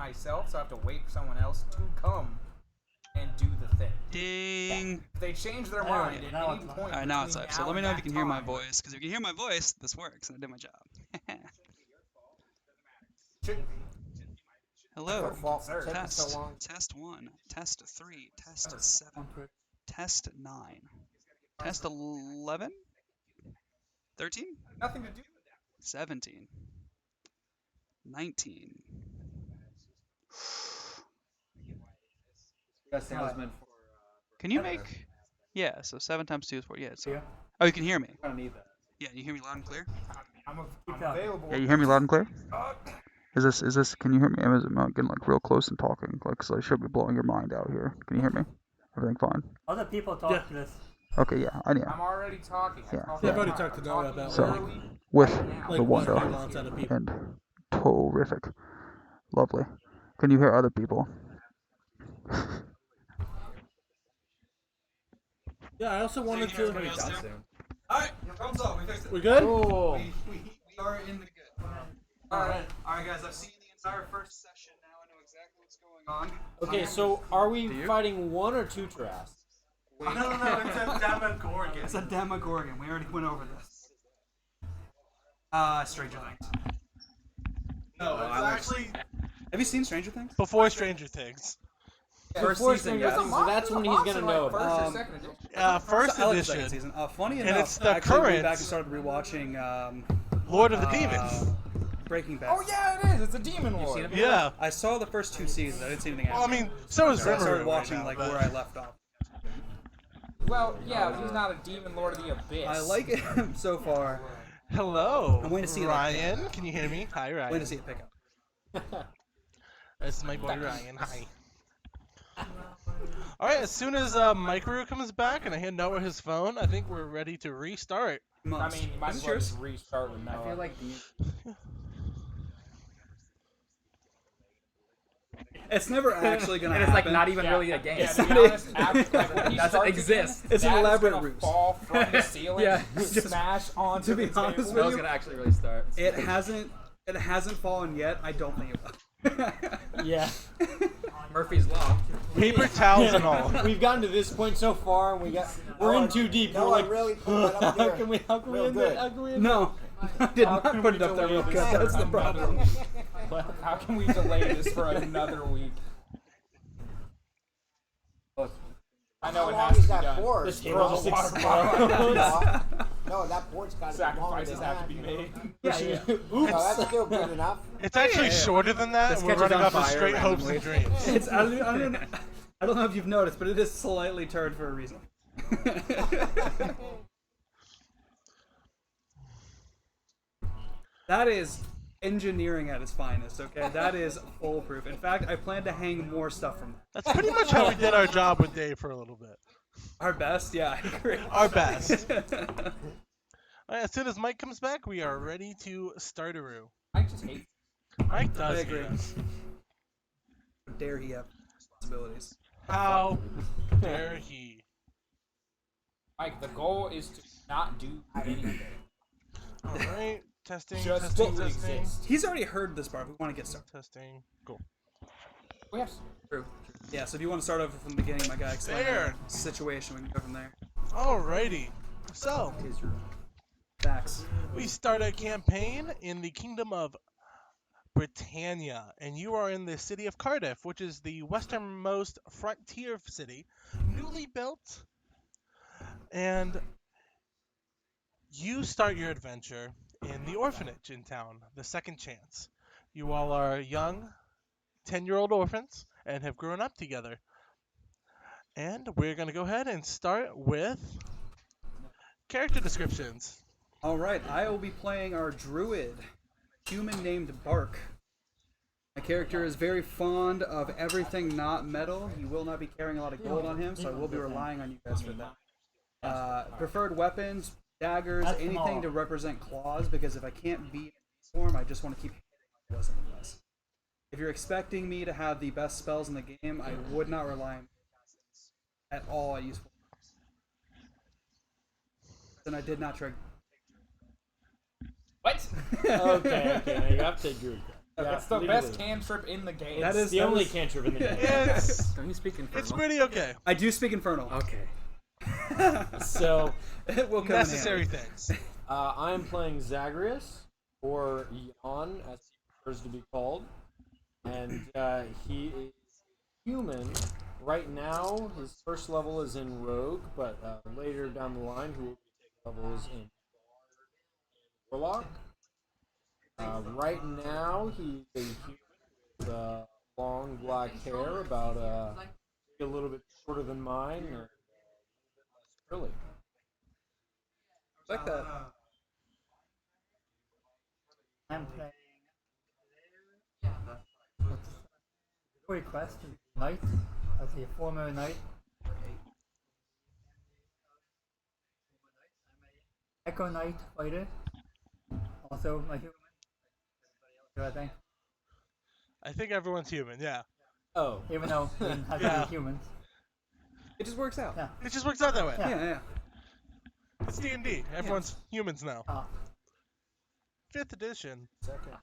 myself, so I have to wait for someone else to come and do the thing. Ding. If they change their mind at any point. Alright, now it's between up. So now let me and know if you that can hear my time- voice. Because if you can hear my voice, this works, and I did my job. Hello. Test. Test 1. Test 3. Test 7. Test 9. Test 11? 13? Nothing to do with that. 17. 19. Can you make... Yeah, so 7 times 2 is 4. Yeah, so... Oh, you can hear me. I don't need that. Yeah, you hear me loud and clear? I'm available. Yeah, you hear me loud and clear? Is this, can you hear me? Am I getting like real close and talking? Like, 'cause I should be blowing your mind out here. Can you hear me? Everything fine? Other people talk to this. Okay, yeah, I know. I'm already talking. Yeah. I've already talked to Noah about So, with like the what he wonder wants out of people. and terrific. Lovely. Can you hear other people? Yeah, I also wanted to. Alright, thumbs up. We fixed it. We good? We are in the good. Alright, guys, I've seen the entire first session now. I know exactly what's going on. Okay, so are we fighting one or two Trasts? No, it's a Demogorgon. It's a Demogorgon. We already went over this. Stranger Things. No, it's actually... Have you seen Stranger Things? Before Stranger Things. Before Stranger Things, so that's when he's gonna know about it. First I like the edition. second season. Funny And enough, it's the I actually went current back and started rewatching Lord of the Demons. Breaking Bad. Oh yeah, it is. It's a demon lord. seen it? Yeah. I saw the first 2 seasons. I didn't see anything Well, I after. mean, so is So I started Rimuru watching right now, like but- where I left off. Well, yeah, but he's not a demon lord of the abyss. I like it so far. Hello, I'm waiting to see, like, Ryan. Can you hear me? Hi, Ryan. Wait to see it pick up. This is my boy Ryan. Hi. All right, as soon as Micro comes back and I hand Noah his phone, I think we're ready to restart. I mean, you might Is as it well yours? just restart with Noah. I feel like these. It's never actually gonna And it's happen. like not even really a game. Yeah, It's to be not honest, after, like, when he Doesn't starts exist. again, It's an that is elaborate gonna ruse. fall from the ceiling, Yeah, just- smash onto to be the honest table. with Noah's you, gonna actually really start. It hasn't fallen yet. I don't think it will. Yeah. Murphy's Law. Paper towels and all. We've gotten to this point so far, and we're in too deep. No, we're I like, really put that up there. how can we Real end good. it? How can we end No, I did How not can put we it up there delay real good. this That's for the another problem. week? How can we delay this for another week? I know How it long has is to be that done. board? Just You throw know? the water bottle. No, that board's got to be longer Sacrifices than have to that. be you know? made. No, that's still good enough. It's actually shorter than that, This and we're catches running on off of fire straight hopes and randomly. dreams. It's I don't know if you've noticed, but it is slightly turned for a reason. That is engineering at its finest, okay? That is foolproof. In fact, I plan to hang more stuff from that. That's pretty much how we did our job with Dave for a little bit. Our best? Yeah, I agree. Our best. Alright, as soon as Mike comes back, we are ready to start a room. I just hate. Mike I does agree. hate us. How dare he have responsibilities? How dare he? Mike, the goal is to not do anything. Alright, testing, Just testing, to testing. exist. He's already heard this part. We want to get started. Testing. Cool. We have True. Yeah, so if you want to start over from the beginning, my guy, explain Fair. the situation, we can go from there. Alrighty. So, Facts. we start a campaign in the kingdom of Britannia, and you are in the city of Cardiff, which is the westernmost frontier city, newly built, and you start your adventure in the orphanage in town, the Second Chance. You all are young, 10-year-old orphans, and have grown up together. And we're going to go ahead and start with character descriptions. All right, I will be playing our druid, a human named Bark. My character is very fond of everything not metal. He will not be carrying a lot of gold on him, so I will be relying on you guys for that. Preferred weapons, daggers, anything to represent claws, because if I can't beat form, I just want to keep hitting like I was in the class. If you're expecting me to have the best spells in the game, I would not rely on at all at useful. Then I did not try. What? Okay, now you have to agree with that. It's the best cantrip in the game. That is the only cantrip in the game. It's, Don't you speak Infernal? it's pretty okay. I do speak Infernal. Okay. So, It will come Necessary in handy. things. I am playing Zagreus, or Jan, as he prefers to be called. And he is human. Right now, his first level is in Rogue, but later down the line, he will be taking levels in Warlock. Right now, he's a human with long black hair, about a little bit shorter than mine, and a bit less curly. I like that. I'm playing. Story quest Knight, as a former knight. Echo Knight fighter. Also a human. Everybody else, I think. I think everyone's human, yeah. Oh, Even though we didn't have Yeah. to be humans. It just works out. Yeah. It just works out that way. Yeah. Yeah. It's D&D. Everyone's humans now. Ah, 5th edition.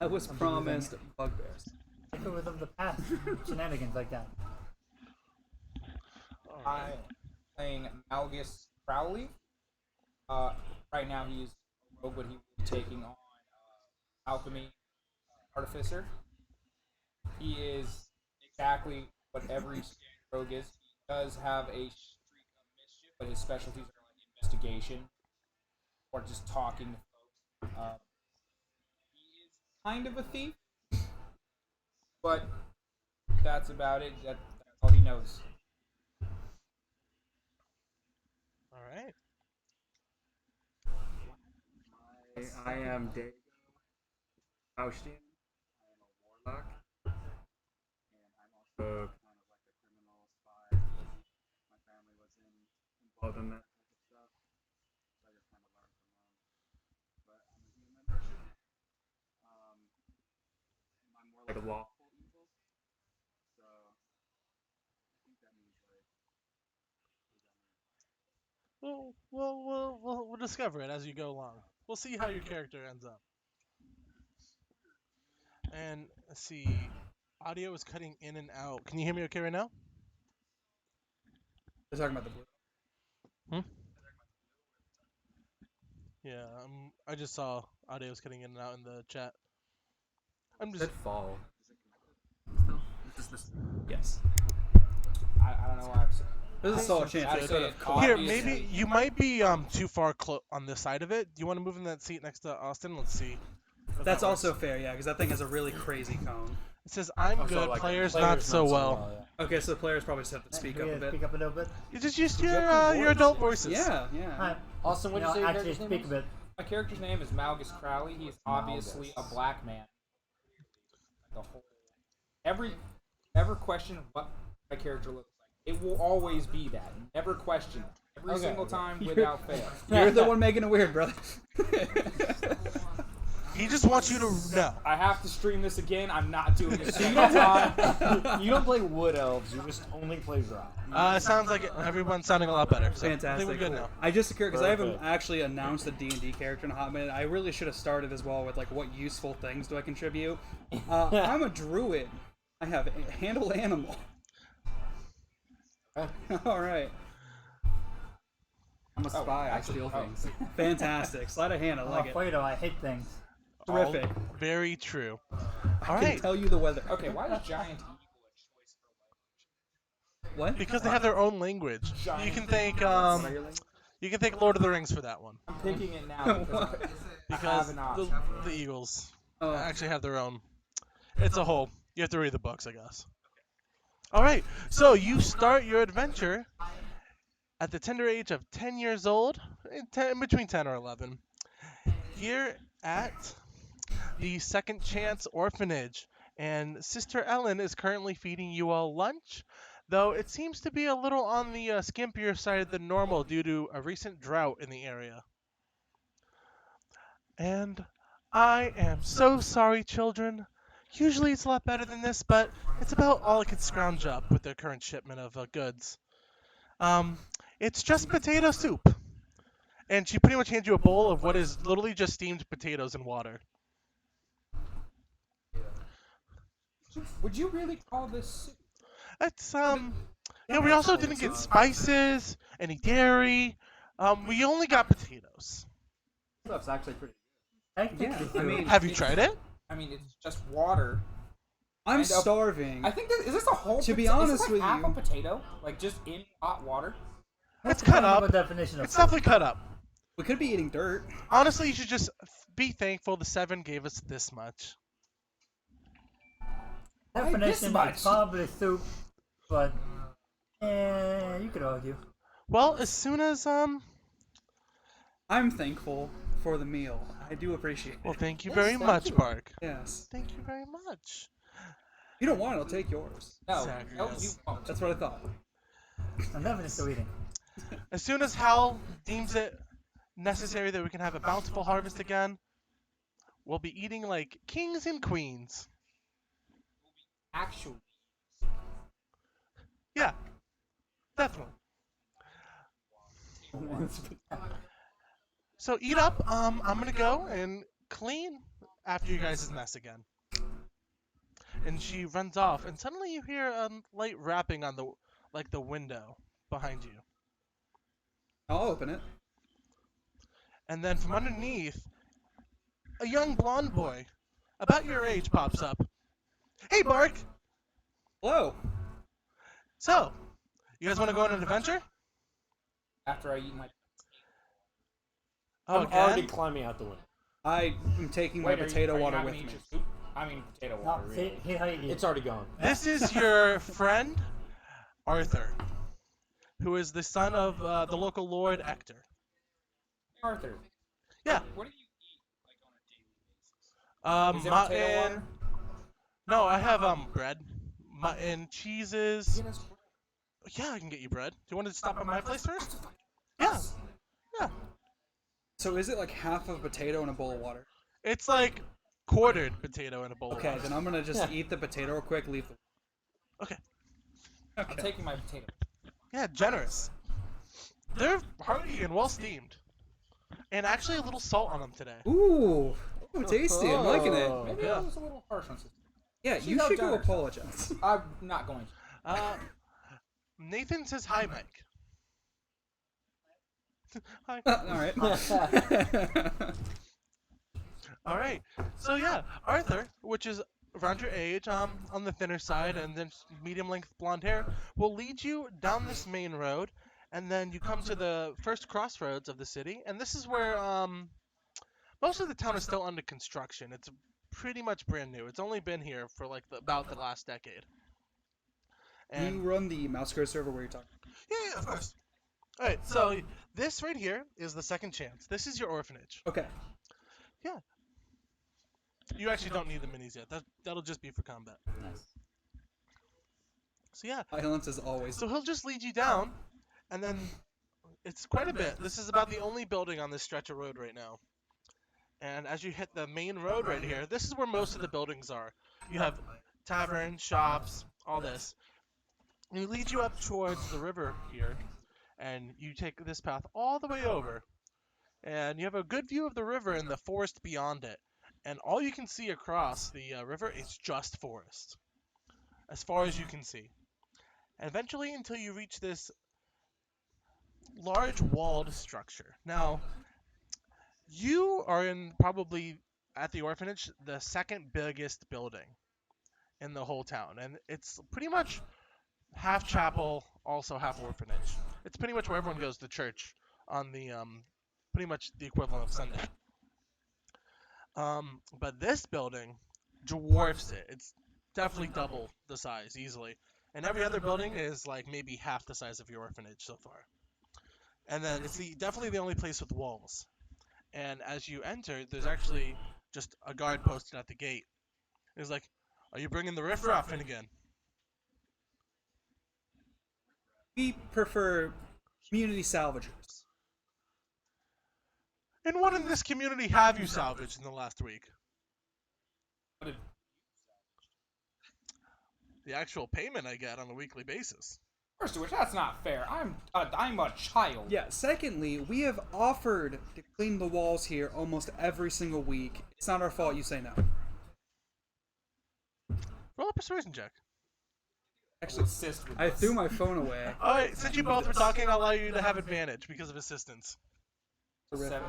I was promised bugbears. echoes of the past. Shenanigans like that. I'm playing Malgus Crowley. Right now he's a rogue, but he will be taking on Alchemy Artificer. He is exactly what every rogue is. He does have a streak of mischief, but his specialties are like investigation or just talking to folks. He is kind of a thief, but that's about it. That's all he knows. Alright. I am Dago Faustian. I am a warlock. And I'm also kind of like a criminal spy. My family was involved in that type of stuff. So I just kind of learned from them. But I'm a human. I'm more like a lawful evil. So I think that means like We'll discover it as you go along. We'll see how your character ends up. And let's see, audio is cutting in and out. Can you hear me okay right now? They're talking about the blue. Yeah, I just saw audio is cutting in and out in the chat. I'm Said just fall. Still? Is this Yes. I don't know why I'm saying. There's a solid chance I'd they say could it have here. obvious. Maybe you might be too far on this side of it. Do you want to move in that seat next to Austin? Let's see. if That's that works. also fair, yeah, because that thing has a really crazy cone. It says I'm good. like, players not so well. yeah. Okay, so the players probably just have to speak up a bit. Speak up a little bit. You just use your adult voices. Yeah, yeah. Hi. Austin, what did you say your actually character's name speak a was? bit. My character's name is Malgus Crowley. He is obviously a black man. The whole ever question what my character looks like. It will always be that. Never question it. Every single time without fail. You're the one making it weird, brother. He just wants you to know. I have to stream this again. I'm not doing it. You don't play Wood Elves, you just only play Drow. It sounds like everyone's sounding a lot better. So I Fantastic. think we're good now. I just because I haven't Perfect. actually announced the D&D character in a hot minute. I really should have started as well with like what useful things do I contribute. I'm a druid. I have handle animal. All right. I'm a spy. I steal things. Fantastic. Sleight of hand. I I'm like it. afraid of I hate things. Terrific. All very true. All I can right. tell you the weather. Okay, why is Giant Eagle a choice for What? Because they have their own language. You can thank Lord of the Rings for that one. I'm picking it now because Because an option. the Eagles Oh. actually have their own. It's a whole. You have to read the books, I guess. All right. So you start your adventure at the tender age of 10 years old, between 10 or 11, here at the Second Chance Orphanage. And Sister Ellen is currently feeding you all lunch, though it seems to be a little on the skimpier side than normal due to a recent drought in the area. And I am so sorry, children. Usually it's a lot better than this, but it's about all I could scrounge up with their current shipment of goods. It's just potato soup. And she pretty much hands you a bowl of what is literally just steamed potatoes and water. Would you really call this soup? It's yeah, we also didn't get spices, any dairy. We only got potatoes. Stuff's actually pretty Yeah, I mean, Have you tried it? I mean, it's just water. I'm And a- starving. I think is this a whole? To be is honest this like with half you- a potato, like just in hot water. It's cut up. What definition of It's definitely cut up. We could be eating dirt. Honestly, you should just be thankful the 7 gave us this much. definition much? is probably soup, but you could argue. Well, as soon as I'm thankful for the meal. I do appreciate it. well, thank you Yes, very thank much, you. Bark. Yes. Thank you very much. You don't want it, I'll take yours. No, Exactly, no, yes. you won't. That's what I thought. I'm definitely still eating. As soon as Hal deems it necessary that we can have a bountiful harvest again, we'll be eating like kings and queens. Actually, Yeah, definitely. So eat up. I'm gonna go and clean after you guys' mess again. And she runs off, and suddenly you hear light rapping on the window behind you. I'll open it. And then from underneath, a young blonde boy, about your age, pops up. Hey, Bark. Hello. So, you guys want to go on an adventure? after I eat my. Oh, I'm already again? climbing out the window. I am taking my Wait, potato are you water having with to me. eat your soup? I mean potato No, water. see, Really. here how you eat. It's already gone. This is your friend, Arthur, who is the son of the local Lord Ector. Arthur. Yeah. What do you eat like on a daily basis? Is it potato Mutton. water? No, I have bread, mutton, cheeses. Get us Yeah, I can get you bread. Do you want to stop at my place first? Yeah. Yeah. So is it like half of a potato in a bowl of water? It's like quartered potato in a bowl. of Okay, water. then I'm gonna just eat the potato real quick, leave the. Okay. I'm Okay. taking my potato. Yeah, generous. They're hearty and well steamed, and actually a little salt on them today. Ooh, tasty. I'm liking it. Oh. Maybe I was a little harsh on sister. Yeah, She's you should go outdone herself. apologize. I'm not going to. Nathan says hi, Mike. Hi. All right. All right. So yeah, Arthur, which is around your age, on the thinner side, and then medium-length blonde hair, will lead you down this main road, and then you come to the first crossroads of the city, and this is where most of the town is still under construction. It's pretty much brand new. It's only been here for like about the last decade. You And run the mouse code server where you're talking. yeah, of course. All right. So this right here is the second chance. This is your orphanage. Okay. You actually don't need the minis yet. That'll just be for combat. So yeah. Violence is always. So he'll just lead you down, and then it's quite a bit. This is about the only building on this stretch of road right now. And as you hit the main road right here, this is where most of the buildings are. You have taverns, shops, all this. And he leads you up towards the river here, and you take this path all the way over. And you have a good view of the river and the forest beyond it. And all you can see across the river is just forest, as far as you can see. And eventually until you reach this large walled structure. Now, you are in probably, at the orphanage, the second biggest building in the whole town. And it's pretty much half chapel, also half orphanage. It's pretty much where everyone goes to church on the, pretty much the equivalent of Sunday. But this building dwarfs it. It's definitely double the size, easily. And every other building is like maybe half the size of your orphanage so far. And then it's definitely the only place with walls. And as you enter, there's actually just a guard posted at the gate. He's like, "Are you bringing the riffraff in again?" We prefer community salvagers. And what in this community have you salvaged in the last week? The actual payment I get on a weekly basis. First of which, that's not fair. I'm a child. Yeah. Secondly, we have offered to clean the walls here almost every single week. It's not our fault you say no. Roll a persuasion check. Actually, Assist with I this. threw my phone away. All right, since you both were talking, I'll allow you to have advantage because of assistance. 7.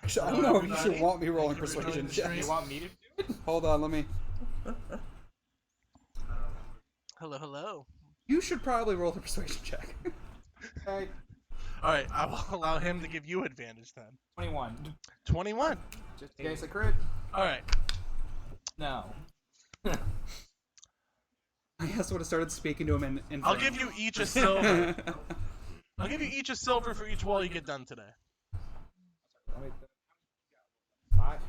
Actually, I don't know if you should want me rolling Thank you for persuasion joining the stream. You checks. want me to do it? Hold on, let me. Hello, hello. You should probably roll the persuasion check. Okay. All right, I will allow him to give you advantage then. 21. 21. Just in case I crit. All right. No. I guess would have started speaking to him in I'll give you each a silver. I'll give you each a silver for each wall you get done today. Let me 5.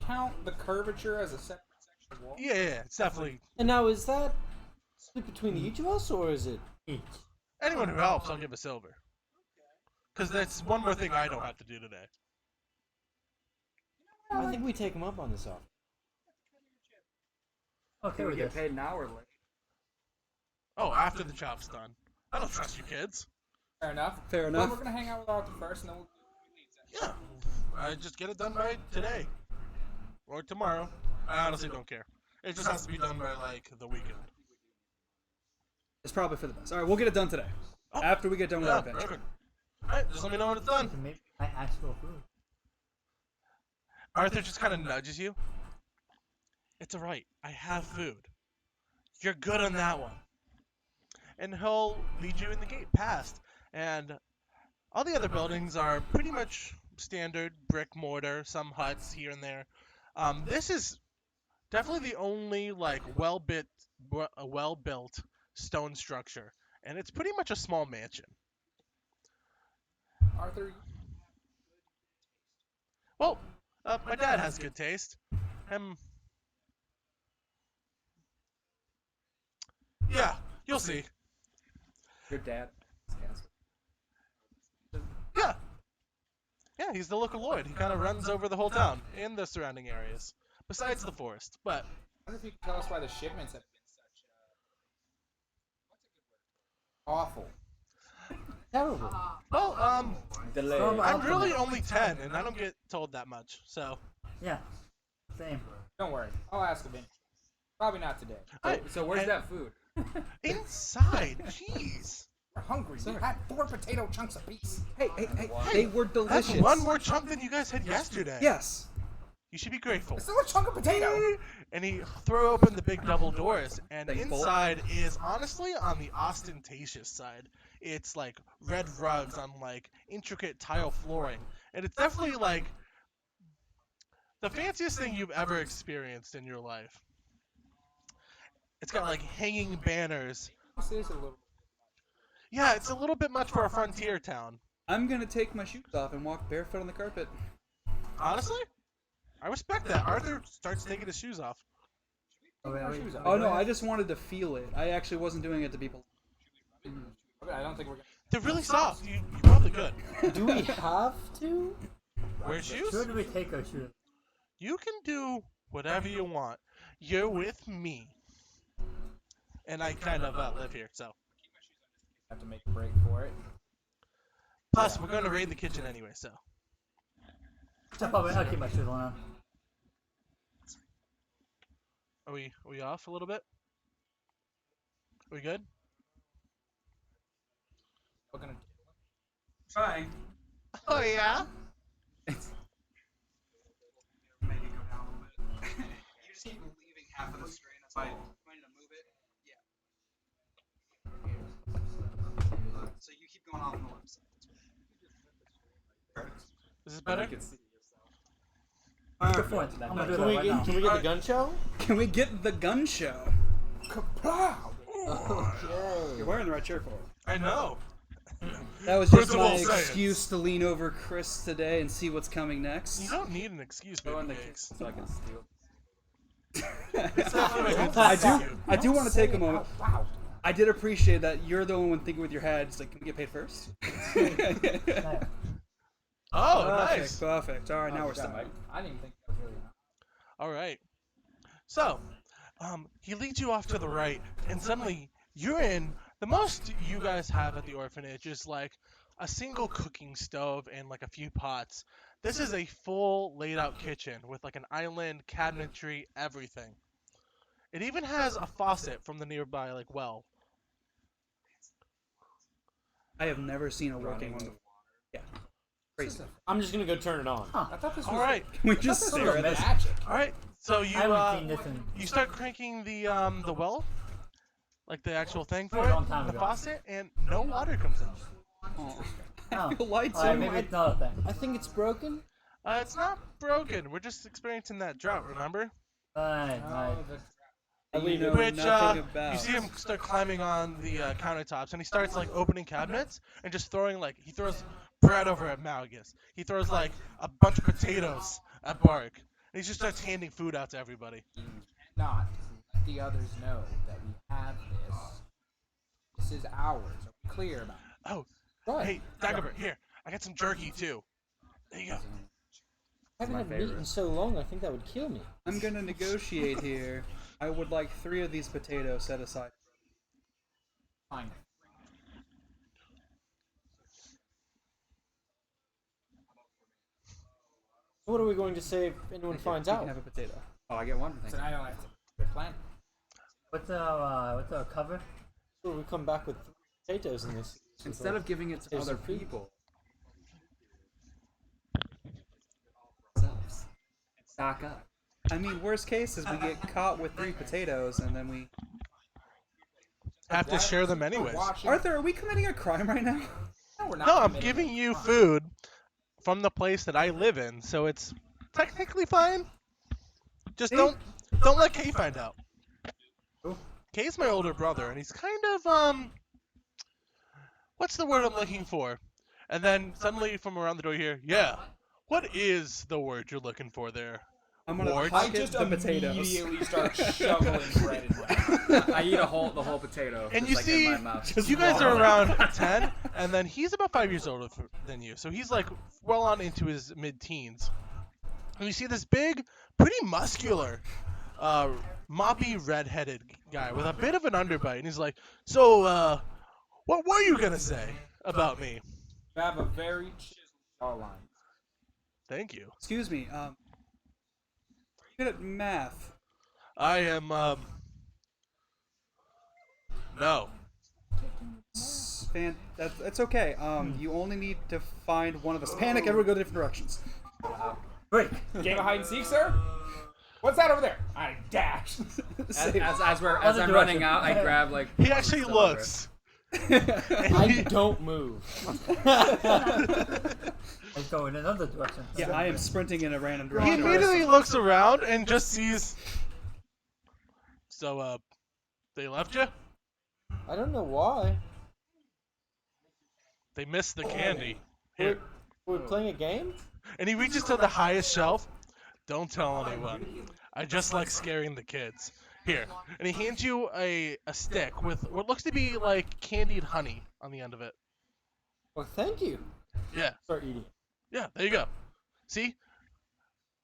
Count the curvature as a separate section of wall? Yeah, it's definitely. And now, is that split between each of us, or is it? Each. Anyone who helps, I'll give a silver. Because that's one more thing I don't have to do today. I think we take him up on this offer. Okay Do we with get this. paid now or later? Oh, after the job's done. I don't trust you kids. Fair enough. Fair Well, enough. we're gonna hang out with Arthur first, and then we'll Yeah. I just get it done by today. Or tomorrow. I honestly don't care. It just has to be done by, like, the weekend. It's probably for the best. All right, we'll get it done today. Oh, After we get done with Yeah, our adventure. perfect. Alright, just let me know when it's done. To make my actual food. Arthur just kind of nudges you. It's alright. I have food. You're good on that one. And he'll lead you in the gate past. And all the other buildings are pretty much standard brick mortar, some huts here and there. This is definitely the only like well-built stone structure. And it's pretty much a small mansion. Arthur, Well, my dad has good taste. Yeah, you'll see. Your dad. Yeah. Yeah, he's the local lord. He kind of runs over the whole town and the surrounding areas, besides the forest. But I wonder if you can tell us why the shipments have been such awful. Terrible. well, Delay. I'm really only 10, and I don't get told that much. So, Yeah. Same. Don't worry, I'll ask eventually. Probably not today. So where's and- that food? inside, jeez, We're hungry. We had 4 potato chunks apiece. Hey, they were that's delicious. one more chunk than you guys had yesterday. Yes. You should be grateful. It's still a chunk of potato. And he throw open the big double doors, and Big bolt. inside is honestly on the ostentatious side. It's like red rugs on like intricate tile flooring, and it's definitely like the fanciest thing you've ever experienced in your life. It's got like hanging banners. This is a little. Yeah, it's a little bit much for a frontier town. I'm gonna take my shoes off and walk barefoot on the carpet. Honestly, I respect that. Arthur starts taking his shoes off. Oh, wait, wait. Oh no, I just wanted to feel it. I actually wasn't doing it to people. Okay, I don't think we're gonna. They're really soft. You probably could. Do we have to? Wear shoes? Where do we take our shoes? You can do whatever you want. You're with me. And I kind of live here, so. Have to make a break for it. Plus, we're going to raid the kitchen anyway, so. I'll keep my shoes on. Are we off a little bit? Are we good? We're gonna. Trying. Oh, yeah? Maybe go down a little bit. You just keep leaving half of the screen. That's why I need to move it. Yeah. So you keep going off on the website. Is this better? You can see Good point. I'm gonna do Can that we right get? now. Can we get the gun show? Can we get the gun show? Kapow! Okay. You're wearing the right shirt for it. I know. That was just Principal my science. excuse to lean over Chris today and see what's coming next. You don't need an excuse, Go in baby the cakes. kitchen so I can steal. It's definitely a good I do want to take a moment. Wow. I did appreciate that you're the one thinking with your head. It's like, can we get paid first? Nice. Oh, Perfect, nice. perfect. All right, now we're God, starting. I didn't even think that was really. All right. So, he leads you off to the right, and suddenly you're in the most you guys have at the orphanage is like a single cooking stove and like a few pots. This is a full laid-out kitchen with like an island, cabinetry, everything. It even has a faucet from the nearby like well. I have never seen a working one before. Yeah. Crazy. I'm just gonna go turn it on. I thought this was All right, Can we just this was stare at this? magic. all right. So you I haven't seen this in you start cranking the well, like the actual thing for A long it, time the ago. faucet, and no water comes out. Oh. Oh. I feel lights Alright, in maybe my... it's not a thing. I think it's broken. It's not broken. We're just experiencing that drought. Remember? Right. Oh, the- You know Which nothing you about. see him start climbing on the countertops, and he starts like opening cabinets and just throwing like he throws bread over at Malgus. He throws like a bunch of potatoes at Bark, and he just starts handing food out to everybody. Not let the others know that we have this. This is ours. Are we clear about it? Oh, Right. hey, Dagobert, here, I got some jerky too. There you go. I haven't my had meat favorite. in so long. I think that would kill me. I'm gonna negotiate here. I would like 3 of these potatoes set aside. Fine. What are we going to say if anyone finds You out? can have a potato. Oh, I get one. So Thank now you. I don't have to good plan. What's our cover? Sure, we come back with 3 potatoes in this. Instead of giving it to There's other some food. people, ourselves. Stock up. I mean, worst case is we get caught with 3 potatoes and then we... Have to share them anyways. Watching. Arthur, are we committing a crime right now? No, we're not No, I'm committing giving a you crime. food from the place that I live in, so it's technically fine. Just don't let Kay find out. Kay's my older brother, and he's kind of what's the word I'm looking for? And then suddenly from around the door here, yeah. What is the word you're looking for there? I'm gonna Warts. I pocket just the potatoes. immediately start shoveling bread in my mouth. I eat the whole potato. And just you like see, in my mouth. you guys are around 10, and then he's about 5 years older than you, so he's like well on into his mid-teens. And you see this big, pretty muscular, moppy, red-headed guy with a bit of an underbite, and he's like, "So, what were you gonna say about me?" You have a very chiseled jawline. Thank you. Excuse me, good at math. I am, no. That's okay. You only need to find one of us. Panic, everyone go different directions. Break. Game of hide and seek, sir? What's that over there? I dash. Save. As Other I'm direction. running out, I grab like. He actually looks. I don't move. Let's go in another direction. Yeah, I am sprinting in a random He direction. immediately looks around and just sees. So, they left you? I don't know why. They missed the candy. Here. We're playing a game? And he reaches to the highest shelf. Don't tell anyone. I just like scaring the kids. Here. And he hands you a stick with what looks to be like candied honey on the end of it. Well, thank you. Yeah. Start eating. Yeah, there you go. See?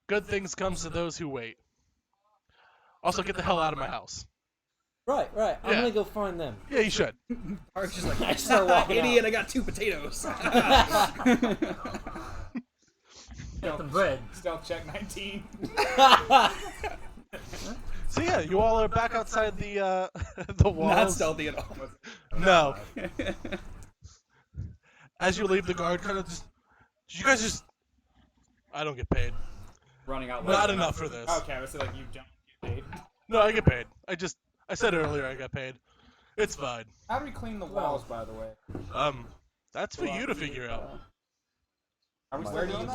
Good things comes to those who wait. Also, get the hell out of my house. Right. I'm Yeah. gonna go find them. Yeah, you should. Art's just like, I start walking idiot, out. I got 2 potatoes. Get some bread. Stealth check 19. So yeah, you all are back outside the the walls. Not stealthy at all. No. As you leave, the guard kind of just. You guys just. I don't get paid. Running out. Not enough for this. Okay, so like you don't get paid. No, I get paid. I said earlier I got paid. It's fine. How do we clean the walls, by the way? That's for you to figure out. Are we where do you keep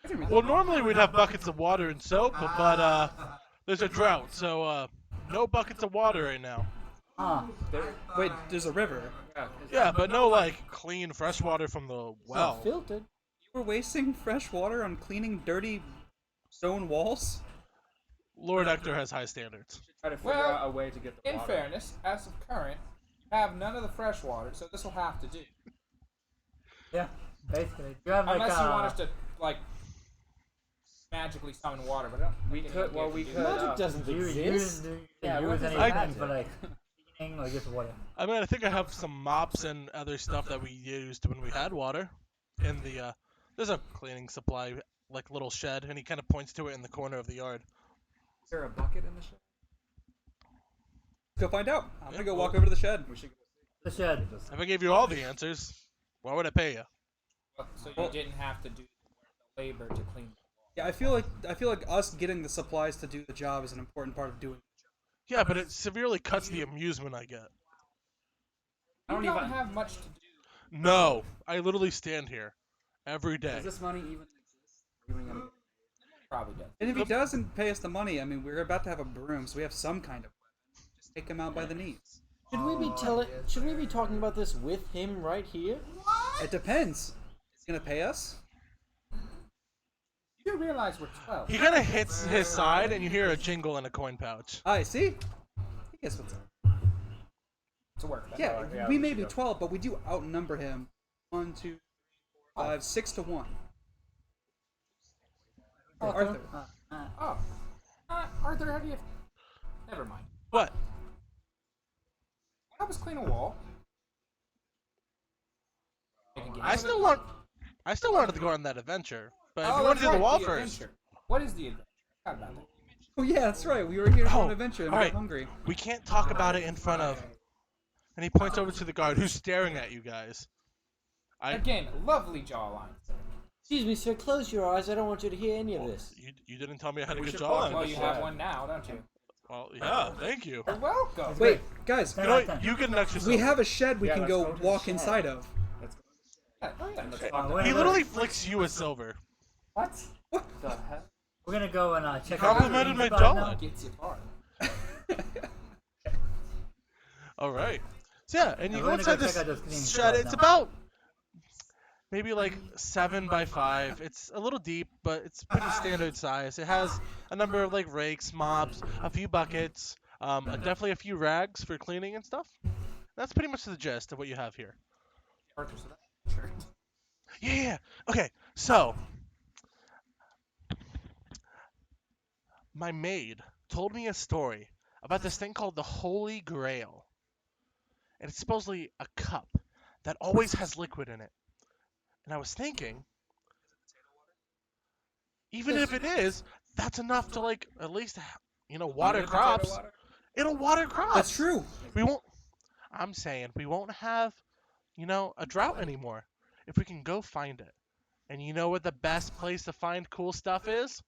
cleaning? Well, normally we'd have buckets of water and soap, but there's a drought, so no buckets of water right now. Wait, there's a river. Yeah, but no like clean fresh water from the It's not well. filtered. We're wasting fresh water on cleaning dirty stone walls? Lord Hector has high standards. Try to figure Well, out a way to get the In water. fairness, as of current, you have none of the fresh water, so this will have to do. Yeah, basically. You have like Unless you want us to like magically summon water, but I don't. We think could- it'll be well, able we to do could, that. Magic doesn't use exist. Yeah, what does anything that for like cleaning or just water. I mean, I think I have some mops and other stuff that we used when we had water in the There's a cleaning supply, like little shed, and he kind of points to it in the corner of the yard. Is there a bucket in the shed? Let's go find out. I'm gonna go well- walk over to the shed. We should go see. The shed. If I gave you all the answers, why would I pay you? So you didn't have to do the labor to clean. Yeah, I feel like us getting the supplies to do the job is an important part of doing it. Yeah, but it severely cuts the amusement I get. I You don't don't even- have much to do. No, I literally stand here every day. Does this money even exist? Are we gonna get Probably does. And if he doesn't pay us the money, I mean, we're about to have a broom, so we have some kind of weapon. Just take him out by the knees. Should we be Should we be talking about this with him right here? It depends. He's gonna pay us? You do realize we're 12. He kind of hits his side, and you hear a jingle in a coin pouch. I see. He gets what's up. To work. Yeah, yeah, we we may should be go. 12, but we do outnumber him 1, 2, 3, 4, 5, 6 to 1. Arthur. Oh. Arthur, how do you... Never mind. What? I was clean a wall. Make a game I of still it. want. I still wanted to go on that adventure, but if Oh, you want to that's do the right, wall first, adventure. What is the adventure? I forgot about that. Oh yeah, that's right. We were here for Oh, an adventure and we alright. got hungry. we can't talk about it in front of. And he points over to the guard who's staring at you guys. Again, lovely jawline. Excuse me, sir. Close your eyes. I don't want you to hear any of this. You didn't tell me I had a We good should walk jawline. Well, the you shed. have one now, don't you? Well, yeah, thank you. You're welcome. Wait, guys, You know what? You get an extra. we silver. have a shed we Yeah, can let's go go to the walk shed. inside of. Let's go. Yeah, oh, yeah. Let's Okay. talk Wait, about He wait. literally flicks you a silver. What? the heck. We're gonna go and check Complimented out my the spot now. jawline. Gets you far. All right. So yeah, and you we're go gonna inside go this check out those cleaning shed. supplies It's now. about maybe like 7 by 5. It's a little deep, but it's pretty standard size. It has a number of like rakes, mops, a few buckets, definitely a few rags for cleaning and stuff. That's pretty much the gist of what you have here. Arthur, so that shirt. Yeah. Okay. So my maid told me a story about this thing called the Holy Grail. And it's supposedly a cup that always has liquid in it. And I was thinking, even if it is, that's enough to like at least water crops. It'll water crops. That's true. We won't. I'm saying we won't have, a drought anymore if we can go find it. And you know what the best place to find cool stuff is?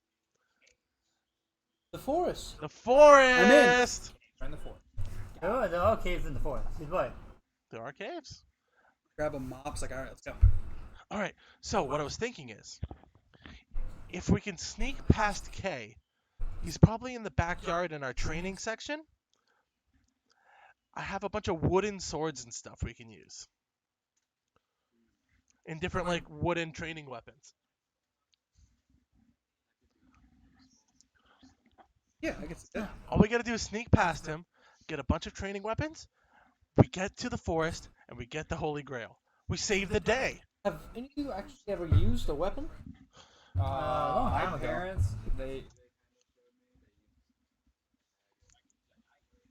The forest. The forest. Turn the fourth. Oh, there are caves in the forest. Good boy. There are caves. Grab a mop. It's like, all right, let's go. All right. So what I was thinking is, if we can sneak past K, he's probably in the backyard in our training section. I have a bunch of wooden swords and stuff we can use. And different like wooden training weapons. Yeah, I guess. Yeah. All we gotta do is sneak past him, get a bunch of training weapons, we get to the forest, and we get the Holy Grail. We save the day. Have any of you actually ever used a weapon? long time My ago. parents, they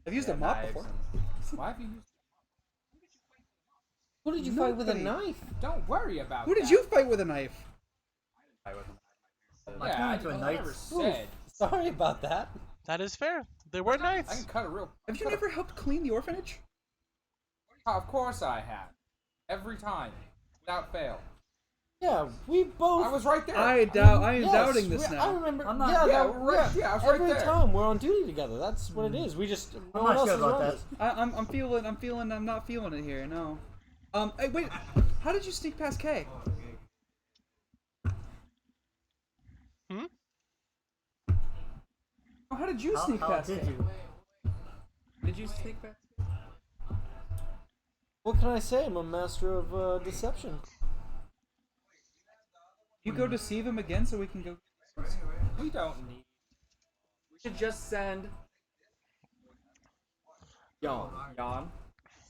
I've used a mop before. Why have you used... Who did you fight with a Nobody. knife? Don't worry about Who that. did you fight with a knife? Yeah, turn I into a never knight. said. Sorry about that. That is fair. They were I can knights. cut a real... Have you never helped clean the orphanage? Oh, of course I have. Every time. Without fail. Yeah, we both. I was right there. I am Yes, doubting this I now. remember. I'm not- yeah, Yeah, that, right, yeah, I was right every there. time we're on duty together. That's what it is. We just. No I'm one not else sure is about around that. us. I'm not feeling it here. No. Hey, wait. How did you sneak past K? Hmm? Oh, how did you sneak How past did K? you? did you sneak back? What can I say? I'm a master of deception. You go deceive him again so we can go. We don't need... We should just send Jan,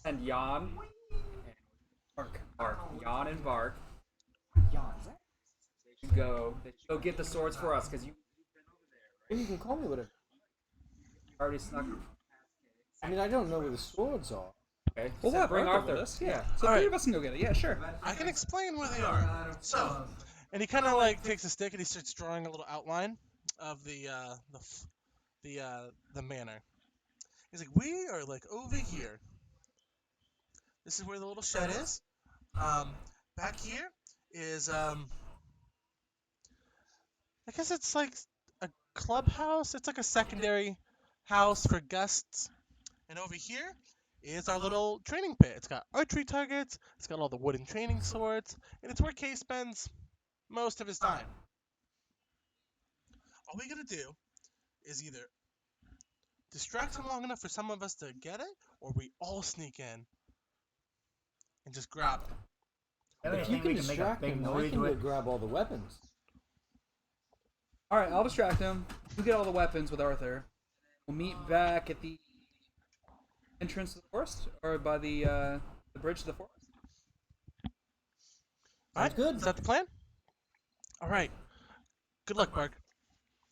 and Jan, Bark. Bark, Jan and Bark. Yawns. They should go get the swords for us because you You can call me whatever. already snuck. I mean, I don't know where the swords are. Okay, We'll so have bring Arthur Arthur with us. Yeah. So All three right. of us can go get it. Yeah, sure. I can explain where they are. So, And he kind of like takes a stick and he starts drawing a little outline of the manor. He's like, we are like over here. This is where the little shed is. Back here is I guess it's like a clubhouse. It's like a secondary house for guests. And over here is our little training pit. It's got archery targets. It's got all the wooden training swords, and it's where Kay spends most of his time. All we gotta do is either distract him long enough for some of us to get it, or we all sneak in and just grab it. I If you think can we can make a distract big him, I noise can with go grab all the weapons. All right, I'll distract him. You get all the weapons with Arthur. We'll meet back at the entrance to the forest, or by the bridge to the forest. All right, good. is that the plan? All right. Good luck, Bark.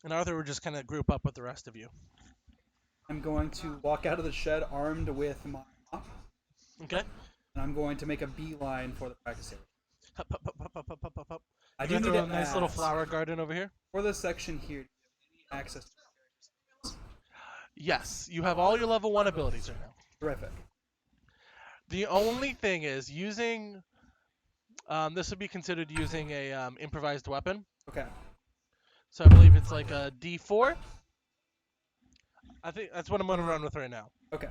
And Arthur will just kind of group up with the rest of you. I'm going to walk out of the shed armed with my mop, Okay? and I'm going to make a beeline for the practice area. Hup, hup, hup, hup, hup, hup, hup, hup, hup. I You do got need a to nice little ask, flower garden over here. for this section here, do you have any access to Yes, you have all your level 1 abilities right now. terrific. The only thing is using this would be considered using a improvised weapon. Okay. So I believe it's like a D4. I think that's what I'm going to run with right now. Okay.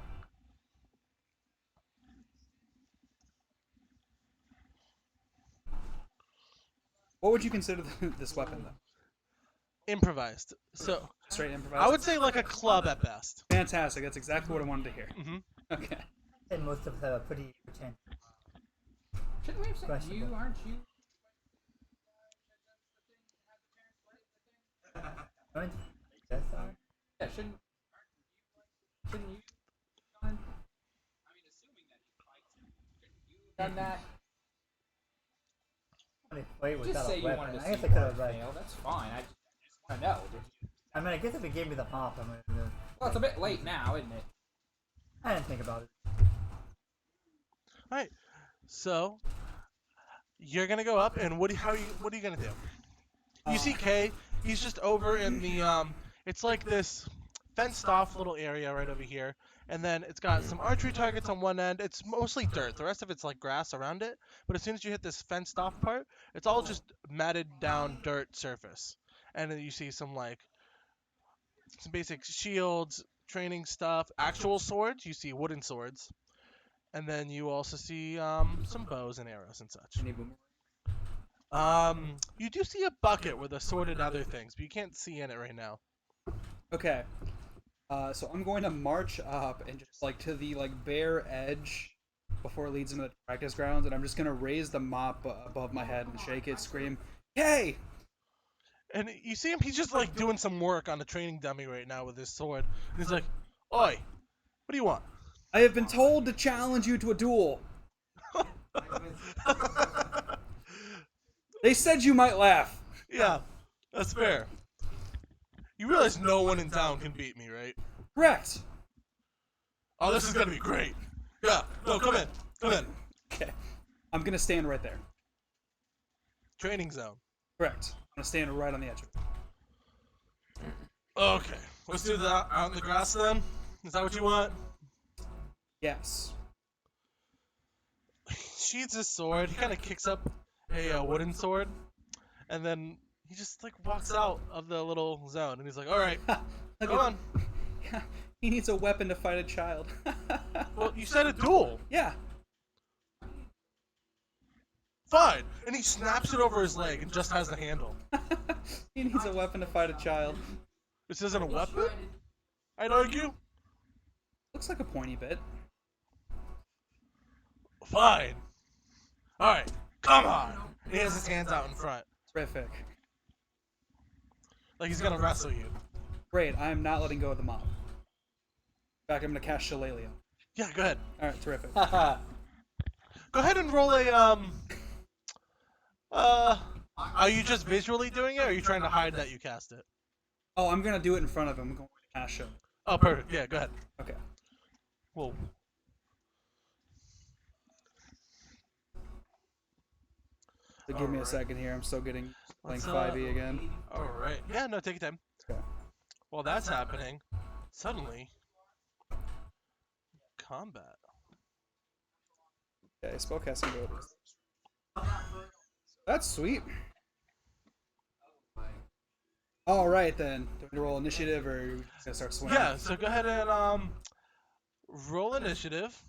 What would you consider this weapon, though? Improvised. So Straight improvised? I would say like a club at best. Fantastic. That's exactly what I wanted to hear. Hmm. Okay. And most of us have a pretty pretend. Shouldn't we have said you? Questionable. Aren't you? Right? Yes, sir. Yeah, shouldn't you? I mean, assuming that you done that. I mean, wait, Just without say a you weapon. wanted to I see guess I could have Mark like. fail. That's fine. I just want to know. Did you? I mean, I guess if it gave me the pop, I would. Well, it's a bit late now, isn't it? I didn't think about it. All right. So you're gonna go up, and what are you gonna do? You see Kay. He's just over in the It's like this fenced off little area right over here, and then it's got some archery targets on one end. It's mostly dirt. The rest of it's like grass around it. But as soon as you hit this fenced off part, it's all just matted down dirt surface. And then you see some basic shields, training stuff, actual swords. You see wooden swords, and then you also see some bows and arrows and such. Any boomerang? You do see a bucket with assorted other things, but you can't see in it right now. Okay. So I'm going to march up and just like to the bare edge before it leads into the practice grounds, and I'm just gonna raise the mop above my head and shake it, scream, "Hey!" And you see him, he's just like doing some work on a training dummy right now with his sword. And he's like, "Oi, what do you want?" I have been told to challenge you to a duel. They said you might laugh. Yeah, that's fair. You realize no one in town can beat me, right? Correct. Oh, this is gonna be great. Yeah, no, come in. Come in. Okay. I'm gonna stand right there. Training zone. Correct. I'm gonna stand right on the edge of it. Okay, let's do that out in the grass then. Is that what you want? Yes. He sheathes his sword. He kind of kicks up a wooden sword, and then he just like walks out of the little zone. And he's like, "All right, Look come at- on." He needs a weapon to fight a child. Well, you said a duel. Yeah. Fine. And he snaps it over his leg and just has the handle. He needs a weapon to fight a child. This isn't a weapon? I'd argue. Looks like a pointy bit. Fine. Alright, come on. He has his hands out in front. Terrific. Like he's gonna wrestle you. Great. I am not letting go of the mob. In fact, I'm gonna cast Shillelagh. Yeah, go ahead. All right. Terrific. Go ahead and roll a, are you just visually doing it, or are you trying to hide that you cast it? Oh, I'm gonna do it in front of him. I'm going to cast Shillelagh. Oh, perfect. Yeah, go ahead. Okay. Whoa. So give me a second here. I'm still getting playing Let's, 5e again. All right. Yeah, no, take your time. Okay. While that's happening, suddenly, combat. Okay, spellcasting abilities. That's sweet. All right then. Do we roll initiative or are you gonna start swinging? Yeah, so go ahead and roll initiative.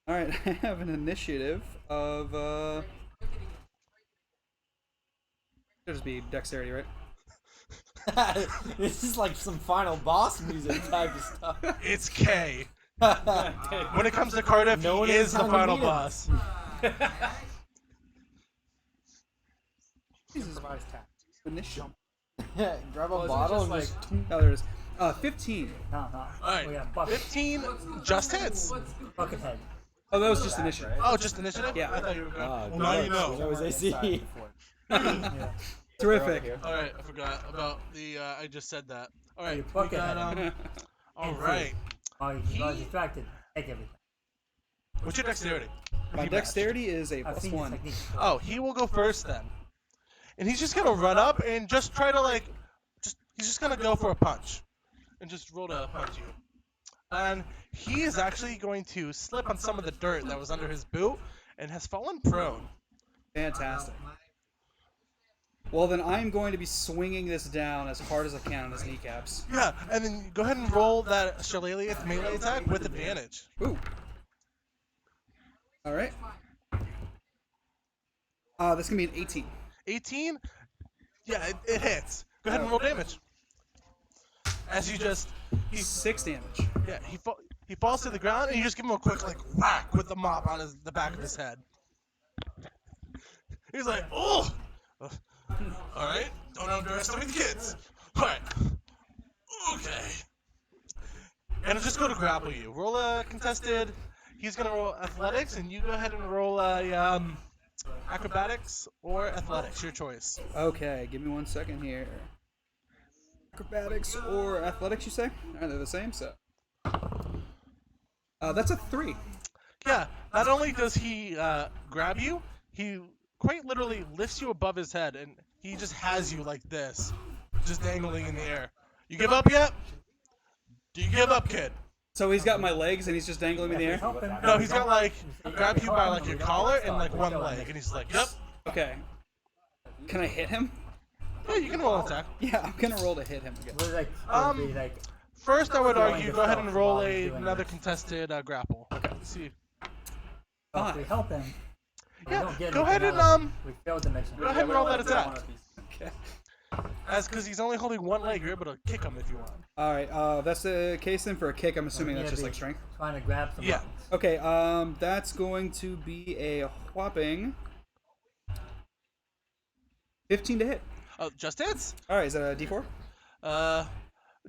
All right, I have an initiative of Should just be dexterity, right? This is like some final boss music type of stuff. It's K. When it comes to Cardiff, No one he has is the time to final meet him. boss. Improvised tactics. Initiative. Grab a Well, isn't it bottle just and just. Oh, there it is. 15. No. All right, Oh, yeah, bucket. 15 just hits. Bucket head. Oh, that was just initiative. Oh, just initiative? Yeah. I thought you were going. Ah, Well, now you good. know. You know his AC. Yeah. Terrific. All right, I forgot about the. I just said that. All right, You we bucket got head. all right. Oh, you got distracted. Take everything. What's your dexterity? My If you matched. dexterity is a I've plus seen this 1. technique before. Oh, he will go first then, and he's just gonna run up and just try to he's just gonna go for a punch, and just roll to punch you. And he is actually going to slip on some of the dirt that was under his boot and has fallen prone. Fantastic. Well, then I'm going to be swinging this down as hard as I can on his kneecaps. Yeah, and then go ahead and roll that shillelagh melee attack with advantage. Ooh. All right. That's gonna be an 18. 18? Yeah, it hits. Go ahead and roll damage. As you just, 6 damage. yeah, he falls to the ground and you just give him a quick whack with the mop on the back of his head. He's like, oh, all right, don't underestimate the kids. All right, okay, and I'll just go to grapple you. Roll a contested. He's gonna roll athletics, and you go ahead and roll a acrobatics or athletics, your choice. Okay, give me 1 second here. Acrobatics or athletics, you say? They're the same, so. That's a 3. Yeah, not only does he grab you, he quite literally lifts you above his head, and he just has you like this, just dangling in the air. You give up yet? Do you give up, kid? So he's got my legs and he's just dangling me in the air? Help him. No, he's got grab you by your collar and one leg, and he's like, yep. Okay. Can I hit him? Yeah, you can roll an attack. Yeah, I'm gonna roll to hit him again. Was it Um, like First, I would Throwing argue the go ahead stuff and roll while he's doing another this. contested grapple. Okay. Let's see. oh, if we help him. we Yeah, don't get go ahead anything and out of it. We failed to mention. go ahead and roll that attack. Okay. As because he's only holding one leg, you're able to kick him if you want. Alright, that's the case then for a kick. I'm assuming that's just like strength. Trying to grab some Yeah. buttons. Okay, that's going to be a whopping 15 to hit. Oh, just hits? Alright, is that a d4?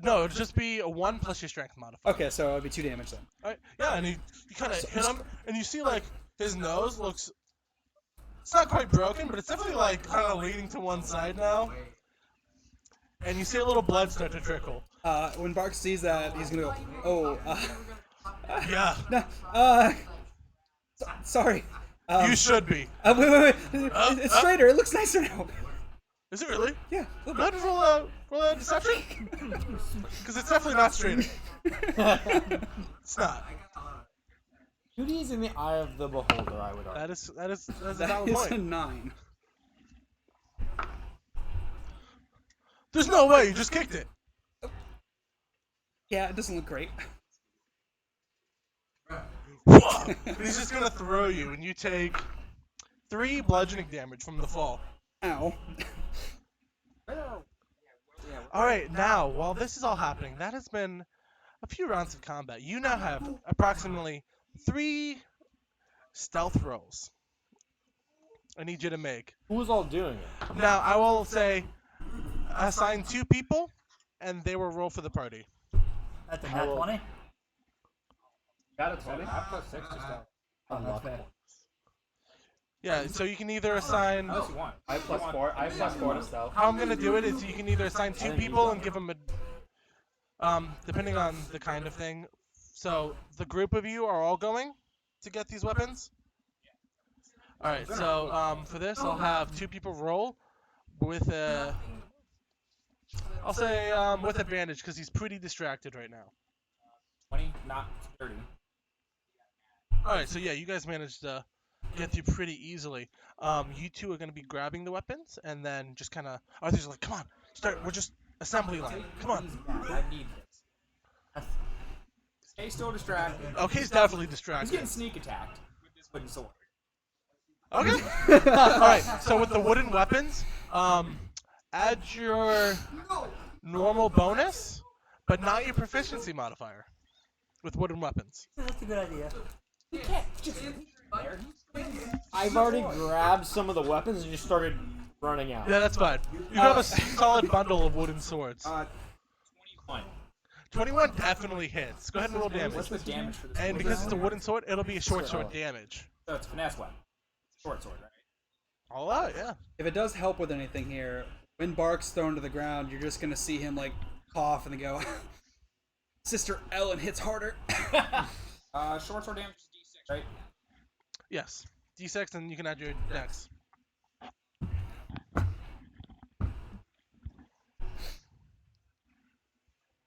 No, it'd just be a 1 plus your strength modifier. Okay, so it'll be 2 damage then. Alright, yeah, and you kind of hit him, and you see his nose looks. It's not quite broken, but it's definitely kind of leaning to one side now. And you see a little blood start to trickle. When Bark sees that, he's gonna go, oh, Yeah, no, sorry. you should be. Wait. It's straighter. It looks nicer now. Is it really? Yeah, a Go little ahead and roll a deception. Because it's definitely not straighter. It's not. Beauty is in the eye of the beholder, I would argue. That's a bit. valid That is a point. 9. There's no way you just kicked it. Yeah, it doesn't look great. Whoa. He's just gonna throw you, and you take 3 bludgeoning damage from the fall. Ow. Alright, now, while this is all happening, that has been a few rounds of combat. You now have approximately 3 stealth rolls I need you to make. Who's all doing it? Now, I will say, assign 2 people, and they will roll for the party. That's a nat 20. Got a 20? I plus 6 to stealth. Oh, that's bad. Yeah, so you can either assign... Unless you want. I plus 4. I plus 4 to stealth. How I'm gonna do it is you can either assign 2 people and give them a... depending on the kind of thing. So, the group of you are all going to get these weapons? All right, so for this, I'll have 2 people roll with a. I'll say with advantage because he's pretty distracted right now. 20, not 30. All right, so yeah, you guys managed to get through pretty easily. You 2 are going to be grabbing the weapons, and then just kind of. Arthur's like, "Come on, start. We're just assembly line. Come on." I need this. Stay still distracted. Okay, he's definitely He's distracted. getting sneak attacked with this wooden sword. Okay. All right. So with the wooden weapons, add your normal bonus, but not your proficiency modifier with wooden weapons. That's a good idea. You can't just leave him there. I've already grabbed some of the weapons and just started running out. Yeah, that's fine. You have a solid bundle of wooden swords. 21. 21 definitely hits. Go ahead and roll damage. What's the damage for this? And sword? because it's a wooden sword, it'll be a short sword damage. So it's a finesse weapon. Short sword, right? All out, yeah. If it does help with anything here, when Bark's thrown to the ground, you're just gonna see him like cough and then go, Sister Ellen hits harder. Short sword damage is D6, right? Yes. D6, and you can add your dex.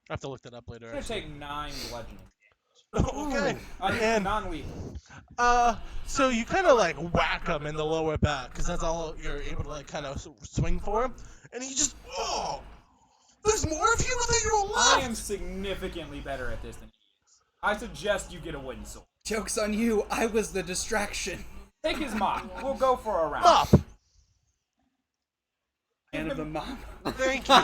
I have to look that up later. It's gonna Actually. take 9 bludgeoning. Okay. And non-lethal. So you kind of like whack him in the lower back because that's all you're able to like kind of swing for him, and he just there's more of you that you're I left. am significantly better at this than he is. I suggest you get a wooden sword. Joke's on you, I was the distraction. Take his mop. We'll go for a round. Up. And of the mom. Thank you.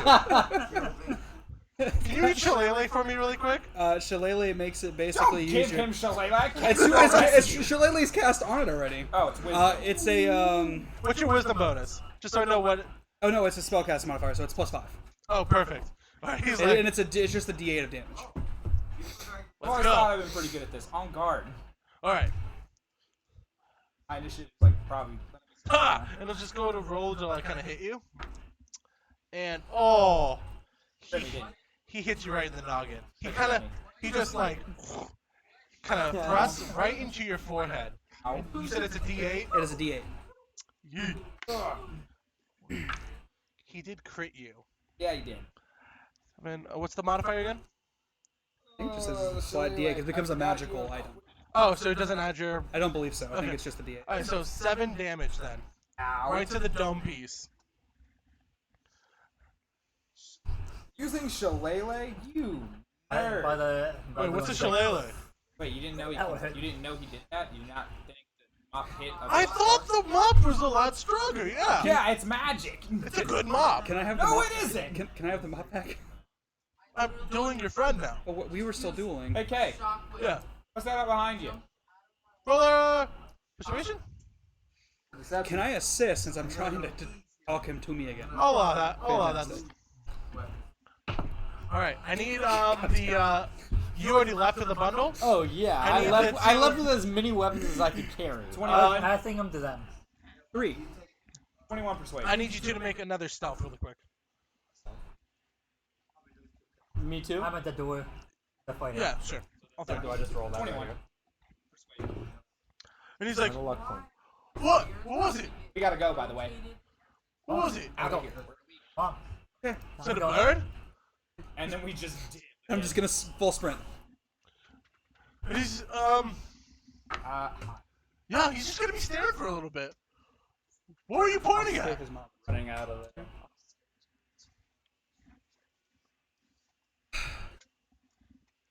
Can you read Shillelagh for me really quick? Shillelagh makes it Don't basically give use your... him Shillelagh. It's Shillelagh's cast on it already. Oh, it's wisdom. It's a What's your wisdom bonus? Just so I know what. oh no, it's a spellcast modifier, so it's +5. Oh, perfect. All right, he's And, like, and it's just a D8 of damage. I always go. thought I've been pretty good at this. On guard. all right. My initiative is like probably. Ha! And it'll just go to roll to like kind of hit you. And he hits you right in the noggin. He just like kind of thrusts right into your forehead. You said it's a D8. It is a D8. Yeet. He did crit you. Yeah, you did. I mean, what's the modifier again? I think it just says slide D8 because it becomes a magical item. Oh, so it doesn't add your. I don't believe so. I think Okay. it's just a D8. All right, so 7 damage then. Right to the dome piece. Using Shillelagh, you nerd. By the Wait, what's a shillelagh? Wait, you didn't know he? That would hit. You didn't know he did that? You did not think the mop hit? I thought the mop was a lot stronger. Yeah. Yeah, it's magic. It's a good mop. Can I have the No, mop? it isn't. Can I have the mop back? I'm dueling your friend now. Oh, we were still dueling. Hey, Kay, Yeah. what's that up behind you? Roll persuasion. Can I assist since I'm trying to talk him to me again? I'll allow that. I'll allow that. All right. I need the. You already left with the bundle. Oh yeah, I need I the left two- with as many weapons as I could carry. 21. Passing them to them. 3. 21 persuasion. I need you two to make another stealth really quick. Me too. I'm at the door. The fighter. Yeah, sure. I'll take Do it. I just roll that? 21. Right Persuasion. And he's like, And a luck point. "What? What was it? We gotta go, by the way. What was it? Out of here. Mom. Is it a bird?" And then we just did. I'm just gonna full sprint. And he's Uh, yeah, he's just gonna be staring for a little bit. What were you pointing Take at? his mop. Running out of it.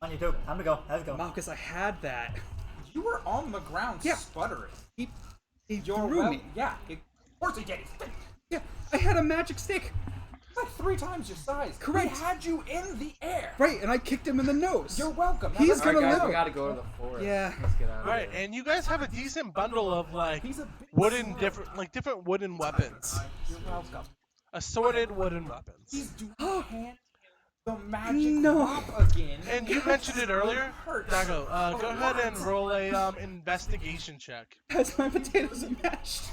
On you two. Time to go. Let's go. Mop, because I had that. you were on the ground Yeah. sputtering. He You're threw well, me. Yeah, of course he did. He's Yeah, I had a magic stick. like 3 times your size. Correct. We had you in the air. Right, and I kicked him in the nose. You're welcome. Now He's that's- gonna Alright, guys, live. we gotta go to the forest. Yeah. Let's get out of Right, here. and you guys have a decent bundle of like He's a bit wooden slow. different wooden weapons, You're welcome. assorted wooden weapons. He's doing hand the magic No. mop again. And you mentioned it earlier, Hurts. Dago. Go ahead and roll a investigation check. Guys, my potatoes are mashed.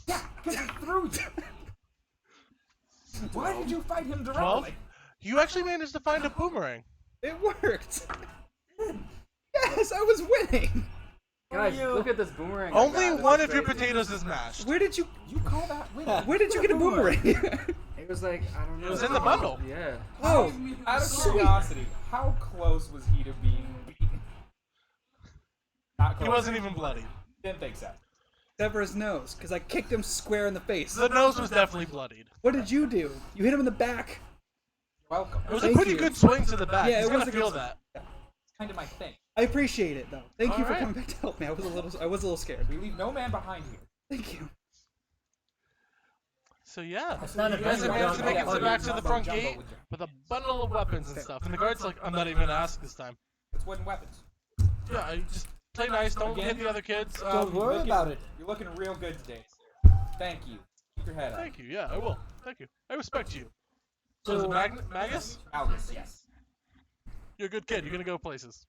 Yeah, because he threw you. Why did you fight him 12. directly? You actually managed to find a boomerang. It worked. Yes, I was winning. Guys, Look at this boomerang. I Only got. This one is of your crazy. potatoes is mashed. Where did you call that winning? Where did you get a boomerang? It was like, I don't know. It was in the bundle. Yeah. Oh, Out of sweet. curiosity, how close was he to being beaten? Not He close. wasn't even bloody. Didn't think so. Except for his nose, because I kicked him square in the face. The nose was definitely bloodied. What did you do? You hit him in the back. Welcome. It was Thank a pretty you. good swing to the back. Yeah, He's it gonna was a good feel swing. that. It's kind of my thing. I appreciate it though. Thank you for Alright. coming back to help me. I was a little scared. We leave no man behind here. Thank you. So yeah, It's not a you guys big have managed to jumbo. make it to the back to the Jumbo, front jumbo gate with you. with a bundle of weapons and stuff. And the guard's like, I'm not even gonna ask this time. It's wooden weapons. Yeah, I just play nice. Don't Again? hit the other kids. Don't worry looking- about it. You're looking real good today, sir. Thank you. Keep your head up. Thank you. Yeah, I will. Thank you. I respect you. So- So is it Magus? Albus, yes. You're a good kid. You're gonna go places.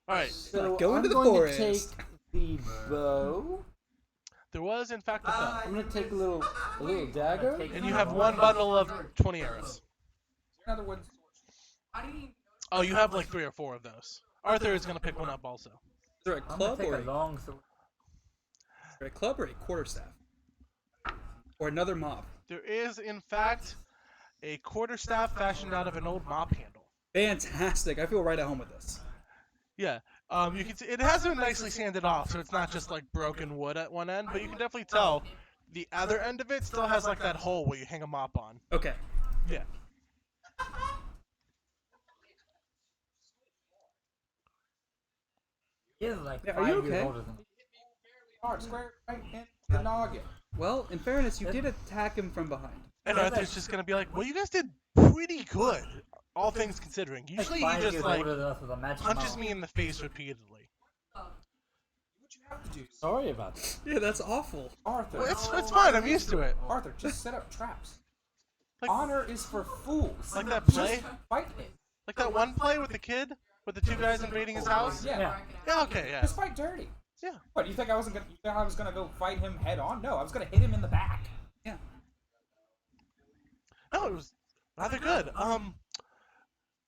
All right. So Go I'm into the going forest. to take the bow. There was, in fact, a bow. I'm going to take a little dagger. And you have one bundle of 20 arrows. Another wooden sword. Oh, you have like 3 or 4 of those. Arthur is gonna pick one up also. Is there a I'm gonna club take or a long sword. a club or a quarterstaff? Or another mop? There is, in fact, a quarterstaff fashioned out of an old mop handle. Fantastic. I feel right at home with this. Yeah. You can see it has been nicely sanded off, so it's not just like broken wood at one end, but you can definitely tell the other end of it still has like that hole where you hang a mop on. Okay. Yeah. He's like Yeah, 5 are you years okay? older than me. Hard, square, right in the noggin. Well, in fairness, you did attack him from behind. And Arthur's just gonna be like, "Well, you guys did pretty good, all things considering. He's Usually he 5 just years like older than us with a magic punches mouth. me in the face repeatedly." What you have to do, Sorry about that. Yeah, that's awful. Arthur. Well, it's fine. I'm used to it. Arthur, just set up traps. Like- Honor is for fools. Like that play, Just fight it. like that one play with the kid, with the 2 guys invading his house. Yeah. Yeah. Yeah. Okay. Yeah. Just fight dirty. Yeah. What, you think I wasn't gonna? You think I was gonna go fight him head on? No, I was gonna hit him in the back. Yeah. No, it was rather good.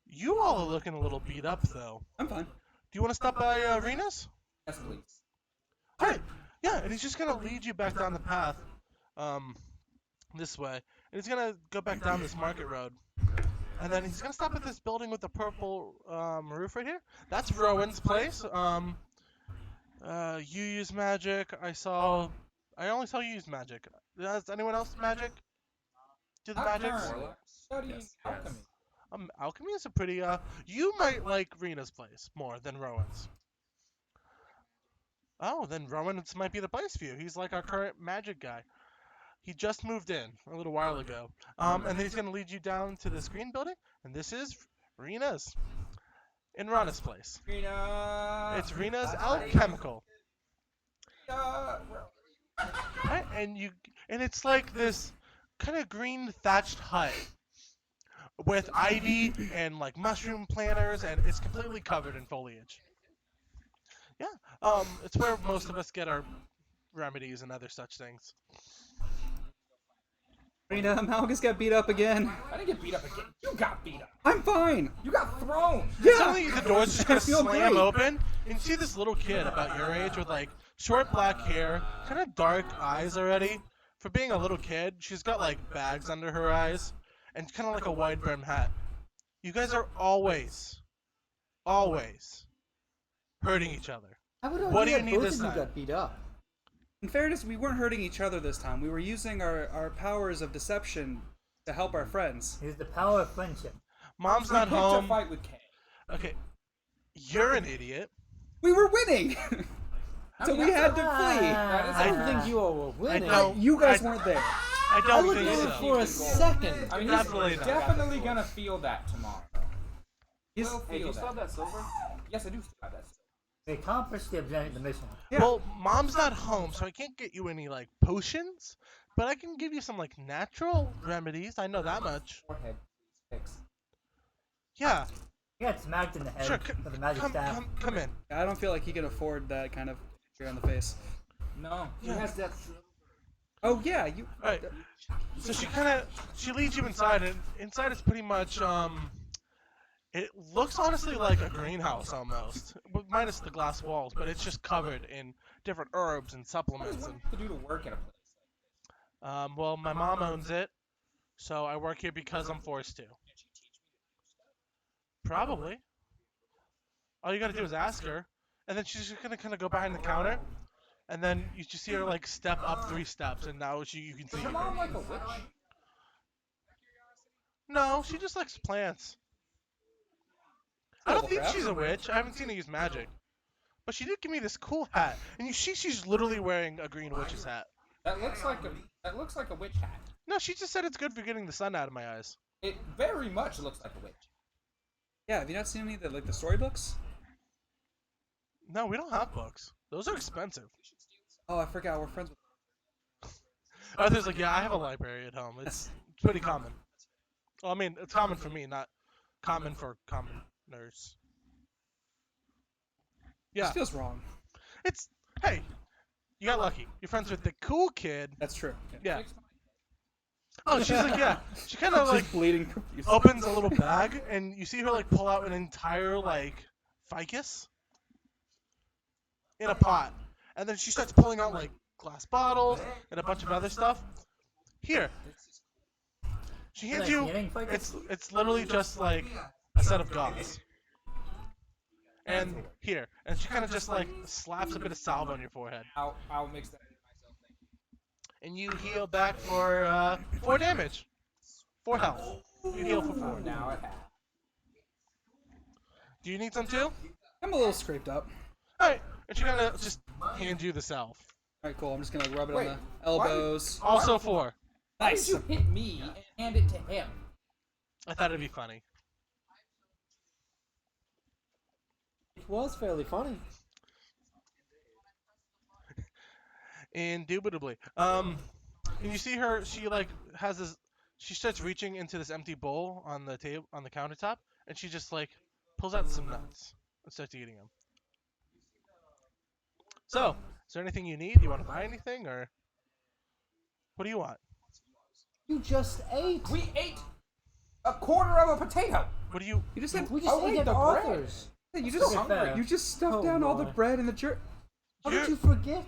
You all are looking a little beat up though. I'm fine. Do you want to stop by Rena's? Yes, please. Alright. Yeah, and he's just gonna lead you back down the path, this way. And he's gonna go back down this market road. And then he's gonna stop at this building with the purple roof right here. That's Rowan's place. You use magic. I only saw you use magic. Does anyone else magic? Do the Not magics? currently. Studying Yes. alchemy. Alchemy is a pretty, you might like Rena's place more than Rowan's. Oh, then Rowan's might be the place for you. He's like our current magic guy. He just moved in a little while ago. And then he's gonna lead you down to this green building, and this is Rena's. In Rana's place. Rena. It's Rena's Alchemical. Rena. Right? And it's like this kind of green thatched hut with ivy and like mushroom planters, and it's completely covered in foliage. Yeah, it's where most of us get our remedies and other such things. Rena, Malgus got beat up again. I didn't get beat up again. You got beat up. I'm fine. You got thrown. Yeah. Suddenly the door's just gonna I feel slam great. open, and you see this little kid about your age with like short black hair, kind of dark eyes already. For being a little kid, she's got like bags under her eyes, and kind of like a wide brim hat. You guys are always hurting each other. I would What do you that need both this of you time? got beat up. In fairness, we weren't hurting each other this time. We were using our powers of deception to help our friends. He's the power of friendship. Mom's We not picked a home. fight with Kay. Okay, you're an idiot. We were winning! So we had to flee. I didn't think you all were winning. don't- You guys I- weren't there. I I don't looked think at it so. for a second. I mean, Definitely he's not. definitely gonna feel that tomorrow. He'll Hey, do feel you still have that. that silver? Yes, I do still have that. They accomplished the mission. Yeah. Well, Mom's not home, so I can't get you any like potions, but I can give you some like natural remedies. I know that much. Forehead, please fix. Yeah, He got smacked in the head sure. with a magic staff. Come in. I don't feel like he can afford that kind of fear on the face. No. He has that. Oh yeah, you. All right. So she leads you inside, and inside is pretty much It looks honestly like a greenhouse almost, minus the glass walls, but it's just covered in different herbs and What does supplements. one And have to do to work at a place like this? well, my mom owns it, so I work here because I'm forced to. Can she teach me to do stuff? Probably. All you gotta do is ask her, and then she's just gonna kind of go behind the counter, and then you just see her like step up 3 steps, and now you can see Is your her. mom like a witch? No, she just likes plants. I don't think she's a witch. I haven't seen her use magic. But she did give me this cool hat. And you see she's literally wearing a green witch's hat. That looks like a witch hat. No, she just said it's good for getting the sun out of my eyes. It very much looks like a witch. Yeah, have you not seen any of the storybooks? No, we don't have books. Those are expensive. Oh, I forgot. We're friends with. Arthur's like, yeah, I have a library at home. It's pretty common. Well, I mean, it's common for me, not common for commoners. Yeah, This feels wrong. it's, hey, you got lucky. You're friends with the cool kid. That's true. Yeah. Oh, she's like, yeah. She kind of like She's bleeding profusely. opens a little bag, and you see her like pull out an entire like ficus in a pot, and then she starts pulling out like glass bottles and a bunch of other stuff. Here, she hands Like you. eating ficus? It's literally just like a set of gauze. And here, and she kind of just like slaps a bit of salve on your forehead, I'll mix that in myself. Thank you. and you heal back for 4 damage, 4 health. You heal for 4. Now it has. Do you need some too? I'm a little scraped up. Alright, and she kind of just hands you the salve. All right, cool. I'm just gonna rub it Wait, on the elbows. Also 4. Why Nice. did you hit me and hand it to him? I thought it'd be funny. It was fairly funny. Indubitably. And you see her, she like has this, she starts reaching into this empty bowl on the table, on the countertop, and she just like pulls out some nuts and starts eating them. So, is there anything you need? Do you want to buy anything, or what do you want? You just ate. We ate a quarter of a potato. What do you? You just had. We just Oh, ate wait, at the bread. Arthur's. You Still just. hungry. You just stuffed Oh down all the my. bread and the jerk. How did you forget?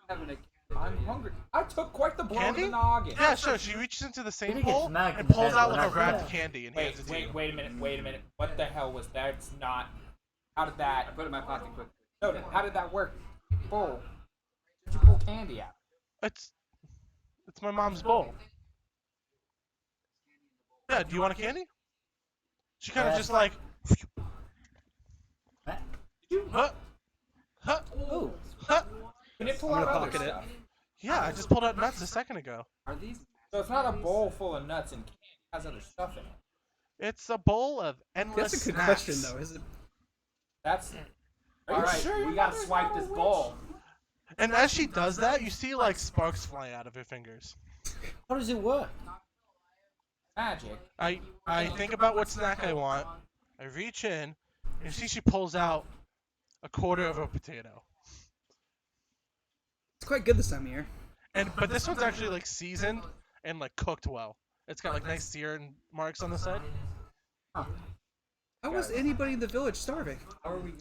I'm hungry. I took quite the blow to Candy? the noggin. Yeah, sure. She reaches into the same Didn't get bowl smacked and in the pulls head out with like a that wrapped bread. candy and hands it to you. Wait a minute. What the hell was that? It's not. How did that? I put it in my pocket quick. No, how did that work? Bowl. Did you pull candy out? It's my mom's bowl. Yeah, do you want a candy? She kind of just like, huh, huh, Oh, huh. Can it pull I'm out gonna other pocket it. stuff? Yeah, I just pulled out nuts a second ago. Are these? So it's not a bowl full of nuts and candy. It has other stuff in it. It's a bowl of endless That's a good snacks. question, though. Is it? That's. Are All you right, sure we your gotta mother's swipe not a this witch? bowl. And as she does that, you see like sparks fly out of her fingers. how does it work? Magic. I think about what snack I want. I reach in, and you see she pulls out a quarter of a potato. It's quite good this time of year. But this one's actually like seasoned and like cooked well. It's got like nice sear and marks on the side. How was anybody in the village starving? How are we?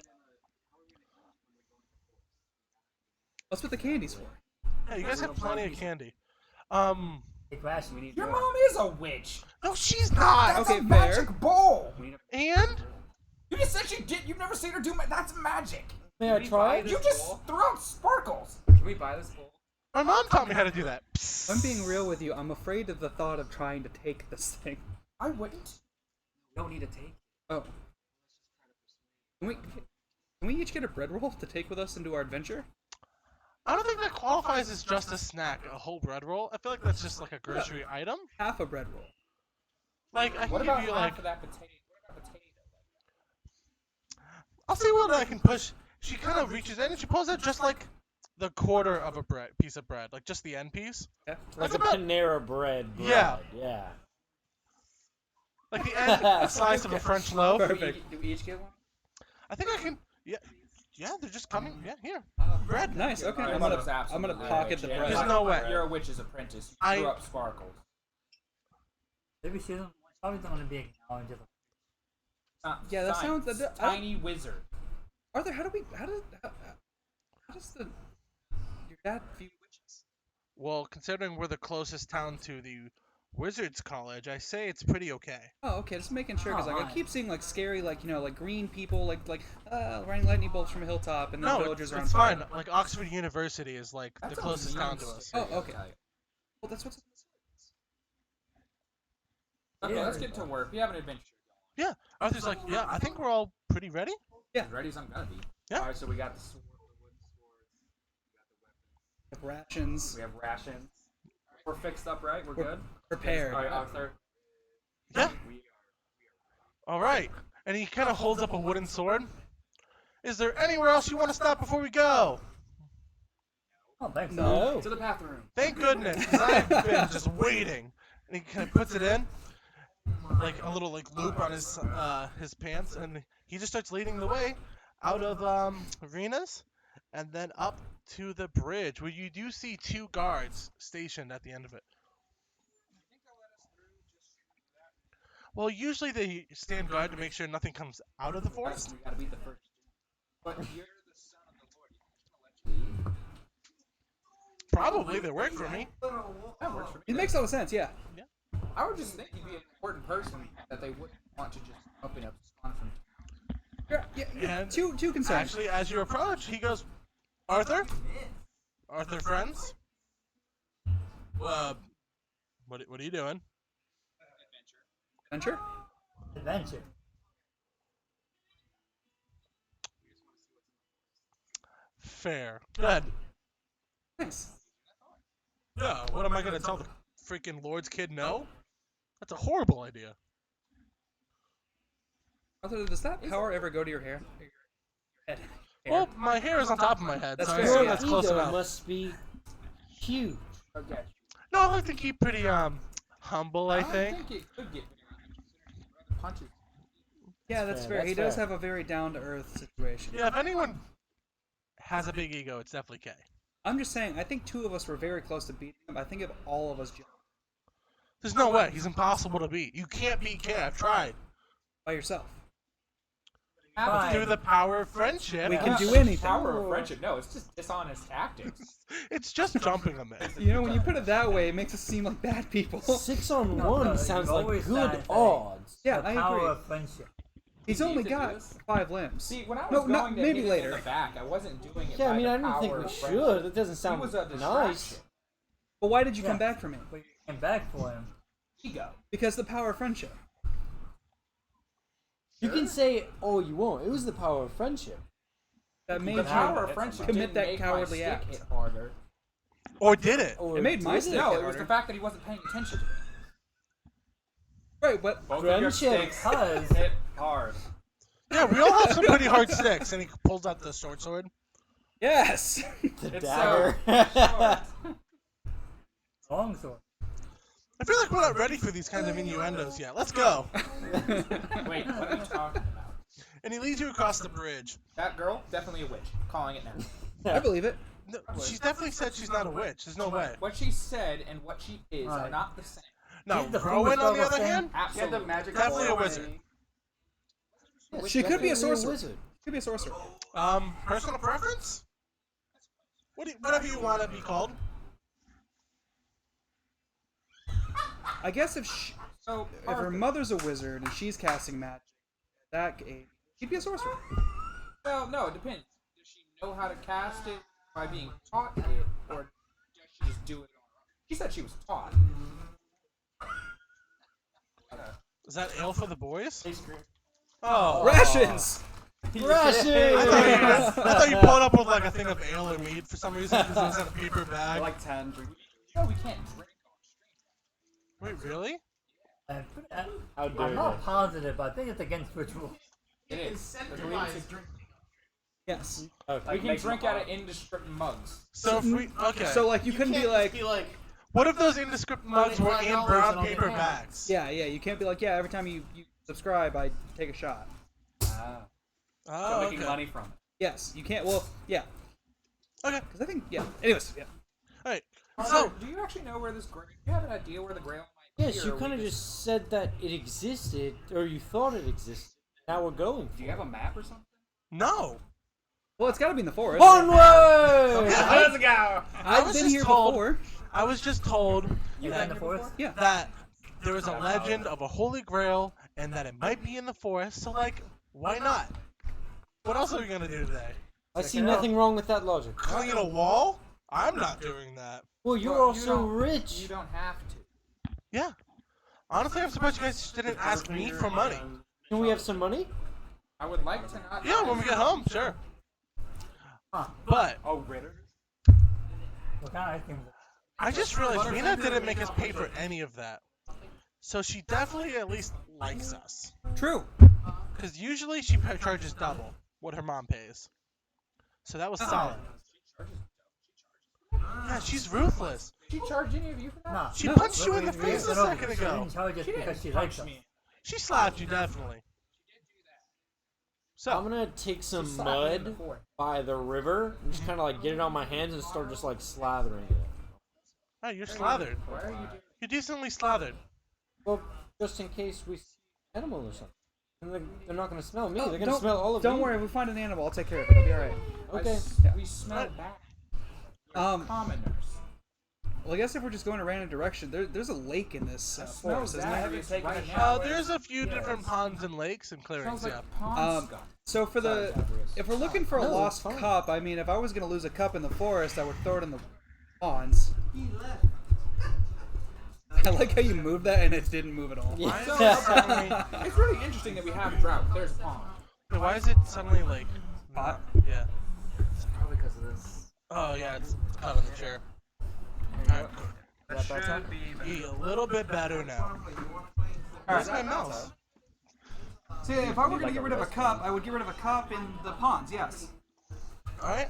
That's what the candy's for. Yeah, you guys have plenty of candy. Take ration. We need Your more. mom is a witch. No, she's not. That's Okay, a fair. magic bowl. And You just said she did. You've never seen her do. That's magic. May I we try buy it? this You just bowl? threw out sparkles. Can we buy this bowl? my mom taught me how to do that. If I'm being real with you. I'm afraid of the thought of trying to take this thing. I wouldn't. We don't need to take. Oh. Can we each get a bread roll to take with us into our adventure? I don't think that qualifies as just a snack, a whole bread roll. I feel like that's just like a grocery item. Half a bread roll. Like I can What give about you half like, of that potato? What about potato? I'll see what I can push. She kind of reaches in and she pulls out just like the quarter of a piece of bread, like just the end piece. Yeah. Like That's a about- Panera bread. Yeah. Yeah. Like the end, the size of a French loaf. Perfect. Do we each get one? I think I can. Yeah, they're just coming. Yeah, here. Bread. Nice. Okay. Your I'm mother's gonna absolutely pocket rich. the Yeah, bread. There's no way. You're a witch's apprentice. You I- threw up sparkles. Maybe she doesn't. Probably don't want to be acknowledged as a Yeah, that sounds- science, that- tiny wizard. Arthur, how does your dad view witches? Well, considering we're the closest town to the Wizards College, I say it's pretty okay. Oh, okay, just making sure because Oh, like I my. keep seeing like scary like like green people like running lightning bolts from a hilltop and then No, villagers are on it's fire. fine. Like Oxford University is like That the sounds closest town to mean us. scary, Oh, okay. I'll tell you. Well, that's what's. Okay, Yeah. let's get to work. We have an adventure. Yeah, Arthur's like, yeah, I think we're all pretty ready. As ready as I'm gonna be. Yeah. All right, so we got the sword, the wooden swords, we got the weapons, Rations. we have rations. We're fixed up, right? We're We're good. prepared. All right, Arthur. Yeah. We All right, and he kind of holds up a wooden sword. Is there anywhere else you want to stop before we go? Oh, thanks. No. are to the bathroom. Thank goodness, 'cause I've been just waiting. And he kind of puts it in, like a little like loop on his pants, and he just starts leading the way out of arenas, and then up to the bridge, where you do see 2 guards stationed at the end of it. Well, usually they stand guard to make sure nothing comes out of the forest. We gotta beat the first. But you're the son of the Lord. You just gonna let you leave? Probably they work for me. That works for me. It makes a lot of sense. Yeah. I would just think you'd be an important person that they wouldn't want to just open up spawn from. Yeah. And Two concerns. Actually, as you approach, he goes, Arthur? Arthur, friends? What are you doing? Adventure. Adventure. Fair. Good. Nice. Yeah, what am I going to tell the freaking Lord's kid no? That's a horrible idea. Arthur, does that power ever go to your hair? Your head. Well, my hair is on top of my head, That's so I fair, assume yeah. that's close ego enough. must be huge. Okay. No, I like to keep pretty humble, I think. It could get very punches. Yeah, that's fair, fair. He that's does fair. have a very down to earth situation. Yeah, if anyone has a big ego, it's definitely Kay. I'm just saying. I think 2 of us were very close to beating him. I think if all of us jumped There's no way. He's impossible to beat. You can't beat Kay. I've tried. by yourself, Fine. Through the power of friendship. we can Yeah. do anything. Power of friendship. No, it's just dishonest tactics. It's just jumping a man. You know, when you put it that way, it makes us seem like bad people. 6 on No, 1 no, sounds you like always good sound odds. Yeah, The I power agree. of friendship. He's You only need to do got this? 5 limbs. See, when I was No, going not- to maybe hit him later. in the back, I wasn't doing it Yeah, by I mean, the I don't power think we of should. friendship. That doesn't He sound was a nice. distraction. But why did you come Yeah. back for me? We came back for him. Ego. Because the power of friendship. You can say all you want. It was the power of friendship. That made The you power of friendship commit didn't that make cowardly my act. stick hit harder. Or did it? Or It made my did stick- No, hit it was the harder. fact that he wasn't paying attention to me. Right, but Both of your Friendship. sticks Because hit hard. Yeah, we all have some pretty hard sticks. And he pulls out the short sword. yes. The It's dagger. long sword. I feel like we're not ready for these kinds of innuendos yet. Let's go. Wait, what are you talking about? And he leads you across the bridge. That girl, definitely a witch. Calling it now. I believe it. No, she's definitely said she's not a witch. There's no way. What she said and what she is are Right. not the same. No, Did the Rowan, Fungus on the Bubble other thing- hand, Absolutely. definitely a wizard. She could be a Definitely sorcerer. wizard. Could be a sorcerer. Personal preference? Whatever you want to be called. I guess if So, her mother's a wizard and she's casting magic, at that age, she'd be a sorcerer. well, no, it depends. Does she know how to cast it by being taught it, or does she just do it on her own? She said she was taught. Is that ale for the boys? Ice cream. Oh. Rations. Russian! I thought you pulled up with like a thing of ale or mead for some reason because it was in a paper bag. Like 10. Drink. No, we can't drink on Wait, really? How dare I'm not you. positive, but I think it's against ritual. stream. It is. Yes. Okay. We can drink out of indescript mugs. So if we So like you couldn't be like, what if those indescript mugs were in $25 brown and paper only bags? yeah, you can't be like, yeah, every time you subscribe, I take a shot. Ah. Oh, Making okay. money from it. Yes, you can't. Well, yeah, Okay. because I think, yeah. Anyways, yeah. All right. So, So do you actually know where this grail? Do you have an idea where the grail might be? Yes, or you are we kind of just said that it existed, or you thought it existed. Now we're going. Do you have a map or something? No. Well, it's got to be in the forest. Onward! Let's go! I've was been just here told- before. I was just told You that, in the forest? Yeah. that there is a legend of a Holy Grail and that it might be in the forest. So, like, why not? What else are we gonna do today? I see nothing wrong with that logic. Clean a wall? I'm not doing that. Well, you're Well, also don't- rich. You don't have to. Yeah. Honestly, I'm surprised you guys didn't ask me for money. Can we have some money? I would like to not. Yeah, when we get home, sure. Huh. But Oh, Ritter? What kind of ice cream is it? I just realized Rena didn't make us pay for any of that. So she definitely at least likes us. True. Because usually she charges double what her mom pays. So that was solid. Yeah, she's ruthless. Did she charge any of you for that? No. She No. punched you in the We face a went over second this. She ago. didn't charge us She didn't because she punch likes us. me. She slapped you, definitely. I'm So, gonna take some She slapped me in the mud forehead. by the river and just kind of like get it on my hands and start just like slathering it. oh, you're slathered. Why are you doing? You're decently slathered. Well, just in case we see an animal or something. And they're not gonna smell me. Oh, They're gonna don't- smell all of Don't you. worry, if we find an animal, I'll take care of it. It'll be all right. Okay. Yeah. We smell bad. Commoners. Well, I guess if we're just going a random direction, there's a lake in this forest, isn't there? Zagreus right now. There's a few different ponds and lakes and clearings, Smells yeah. like pond scum. So for the, if we're looking for a No, lost it's fine. cup, I mean, if I was gonna lose a cup in the forest, I would throw it in the ponds. I like how you moved that and it didn't move at all. Yeah. It's really interesting that we have drought. There's a pond. Wait, why is it suddenly like Hot. Yeah. Probably because of this. Oh yeah, it's caught on the chair. Alright. Yeah, a little bit better now. Where's my mouse? See, if I were gonna get rid of a cup, I would get rid of a cup in the ponds. Yes. Alright,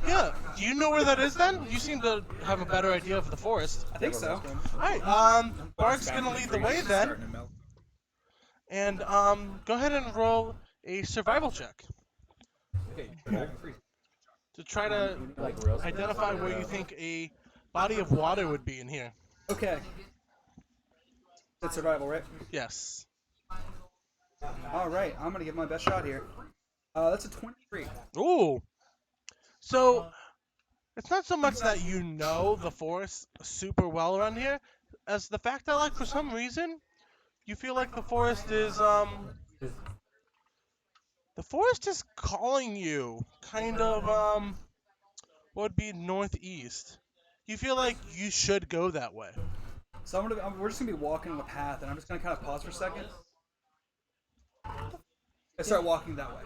yeah. Do you know where that is then? You seem to have a better idea of the forest. I think so. Alright, Bark's gonna lead the way then. And, go ahead and roll a survival check. To try to identify where you think a body of water would be in here. Okay. That's survival, right? Yes. All right. I'm gonna give my best shot here. That's a 23. Ooh. So, it's not so much that you know the forest super well around here, as the fact that, like, for some reason, you feel like the forest is, the forest is calling you, kind of, what would be northeast. You feel like you should go that way. So we're just gonna be walking on the path, and I'm just gonna kind of pause for a second. I start walking that way.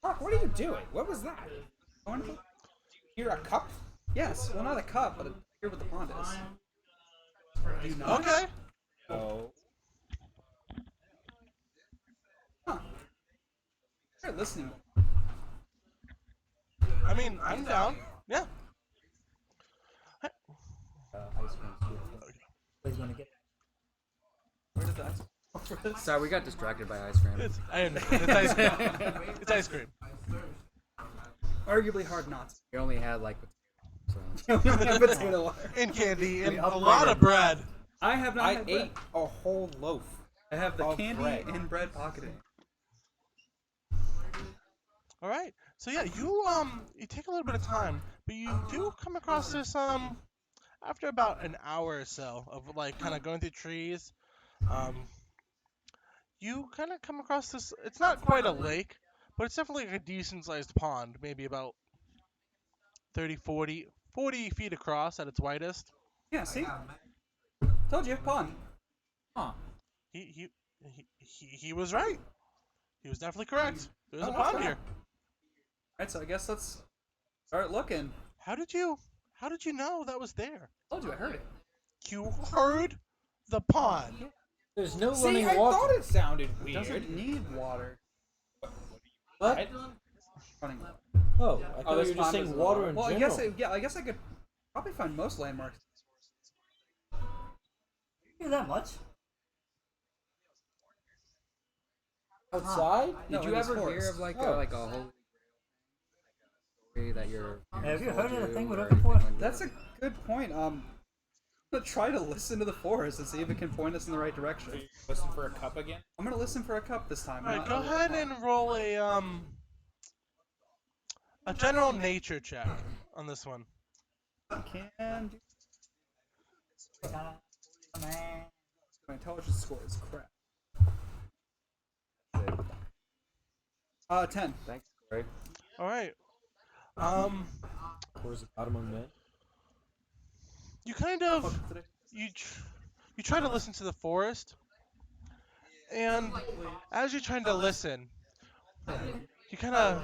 What are you doing? What was that? I wanna go- You're a cup? Yes. Well, not a cup, but here what the pond is. Do you not? Okay. Oh. Huh. Start listening. I mean, I'm down. Yeah. What you gonna get? Where did that? Sorry, we got distracted by ice cream. I understand. It's ice cream. It's ice cream. Arguably hard not. We only had like. Potato water. And candy and a lot of bread. I have not I had ate bread. a whole loaf. I have the of candy bread. and bread pocketed. All right. So yeah, you take a little bit of time, but you do come across this after about an hour or so of like kind of going through trees. You kind of come across this. It's not quite a lake, but it's definitely like a decent sized pond, maybe about 30, 40 feet across at its widest. Yeah. See. Told you, pond. Huh. He was right. He was definitely correct. There's a Oh, pond that's here. Right. So I guess let's start looking. How did you know that was there? Told you I heard it. You heard the pond. There's no See, running I water. thought it sounded It weird. doesn't need water. What? Running water. Oh, I thought this you were just pond saying is water water. in Well, I general. guess I guess I could probably find most landmarks. You do that much? Outside? No, Did in you this ever forest. hear of like Oh. a Holy Grail that you're? Have you heard of the thing we're or looking for? anything like That's that? a good point. gonna try to listen to the forest and see if it can point us in the right direction. Listen for a cup again. I'm gonna listen for a cup this time. All right, not go ahead and roll a general nature check on this one. Can do. My intelligence score is crap. 10. Thanks, Corey. All right. Where's the bottom of men? You kind of you try to listen to the forest, and as you're trying to listen, you're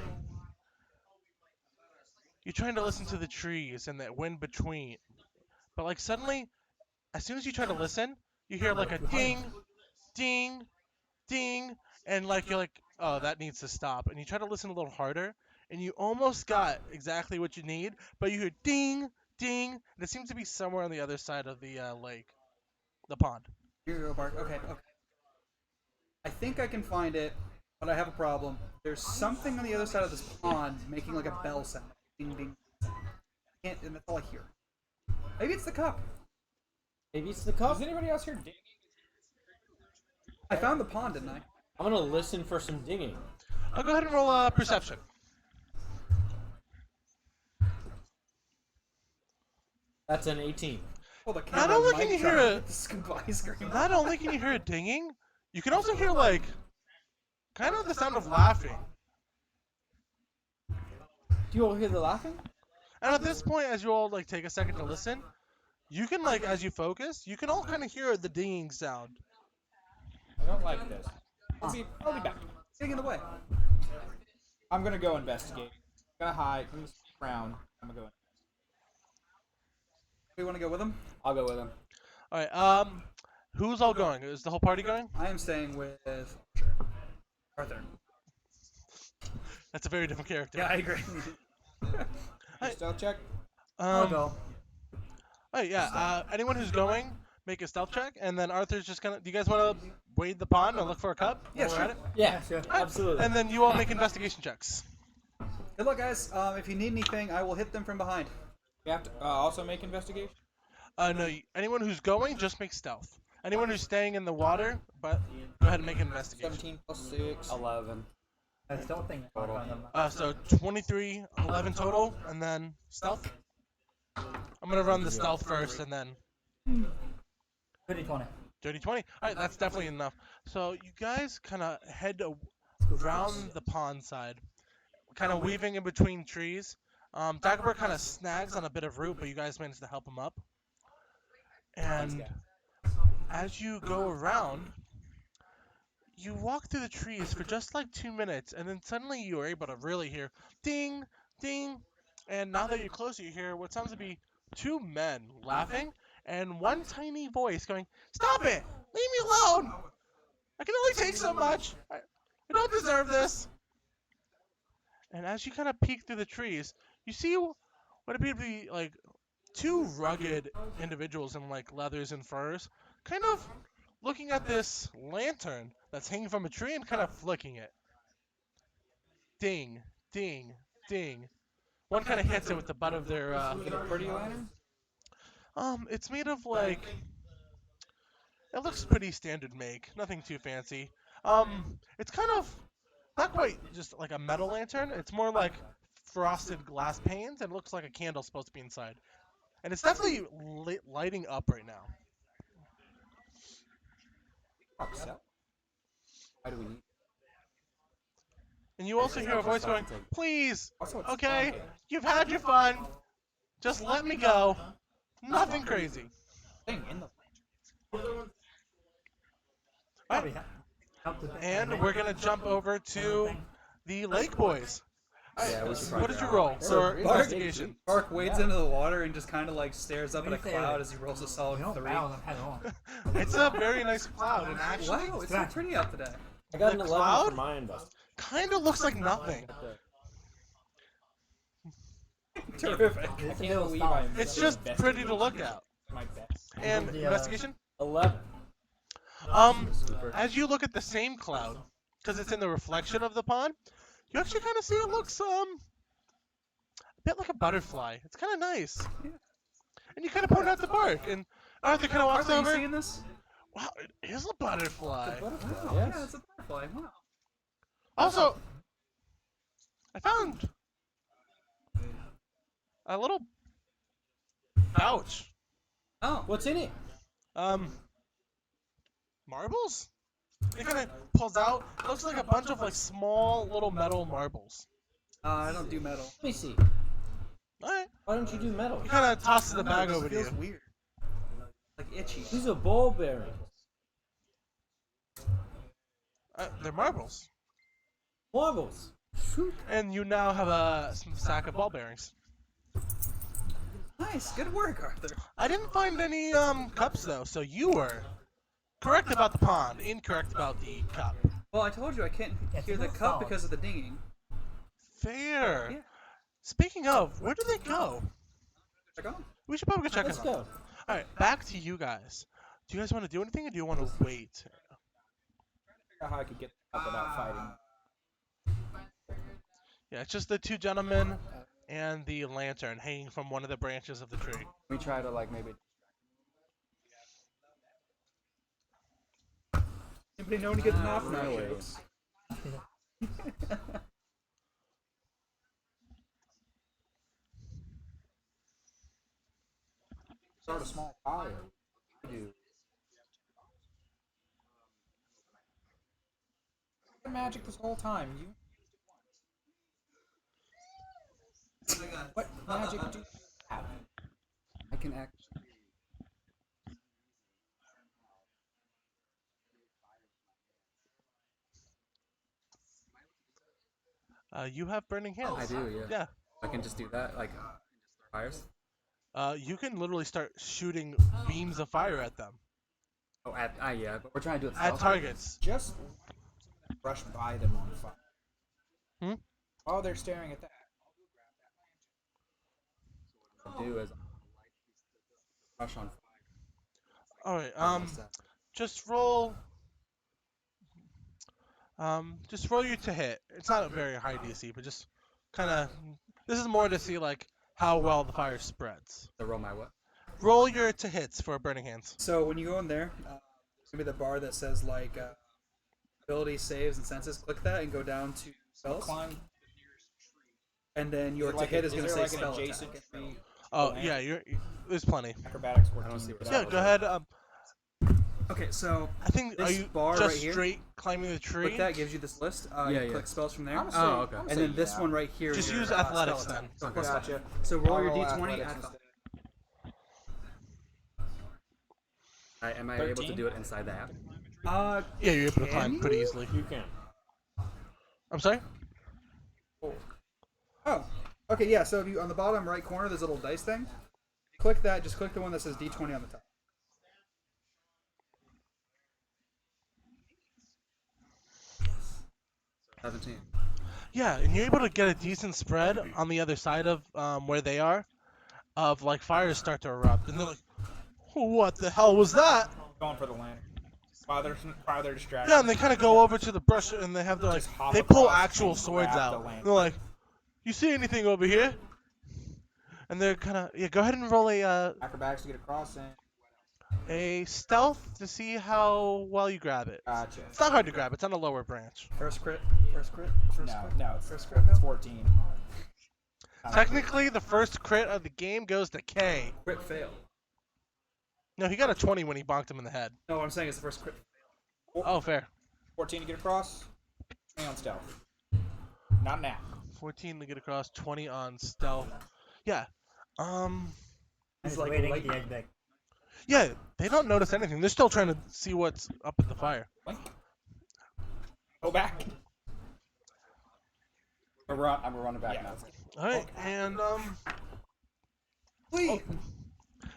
trying to listen to the trees and that wind between. But like suddenly, as soon as you try to listen, you hear like a ding, ding, ding, and like you're like, oh, that needs to stop. And you try to listen a little harder, and you almost got exactly what you need, but you hear ding, ding, and it seems to be somewhere on the other side of the lake, the pond. Here you go, Bark. Okay. I think I can find it, but I have a problem. There's something on the other side of this pond making like a bell sound. Ding, ding. I can't, and that's all I hear. Maybe it's the cup. Maybe it's the cup. Is anybody else here dinging? I found the pond, didn't I? I'm gonna listen for some dinging. I'll go ahead and roll a perception. That's an 18. Oh, the Not camera only mic can you trying hear to a- get this goodbye scream. Not only can you hear a dinging, you can also hear like kind of the sound of laughing. Do you all hear the laughing? And at this point, as you all like take a second to listen, you can like as you focus, you can all kind of hear the dinging sound. I don't like this. I'll be back. Getting in the way. I'm gonna go investigate. I'm gonna hide. I'm gonna sneak around. I'm gonna go. We want to go with him? I'll go with him. All right. Who's all going? Is the whole party going? I am staying with Arthur. That's a very different character. Yeah, I agree. Stealth check. I'll go. Oh yeah. Anyone who's going, make a stealth check, and then Arthur's just gonna. Do you guys want to wade the pond and look for a cup? Yeah, while we're sure. at it? Yeah, Sure. absolutely. And then you all make investigation checks. Good luck, guys. If you need anything, I will hit them from behind. We have to also make investigation. No. Anyone who's going, just make stealth. Anyone who's staying in the water, but go ahead and make an investigation. 17 plus 6. 11. I still think So 23, 11 total, and then stealth. I'm gonna run the stealth first, and then 20. dirty 20. All right, that's definitely enough. So you guys kind of head around the pond side, kind of weaving in between trees. Dagobert kind of snags on a bit of root, but you guys manage to help him up. And as you go around, you walk through the trees for just like 2 minutes, and then suddenly you are able to really hear ding, ding. And now that you're closer, you hear what sounds to be 2 men laughing, and one tiny voice going, "Stop it! Leave me alone! I can only take so much! I don't deserve this!" And as you kind of peek through the trees, you see what appear to be like 2 rugged individuals in like leathers and furs, kind of looking at this lantern that's hanging from a tree and kind of flicking it. Ding, ding, ding. One kind of hits it with the butt of their. Is it a pretty lantern? It's made of like. It looks pretty standard make, nothing too fancy. It's kind of not quite just like a metal lantern. It's more like frosted glass panes, and it looks like a candle's supposed to be inside. And it's definitely lighting up right now. Upset. Why do we need? And you also hear a voice going, "Please, Also, it's okay, okay. you've had your fun. Just let me go. Nothing crazy." Thing in the Alright, and we're gonna jump over to the Lake Boys. What did you roll for investigation? Bark wades into the water and just kind of like stares up at a cloud as he rolls a solid You don't 3. bow them head on. It's a very nice cloud, and actually, Wow, it's so pretty out today. I got The an 11 cloud? for my investigation. kind of looks like nothing. Terrific. I can't believe I'm It's so just invested pretty in to look at. my best. And The, investigation? 11. As you look at the same cloud, because it's in the reflection of the pond, you actually kind of see it looks a bit like a butterfly. It's kind of nice. And you kind of point out the bark, and Arthur kind of walks Arthur, you over. seeing this? Wow, it is a butterfly. Wow, Yes. yeah, it's a butterfly. Wow. Also, I found a little pouch. Oh, What's in it? Marbles? It kind of pulls out. It looks like a bunch of like small little metal marbles. I don't do metal. Let me see. All right. Why don't you do metal? He kind of tosses the bag over It to you. feels weird. Like itchy. These are ball bearings. They're marbles. Marbles. And you now have a sack of ball bearings. Nice, good work, Arthur. I didn't find any cups though, so you were correct about the pond, incorrect about the cup. Well, I told you I can't hear the cup because of the dinging. Fair. Yeah. Speaking of, where do they go? Check on. We should probably go check Let's them out. go. All right, back to you guys. Do you guys want to do anything, or do you want to wait? Figure out how I could get the cup without fighting. Yeah, it's just the two gentlemen and the lantern hanging from one of the branches of the tree. We try to like maybe. Anybody know when to get knocked? No, really. jokes. Start a small fire. I do. The magic this whole time. You. What magic do you have? I can act. You have burning hands. I do, yeah. Yeah. I can just do that, like, just fires. You can literally start shooting beams of fire at them. Oh, yeah, but we're trying to do it. At targets. Just brush by them on fire. Hmm? While they're staring at that. What I do is rush on fire. Alright, just roll you to hit. It's not a very high DC, but just kinda this is more to see like how well the fire spreads. So roll my what? Roll your to hits for burning hands. So when you go in there, there's gonna be the bar that says like ability, saves, and senses. Click that and go down to spells, Climb. and then your to Like hit is gonna there say like spell an adjacent attack. tree? Oh yeah, there's plenty. Acrobatics 14. I don't see where Yeah, go ahead. Okay, so I think are This you bar just right here? straight climbing the tree? click that gives you this list. Yeah, You yeah. click spells from there. I'm Oh, saying- okay. I'm And then saying this yeah. one right here. Just is your, use athletics spell then. attack. Okay. Gotcha. So roll I'll your roll d20. athletics Add instead. 5. Am I able to 13? do it inside the app? Yeah, you're able to Can climb pretty you? easily. You can. I'm sorry? Oh, okay, yeah. So if you on the bottom right corner, there's a little dice thing. Click that. Just click the one that says D20 on the top. So 17. Yeah, and you're able to get a decent spread on the other side of where they are, of like fires start to erupt, and they're like, "What the hell was that?" Going for the lantern. While they're distracted. Yeah, and they kind of go over to the brush, and they have to like Just hop they pull across actual and swords grab the out. lantern. They're like, "You see anything over here?" And they're kind of Go ahead and roll Acrobatics to get across and a stealth to see how well you grab it. gotcha. It's not hard to grab. It's on a lower branch. First crit. No, it's First crit fail. 14. Technically, the first crit of the game goes to K. Crit fail. No, he got a 20 when he bonked him in the head. No, what I'm saying is the first crit. Oh, fair. 14 to get across. 20 on stealth. Not now. 14 to get across, 20 on stealth. Yeah. I'm He's just like waiting light- at the edge back. Yeah, they don't notice anything. They're still trying to see what's up at the fire. Blink. Go back. I'm running back Yeah. now. All right, and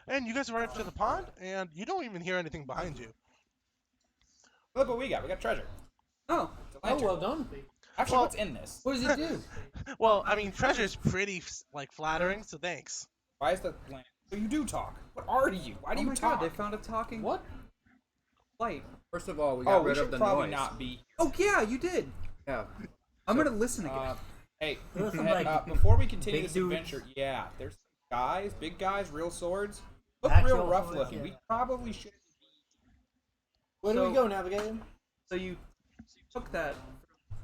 and you guys arrive to the pond, and you don't even hear anything behind you. Look what we got. We got treasure. Oh, It's a Oh, lantern. well done. Actually, Well- what's in this? What does it do? Well, I mean, treasure's pretty like flattering, so thanks. Why is the lantern? So you do talk. What are you? Why do oh you my talk? god, they found a talking What? light. First of all, we got Oh, we rid should of the probably noise. not be. Oh yeah, you did. Yeah. I'm gonna listen again. Hey, There was some, like, before we continue big this dudes. adventure, yeah, there's guys, big guys, real swords. look Actual real rough holy looking. grail. We probably should. Where do So- we go, Navigator? So you took that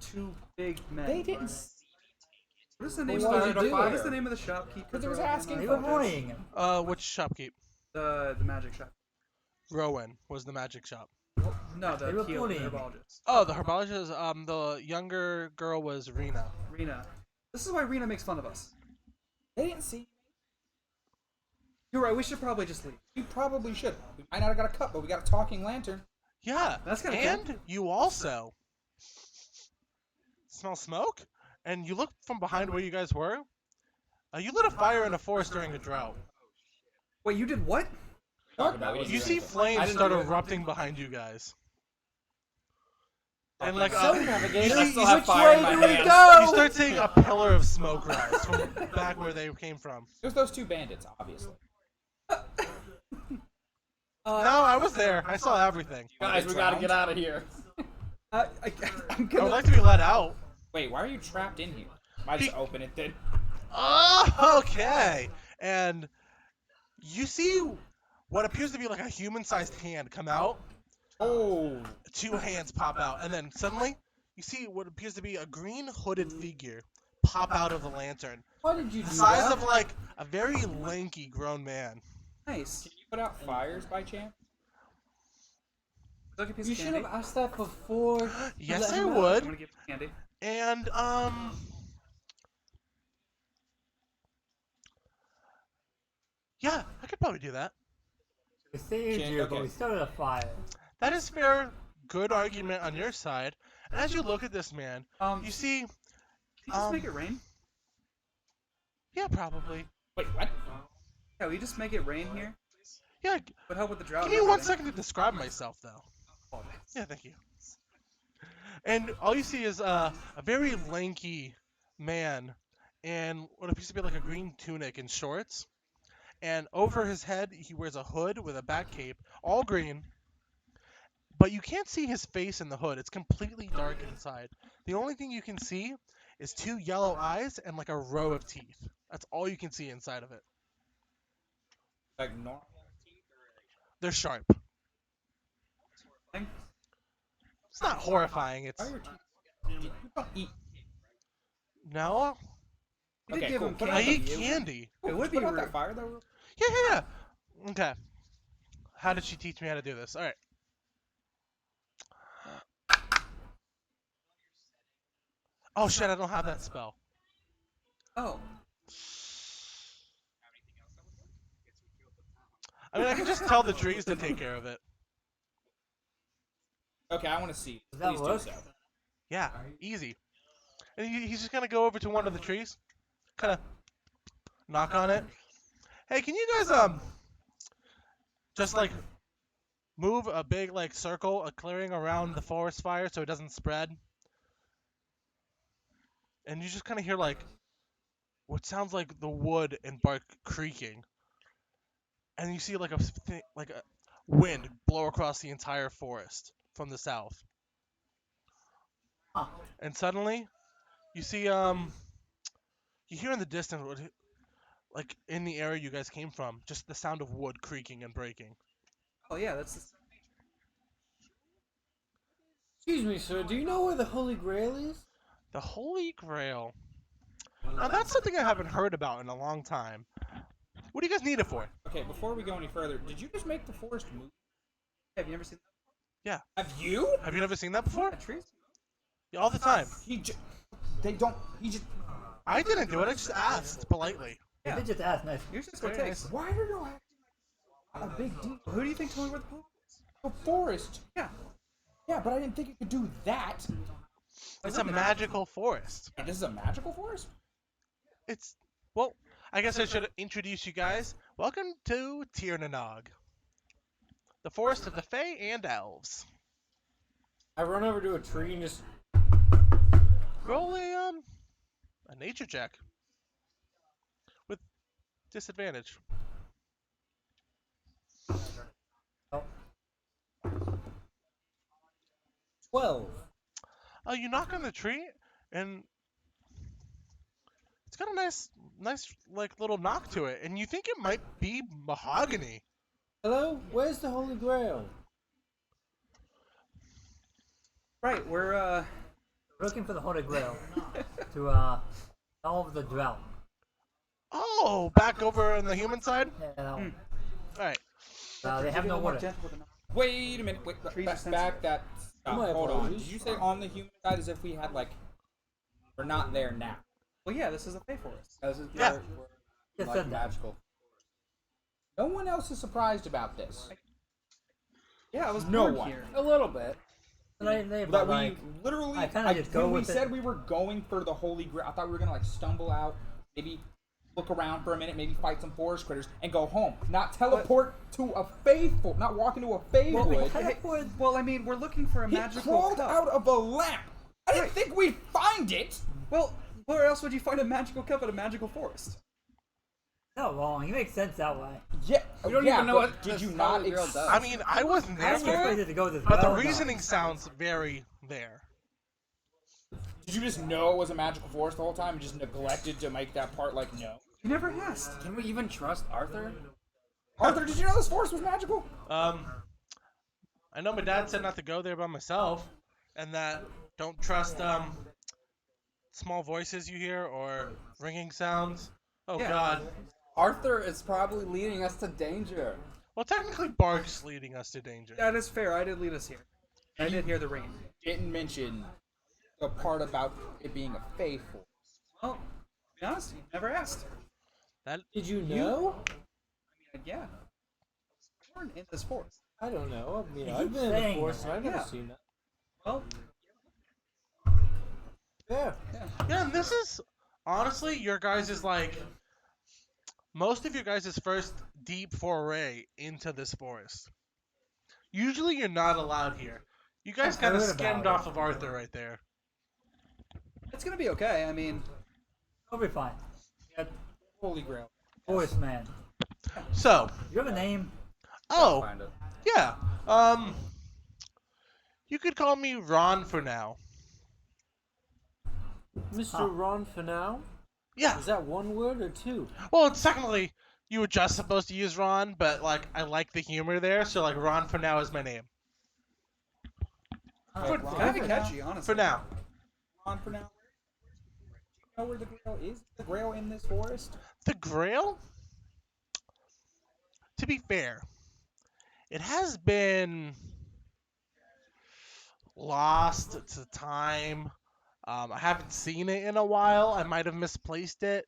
two big men. They didn't. right? What is the name Well, of why the did you do What is it? the name of the shopkeeper? Because it was for Avalon? asking I They for were apologize. warning. Which shopkeep? The magic shop. Rowan was the magic shop. No, the They were healer, the bullying. herbologist. Oh, the herbologist. The younger girl was Rena. Rena. This is why Rena makes fun of us. They didn't see. You're right. We should probably just leave. We probably should. We might not have got a cup, but we got a talking lantern. Yeah, That's kinda and you also smell smoke, and you look from behind where you guys were. You lit a fire in a forest during a drought. Wait, you did what? Talk about it. You see I flames didn't start do it. erupting behind you guys, and like So, Navigator, I still have which fire in way my do we hands. go? you start seeing a pillar of smoke rise from back where they came from. It was those two bandits, obviously. No, I was there. I saw everything. Guys, we gotta get out of here. I'm I would gonna. like to be let out. Wait, why are you trapped in here? Might just open it then. Oh, okay. And you see what appears to be like a human-sized hand come out. Oh, Two hands pop out, and then suddenly you see what appears to be a green hooded figure pop out of the lantern. Why did you do The size that? of like a very lanky grown man. Nice. can you put out fires by chance? Look a piece You of should candy. have asked that before. Yes, let I him out. I'm would. gonna give you candy. And yeah, I could probably do that. We saved Shit, you, okay. but we started a fire. That is fair. Good argument on your side. And as you look at this man, you see, Can you just um, make it rain? yeah, probably. Wait, what? Yeah, will you just make it rain here? Yeah, Would help with the drought. give and me 1 everything. second to describe myself, though. Oh, Yeah, thank you. And all you see is a very lanky man in what appears to be like a green tunic and shorts. And over his head, he wears a hood with a back cape, all green. But you can't see his face in the hood. It's completely dark inside. The only thing you can see is two yellow eyes and like a row of teeth. That's all you can see inside of it. Like normal teeth They're sharp. Thing? It's not horrifying. It's or? Why are your teeth? You don't eat. no. You did Okay, give cool. him Put I out candy. eat candy. It would Put be out rude. that fire though. Yeah. Okay. How did she teach me how to do this? All right. Oh shit! I don't have that spell. Oh. I mean, I can just tell the trees to take care of it. Okay, I want to see. Does that Please work? do so. Yeah, easy. And he's just gonna go over to one of the trees, kind of knock on it. Hey, can you guys just like move a big like circle, a clearing around the forest fire so it doesn't spread? And you just kind of hear like what sounds like the wood and bark creaking, and you see like a wind blow across the entire forest from the south. Huh. And suddenly, you see you hear in the distance, like in the area you guys came from, just the sound of wood creaking and breaking. Oh yeah, that's. Excuse me, sir. Do you know where the Holy Grail is? The Holy Grail. Now that's something I haven't heard about in a long time. What do you guys need it for? Okay, before we go any further, did you just make the forest move? Have you ever seen Have you? Have you never seen that before? that trees? Yeah, all the time. They don't. He just. I didn't do it. I just asked politely. Yeah. They just asked nice. Here's just what it Very takes. Why are you acting like a big deal? Who do you think told me where the pool is? The forest. Yeah. Yeah, but I didn't think it could do that. It's a magical forest. And this is a magical forest? It's well. I guess I should introduce you guys. Welcome to Tirnanog, the forest of the Fae and Elves. I run over to a tree and just. Roll a nature check with disadvantage. Oh, 12. You knock on the tree, and It's got a nice like little knock to it, and you think it might be mahogany. Hello? Where's the Holy Grail? Right, we're We're looking for the Holy Grail to solve the drought. Oh, back over on the human side. Yeah, that one. All right. They have no water. Wait a minute. Wait, Trees back, are back that. My Hold on. apologies. Did you say on the human side as if we had like? We're not there now. Well, yeah, this is a Fey Forest. Yeah. Just Like said that. magical. No one else is surprised about this. Yeah, I was No born one. here. A little bit. They That we like, literally. I kinda just go when we with it. said we were going for the Holy Grail, I thought we were gonna like stumble out, maybe look around for a minute, maybe fight some forest critters, and go home. Not teleport to a faithful. Not walk into a faithwood. Well, I mean, we're looking for a He magical crawled cup. out of a lamp. I didn't Right. think we'd find it. Well, where else would you find a magical cup in a magical forest? not wrong. You make sense that way. Yeah, We don't yeah, even know but what did this you not? Holy Grail Ex- does. I mean, I wasn't there I was for it, expected to go this but the well, reasoning sounds very there. Did you just know it was a magical forest the whole time and just neglected to make that part like no? You never asked. Can we even trust Arthur? Arthur, did you know this forest was magical? I know my dad said not to go there by myself, and that don't trust small voices you hear or ringing sounds. Oh Yeah. God. Arthur is probably leading us to danger. Well, technically, Bark's leading us to danger. That is fair. I did lead us here. I did hear the ring. Didn't mention the part about it being a faithful. Well, to be honest, you never asked. Did you know? Yeah. I was born in this forest. I don't know. I mean, You I've keep been in the saying forest and I've never Yeah. seen that. Well, Yeah. Yeah, and this is honestly your guys' like most of your guys' first deep foray into this forest. Usually, you're not allowed here. You guys I've kind of heard about skimmed it. off of Arthur right there. it's gonna be okay. I mean, It'll be fine. Yeah, Holy Grail. voice man. So, You have a name? oh, Find it. yeah. You could call me Ron for now. Mr. Ron for now? Yeah. Is that one word or two? Well, it's technically you were just supposed to use Ron, but like I like the humor there, so like Ron for now is my name. Ron kind for of now? catchy, honestly. For now. Ron for now. Do you know where the Grail is? The Grail in this forest? The Grail? To be fair, it has been lost to time. I haven't seen it in a while. I might have misplaced it.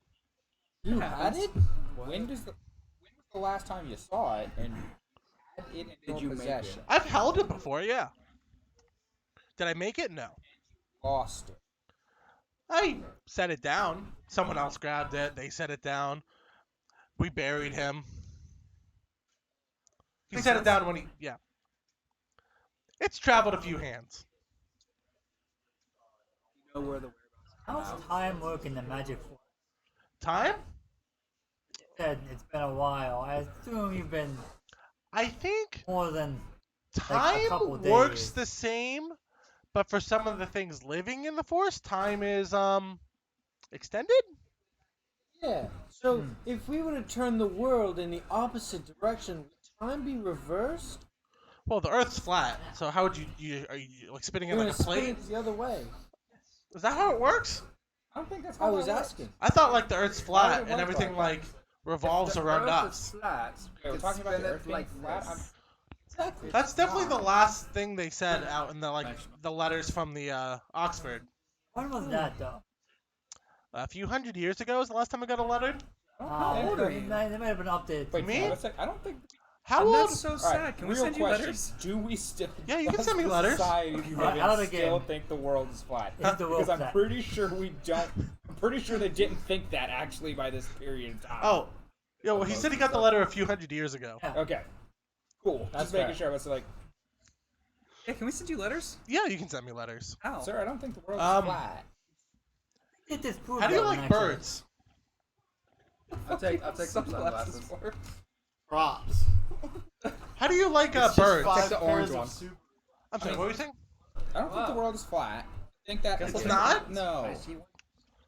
You had it? When was the last time you saw it and had it in your you make possession? I've held it before, yeah. Did I make it? No. Lost it. I set it down. Someone else grabbed it. They set it down. We buried him. He set it down when he... Yeah. It's traveled a few hands. You know where the How's time work in the magic force? Time? You said it's been a while. I assume you've been I think more than time couple works days. the same, but for some of the things living in the forest, time is extended? Yeah. So if we were to turn the world in the opposite direction, would time be reversed? Well, the Earth's flat, so how would you are you like spinning it You're like gonna a spin plate? it the other way. Is that how it works? I don't think that's how I was that works. asking. I thought like the Earth's Why would flat it and work everything like like revolves around us. flat. Okay, we're talking about the Earth being flat. Exactly. That's definitely the last thing they said out in the like the letters from the Oxford. when was that though? A few hundred years ago is the last time I got a letter. How old are you? They might have been updated. Wait, Me? hold on a sec. I don't think. How And old? that's so All sad. right, Can we real send you question. letters? Do we still? Yeah, you can does send me the letters. Society we live in Out of the still game. think the world is flat? Is the world Because I'm flat? pretty sure we don't. I'm pretty sure they didn't think that actually by this period of time. Oh, yeah. Well, he said he got the letter a few hundred years ago. Yeah. Okay. Cool. That's Just making fair. sure. I was like, Yeah, can we send you letters? Yeah, you can send me letters. How? sir, I don't think the world Um, is flat. It disproved How do you that one, like actually. birds? I'll take some sunglasses. for? Props. How do you like It's just birds? 5 Take the orange pairs of one. soup. I'm sorry, what were you saying? I don't think the world is flat. I think that It's not? No.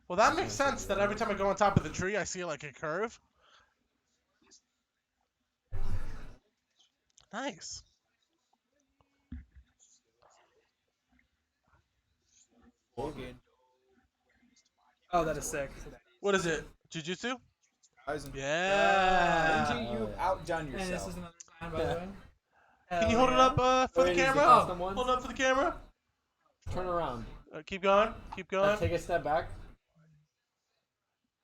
Well, that makes sense that every time I go on top of the tree, I see like a curve. Nice. Oh, that is sick. What is it? Jujutsu? Ryzen. Yeah. Benji, you've outdone And this yourself. is another sign, by the way. Can you hold it up for the Wait, is it camera? custom ones? Hold it up for the camera. Turn around. Keep going. Keep going. Take a step back.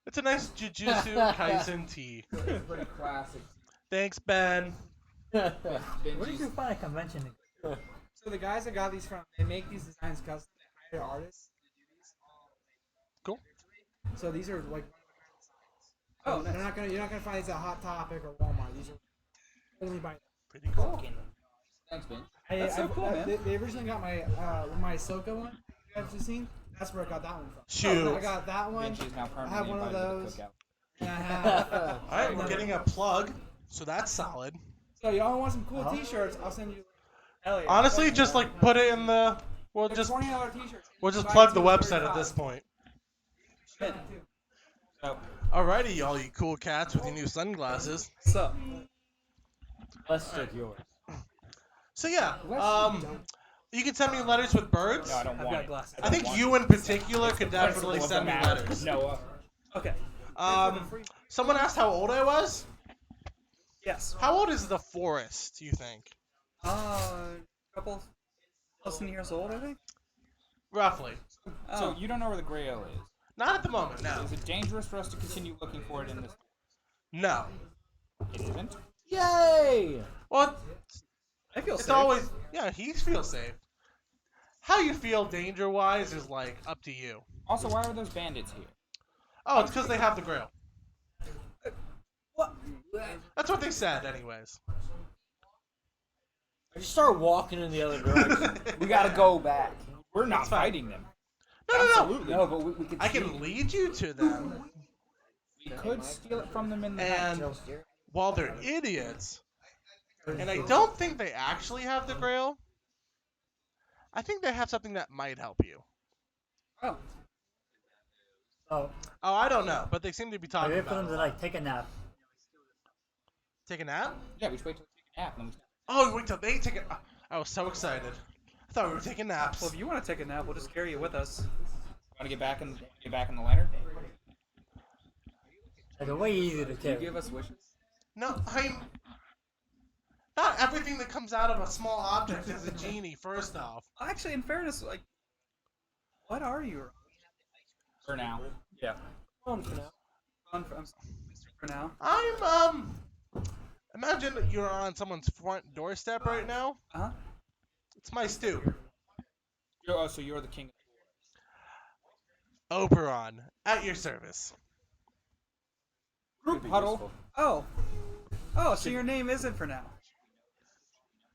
It's a nice Jujutsu Kaisen tee. Pretty classic. Thanks, Ben. Where did you find a convention? So the guys that got these from, they make these designs custom. They hire artists to do these. Cool. So these are like. Oh, They're nice. not gonna. You're not gonna find these at Hot Topic or Walmart. These are only by. Pretty cool. Thanks, Ben. That's so cool, man. They originally got my Ahsoka one. You guys have seen? That's where I got that one from. Shoot. I got that one. Benji's now I have permanently one of invited to the those. cookout. And I have. Alright, we're getting a plug, so that's solid. So y'all want some cool T-shirts? I'll send you. Hell yeah. Honestly, just like put it in the. We'll They're just $20 T-shirts. we'll Buy plug two the for website at $35. this point. So, Alrighty, y'all, you cool cats with your new sunglasses. What's up? Let's take yours. So yeah, you can send me letters with birds. no, I don't I've want got it. glasses. I think you in particular could definitely Principle of send the me matter. letters. Noah. Okay. Someone asked how old I was. Yes. How old is the forest, do you think? Couple dozen years old, I think. Roughly. So you don't know where the Grail is. Not at the moment, no. Is it dangerous for us to continue looking for it in this? No. It isn't. Yay! Well, I feel it's safe. always, yeah, he feels safe. How you feel danger-wise is, like, up to you. Also, why are those bandits here? Oh, it's because they have the Grail. What? That's what they said, anyways. Just start walking in the other direction. We gotta go back. We're not That's fine. fighting them. No, no, no. Absolutely. No, but we could. I can lead you to them, We could steal it from them in the and night. while they're idiots, and I don't think they actually have the Grail, I think they have something that might help you. Oh. Oh, Oh, I don't know, but they seem to be I talking wait for about them it. to like take a nap. Take a nap? Yeah, we should wait till we take a nap. And then we Oh, wait till they take it. I was so excited. I thought we were taking naps. Well, if you want to take a nap, we'll just carry you with us. want to get back in the lantern. Like a way easier to carry. us wishes. No, I'm. Not everything that comes out of a small object is a genie, first off. Actually, in fairness, like, what are you? For now. Yeah. On for now. I'm for now. I'm, imagine that you're on someone's front doorstep right now. Huh? It's my stoop. So you're the king. Oberon, at your service. Group huddle. Oh. Oh, so your name isn't for now.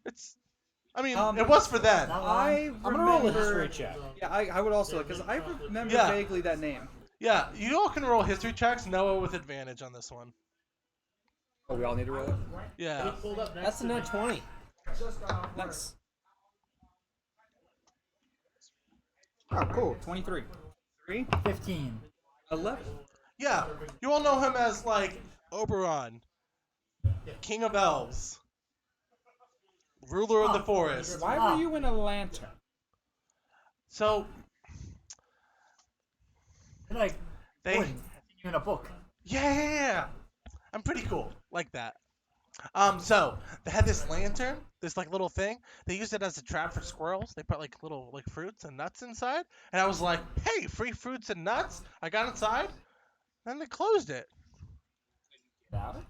It's. I mean, Um, it was for then. Not I long. I'm gonna roll a remember. history check. Yeah, I would also, because I remember Yeah. vaguely that name. Yeah, you all can roll history checks. Noah with advantage on this one. Oh, we all need to roll it. Yeah. That's a net 20. Nice. Oh, cool. 23. 3, 15. 11. Yeah, you all know him as, like, Oberon, King of Elves, Ruler of the Forest. Why were you in a lantern? So, They're like, they. oh, you in a book. Yeah! I'm pretty cool, like that. So, they had this lantern, this, like, little thing. They used it as a trap for squirrels. They put, like, little, like, fruits and nuts inside. And I was like, hey, free fruits and nuts? I got inside. Then they closed it. Get out.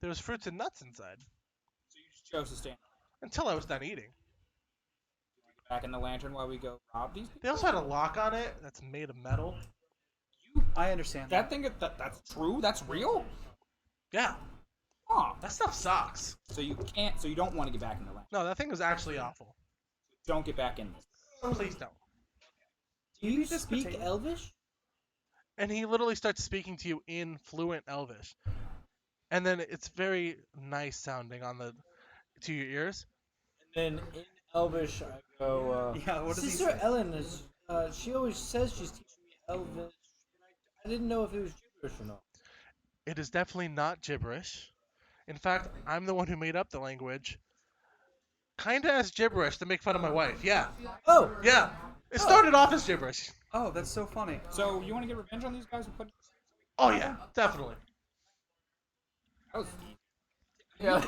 There was fruits and nuts inside. So you just chose to stand Until I was done eating. back in the lantern while we go rob these people. They also had a lock on it that's made of metal. I understand. That thing, that's true? That's real? Yeah, Huh. that stuff sucks. So you can't, so you don't want to get back in the lantern. No, that thing was actually awful. Don't get back in this. Please don't. Do you just speak potato? Elvish? And he literally starts speaking to you in fluent Elvish. And then it's very nice sounding to your ears. And then in Elvish, I go, Yeah, what does he Sister say? Ellen is, she always says she's teaching me Elvish. I didn't know if it was gibberish or not. It is definitely not gibberish. In fact, I'm the one who made up the language. Kinda as gibberish to make fun of my wife. Yeah. Oh, Yeah. It started off as gibberish. Oh, that's so funny. So you want to get revenge on these guys and put? Oh yeah, definitely. That was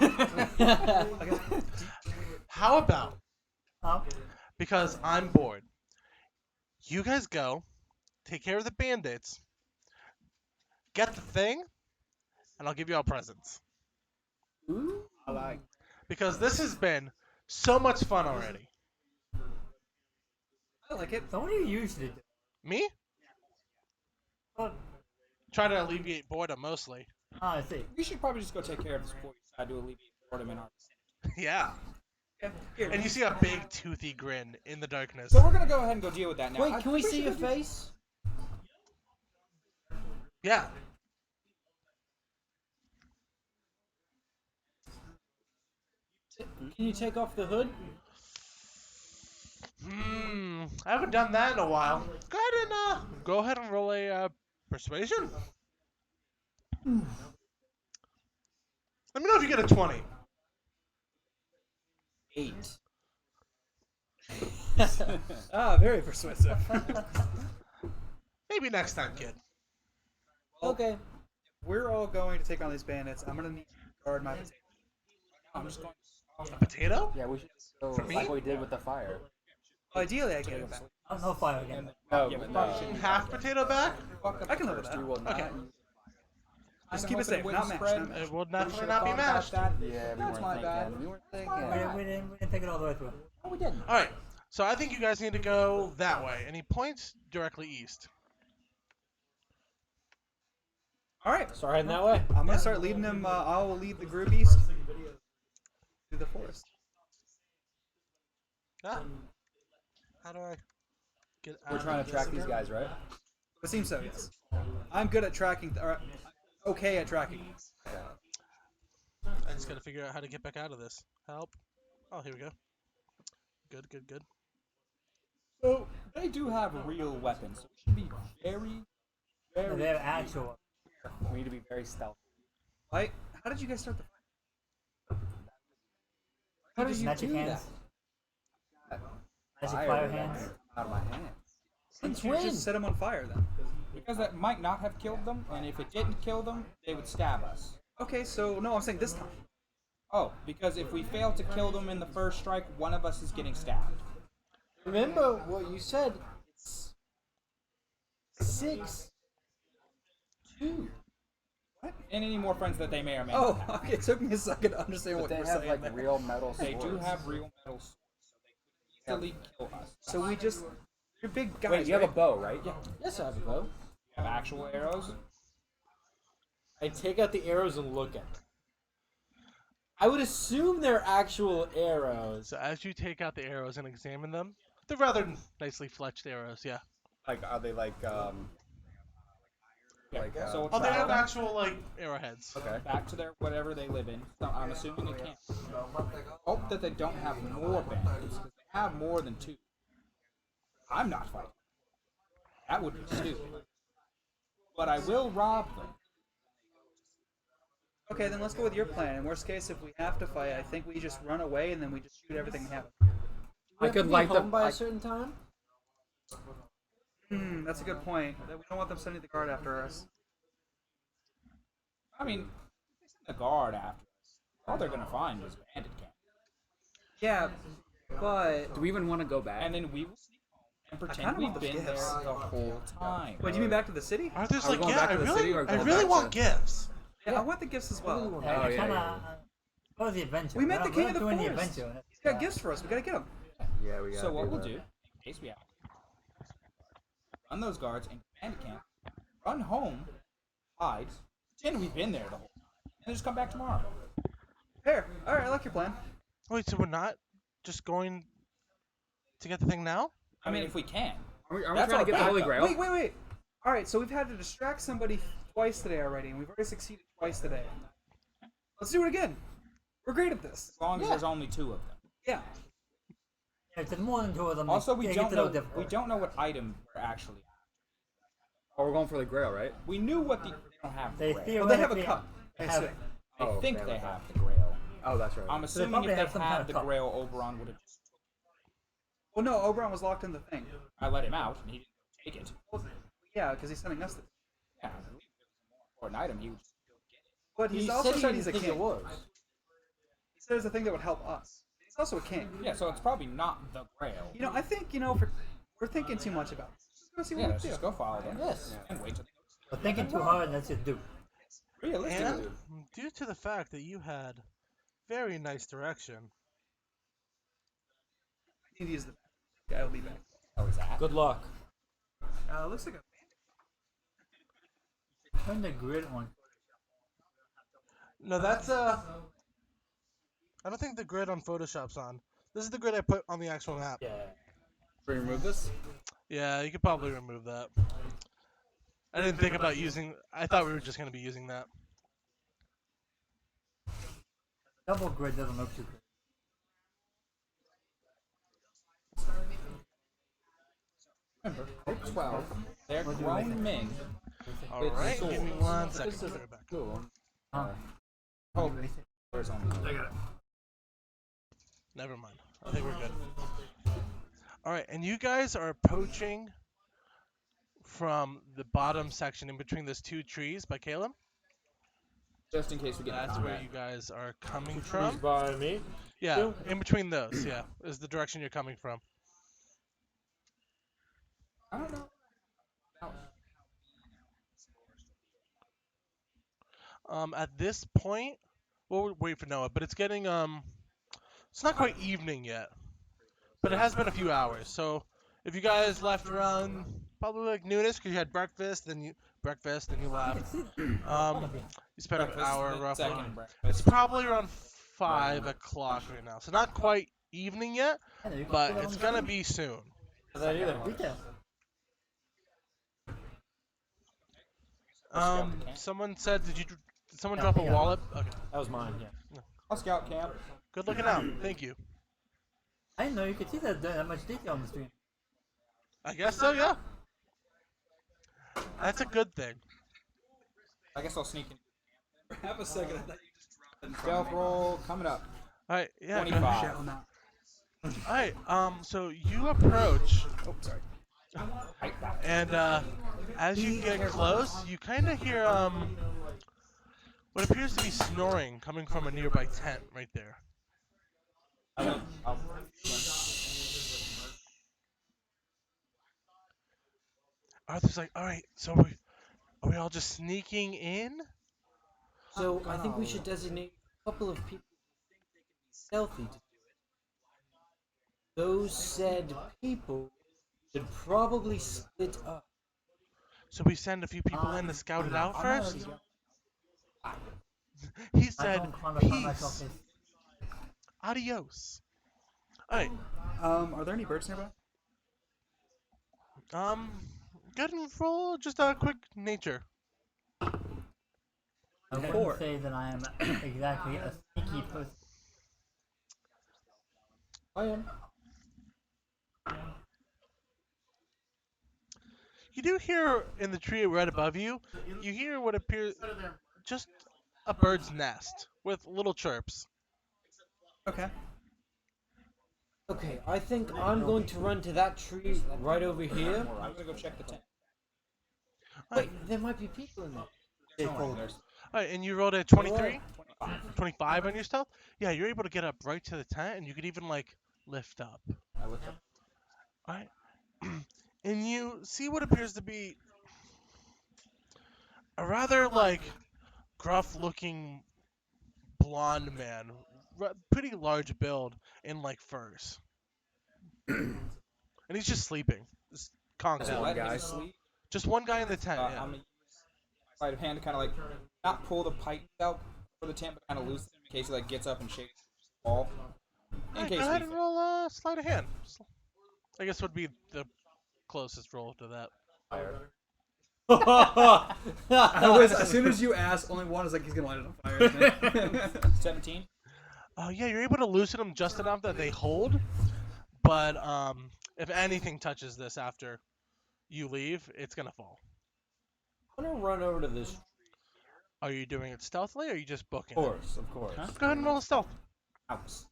How about, Oh, because I'm bored, you guys go, take care of the bandits, get the thing, and I'll give you all presents. I like. Because this has been so much fun already. I like it. so what do you usually do? Me? Well, Try to alleviate boredom mostly. I see. We should probably just go take care of this before we decide to alleviate boredom in our vicinity. Yeah. Yeah, here. And you see a big toothy grin in the darkness. So we're gonna go ahead and go deal with that now. wait, can we see your face? Yeah. Can you take off the hood? I haven't done that in a while. Go ahead and roll a persuasion. Let me know if you get a 20. 8. Ah, very persuasive. Maybe next time, kid. Okay. We're all going to take on these bandits. I'm gonna need to guard my potato. I'm just going. A potato? Yeah, we should go For me? like what we did with the fire. Ideally, I get it back. Oh, no fire again. No, Yeah, but no. Half potato back? I can live with that. We will not. Okay. Just keep it safe, not matched. Not matched. It will definitely not be mashed. Yeah, we That's my weren't bad. thinking. We weren't thinking. We didn't take it all the way through. Oh, we didn't. Alright, so I think you guys need to go that way. And he points directly east. All right. Start heading that way. I'm gonna start leading them. I will lead the group east to the forest. Ah. How do I get out We're of trying to track this these again? guys, right? It seems so. Yes. I'm good at tracking. Or okay at tracking. I just gotta figure out how to get back out of this. Help. Oh, here we go. Good, good, good. So they do have real weapons. So we should be very, very. They're actual. We need to be very stealthy. Like, how did you guys start the fight? How do you Magic do hands. that? Magic Fire fire that hands. came out of my hands. Since you Twin. just set them on fire, then. Because that might not have killed them, and if it didn't kill them, they would stab us. Okay, so no, I'm saying this time. Oh, because if we fail to kill them in the first strike, one of us is getting stabbed. Remember what you said. It's 6, 2. And any more friends that they may or may Oh, not have. okay. It took me a second to understand But what they you were have saying. like there. real metal swords. They do have real metal swords, so they could easily kill us. So we just. You're big guys. Wait, you have a right? bow, right? Yeah, Yes, I have a bow. have actual arrows. I take out the arrows and look at them. I would assume they're actual arrows. So as you take out the arrows and examine them, they're rather nicely fletched arrows, yeah. Like, are they like, So we'll Oh, they track have them actual, like, arrowheads. okay. back to their whatever they live in. So I'm assuming they can't. Hope that they don't have more bandits, because they have more than 2. I'm not fighting. That would be stupid. But I will rob them. Okay, then let's go with your plan. In worst case, if we have to fight, I think we just run away and then we just shoot everything we have. I could light them by a certain time. That's a good point. We don't want them sending the guard after us. I mean, if they send the guard after us, all they're gonna find is bandit camp. Yeah, but Do we even want to go back? And then we will sneak home and pretend kinda we've want those been there gifts. the whole time. wait, do you mean back to the city? Are there Are we like, going yeah, back to the city or I going really back want to- gifts. Yeah, I want the gifts as well. I yeah, kind yeah. of. What was the adventure? We met the We're king not of the doing forest. the adventure. He's got gifts for us. We gotta get them. Yeah, we got. So what we'll do, in case we have, run those guards in bandit camp, run home, hide, pretend we've been there the whole time, and then just come back tomorrow. Fair. All right, I like your plan. Wait, so we're not just going to get the thing now? I mean, if we can. Are we That's trying our to get the Holy backup. Grail? Wait. All right, so we've had to distract somebody twice today already, and we've already succeeded twice today. Let's do it again. We're great at this. As long as there's only 2 of them. Yeah. If there's more than 2 of them, Also, it we gets don't a little know. difficult. We don't know what item we're actually. Oh, we're going for the Grail, right? We knew what the. They don't have the They Grail. Well, they have a theoretically cup. have it. I Oh, think they they have a have the Grail. Oh, that's right. I'm assuming probably if they have some kind had of the cup. Grail, Oberon would have just. Well, no, Oberon was locked in the thing. I let him out, and he didn't take it. Yeah, because he's sending us this. Yeah, I believe if it was a more important item, he would just go get it. But He he's also said said he he's a didn't think king. it was. He said it's a thing that would help us. He's also a king. Yeah, so it's probably not the Grail. You know, I think we're thinking too much about this. Just go see what Yeah, we let's do. just go follow them. Yes. And wait till But thinking too hard, and that's it. Do. realistically. And due to the fact that you had very nice direction, I need to use the back. Yeah, I'll be back. How is that? Good luck. Looks like a Turn the grid on. no, that's I don't think the grid on Photoshop's on. This is the grid I put on the actual map. Yeah. Should we remove this? Yeah, you could probably remove that. I didn't think about using. I thought we were just gonna be using that. Double grid doesn't look too good. Remember, group 12, they're What do you think? grown men. All With right, give me swords. 1 second. This to is put it back. cool. Huh? Oh, there's only Never mind. I think we're good. All right, and you guys are approaching from the bottom section in between those two trees by Caleb. just in case we get That's into where combat. you guys are coming Trees from. by me. Yeah, in between those. Yeah, is the direction you're coming from. I don't know. At this point, we'll wait for Noah, but it's getting it's not quite evening yet, but it has been a few hours. So if you guys left around probably like noonish because you had breakfast, then you left. You spent an Breakfast, hour the roughly. second It's breakfast. probably around 5 o'clock right now, so not quite evening yet, Yeah, you can but put it on it's the gonna screen. be soon. That either. Detail. Someone said, did someone Yeah, drop a yeah. wallet? Okay, That was mine. Yeah. I'll scout camp. good looking out. Thank you. I didn't know you could see that much detail on the screen. I guess so, yeah. That's a good thing. I guess I'll sneak in. Have a second. I thought you just dropped it in front Stealth of me. roll coming up. All right, yeah. 25. Shall not. All right, so you approach, Oh, sorry. and as you get close, you kind of hear what appears to be snoring coming from a nearby tent right there. Arthur's like, all right, so are we all just sneaking in? So I think we should designate a couple of people who think they can be stealthy to do it. Those said people should probably split up. So we send a few people in to scout it out I'm first? already- He I said, don't quantify myself peace, as adios. All right, Are there any birds nearby? good and roll, just a quick nature. I wouldn't 4. say that I am exactly a sneaky person. I am. You do hear in the tree right above you, you hear what appears just a bird's nest with little chirps. Okay. Okay, I think I'm going to run to that tree right over here. I'm gonna go check the tent. Wait, there might be people in there. There's Alright, and you rolled a 23? 25 on your stealth? Yeah, you're able to get up right to the tent, and you could even, like, lift up. I looked up. Alright. And you see what appears to be a rather, like, gruff-looking blonde man. Pretty large build in, like, furs. And he's just sleeping. Just conked So out. let guy. him sleep. Just one guy in the tent, I'm yeah. gonna use sleight of hand to kind of like not pull the pipe out for the tent, but kind of loosen him in case he like gets up and shakes the wall. In Alright, case go ahead we and roll a sleight of hand. I guess would be the closest roll to that. I was, as soon as you asked, only one is like he's gonna light it on fire. isn't it? 17. Yeah, you're able to loosen them just enough that they hold, but if anything touches this after you leave, it's gonna fall. I'm gonna run over to this. Are you doing it stealthily or are you just booking Of course, of course. Huh? it? Go ahead and roll a stealth. House.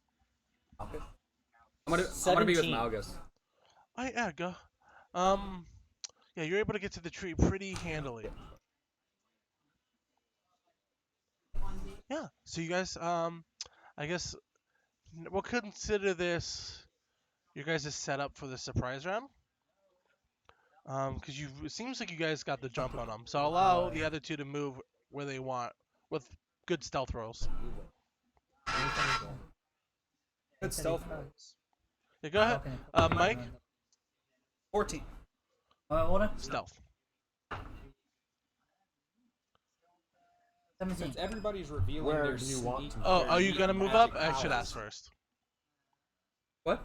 I'm gonna be with 17. Malgus. Oh, yeah, go. Yeah, you're able to get to the tree pretty handily. Yeah, so you guys, I guess we'll consider this your guys' setup for the surprise round. Because it seems like you guys got the jump on them. So I'll allow the other two to move where they want with good stealth rolls. Good stealth. Yeah, go ahead. Mike, 14. Order? stealth. 17. Since everybody's revealing Where their do you want sneak- to? Oh, their are you neat gonna move up? magic I should powers, ask first. What?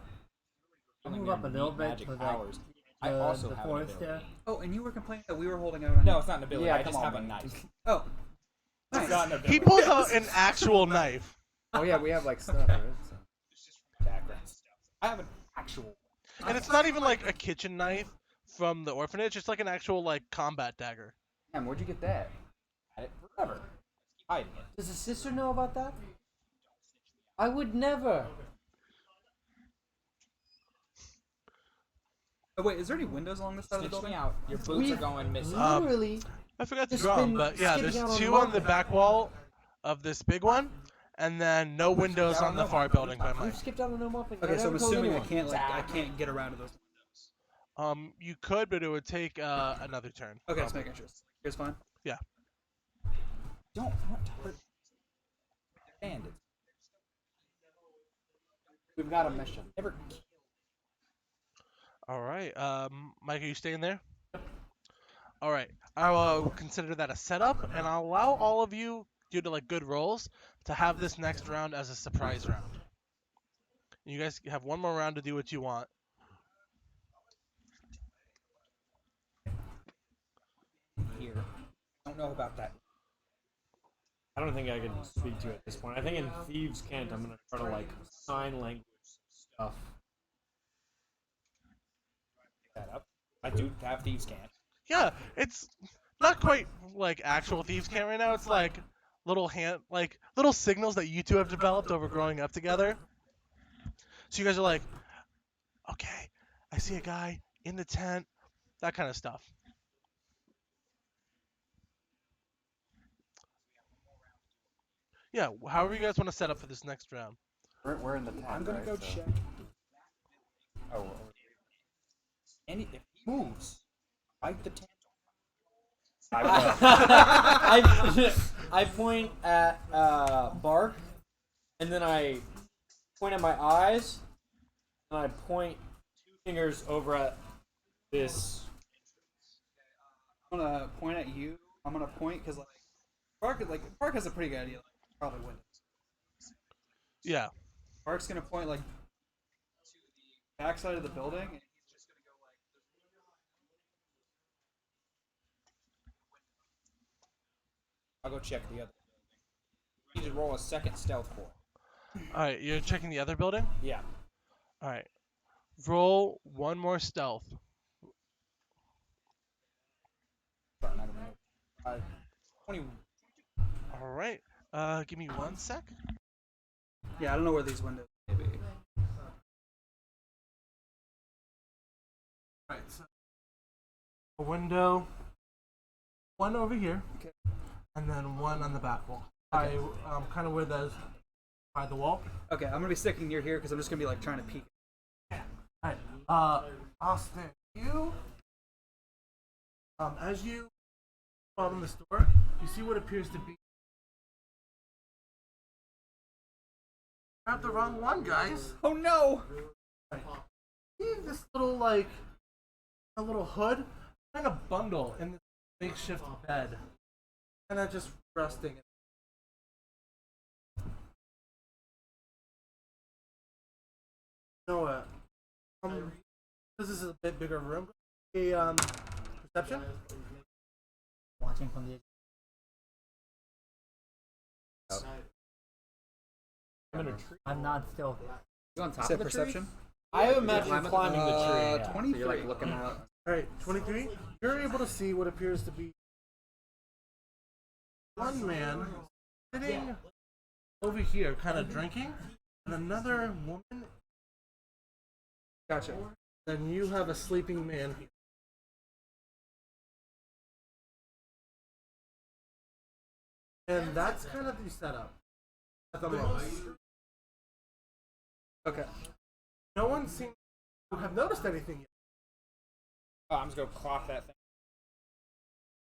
revealing Move up their a little neat bit magic for powers. the, I also the have an forest ability. there. Oh, and you were complaining that we were holding out on No, you. it's not an ability. Yeah, I just come have on, a man. knife. Oh. It's Nice. not an ability. He pulls out an actual knife. Oh yeah, we have like stuff, right? So. Background stuff. I have an actual. And it's not even like a kitchen knife from the orphanage. It's like an actual like combat dagger. Damn, where'd you get that? Had it forever. Keep hiding it. Does the sister know about that? I would never. Oh, wait, is there any windows along this side of the Stitch me building? out. Your boots We are going missing. literally. I forgot to Just draw 'em, been but yeah, skipping there's out on two on the market. back wall of this big one, and then no windows on the far building by We've Mike. skipped out on no mopping. Okay, so I'm assuming I can't Exactly. I can't get around to those. You could, but it would take another turn. Okay, let's make sure. Here's fine. Don't want to hurt bandits. We've got a mission. Never. All right, Mike, are you staying there? All right, I'll consider that a setup, and I'll allow all of you, due to like good rolls, to have this next round as a surprise round. You guys have one more round to do what you want. Here. Don't know about that. I don't think I can speak to it at this point. I think in Thieves' Cant, I'm gonna try to like sign language stuff. That up. I do have thieves' cant. Yeah, it's not quite like actual thieves' cant right now. It's like little little signals that you two have developed over growing up together. So you guys are like, okay, I see a guy in the tent, that kind of stuff. Yeah, however you guys want to set up for this next round. We're in the tent. I'm gonna right, go so. check. Oh. And if he moves, fight the tent. I point at Bark, and then I point at my eyes, and I point 2 fingers over at this. I'm gonna point at you. I'm gonna point because Bark has a pretty good idea. Like, probably windows. Yeah. Bark's gonna point like to the backside of the building, and he's just gonna go like. I'll go check the other building. You need to roll a second stealth for it. All right, you're checking the other building? Yeah. All right. Roll one more stealth. Sorry, not gonna know. 20. All right. Give me 1 sec. Yeah, I don't know where these windows may be. Right. So a window, one over here, Okay. and then one on the back wall. Okay. Kind of where those by the wall. Okay, I'm gonna be sticking near here because I'm just gonna be like trying to peek. All right. Austin, you. As you open this door, you see what appears to be. Grabbed the wrong one, guys. Oh no! See this little a little hood and a bundle in this makeshift bed, and then just resting. Noah, this is a bit bigger room. A perception. Watching from the I'm in a tree. I'm not still. You on top Is that of the perception? I imagine climbing- climbing the tree. Yeah. 20. So you're like looking out. All right, 23. You're able to see what appears to be one man sitting over here, kind of drinking, and another woman. Gotcha. Then you have a sleeping man here. And that's kind of the setup at the moment. Okay. No one seems to have noticed anything yet. Oh, I'm just gonna clock that thing.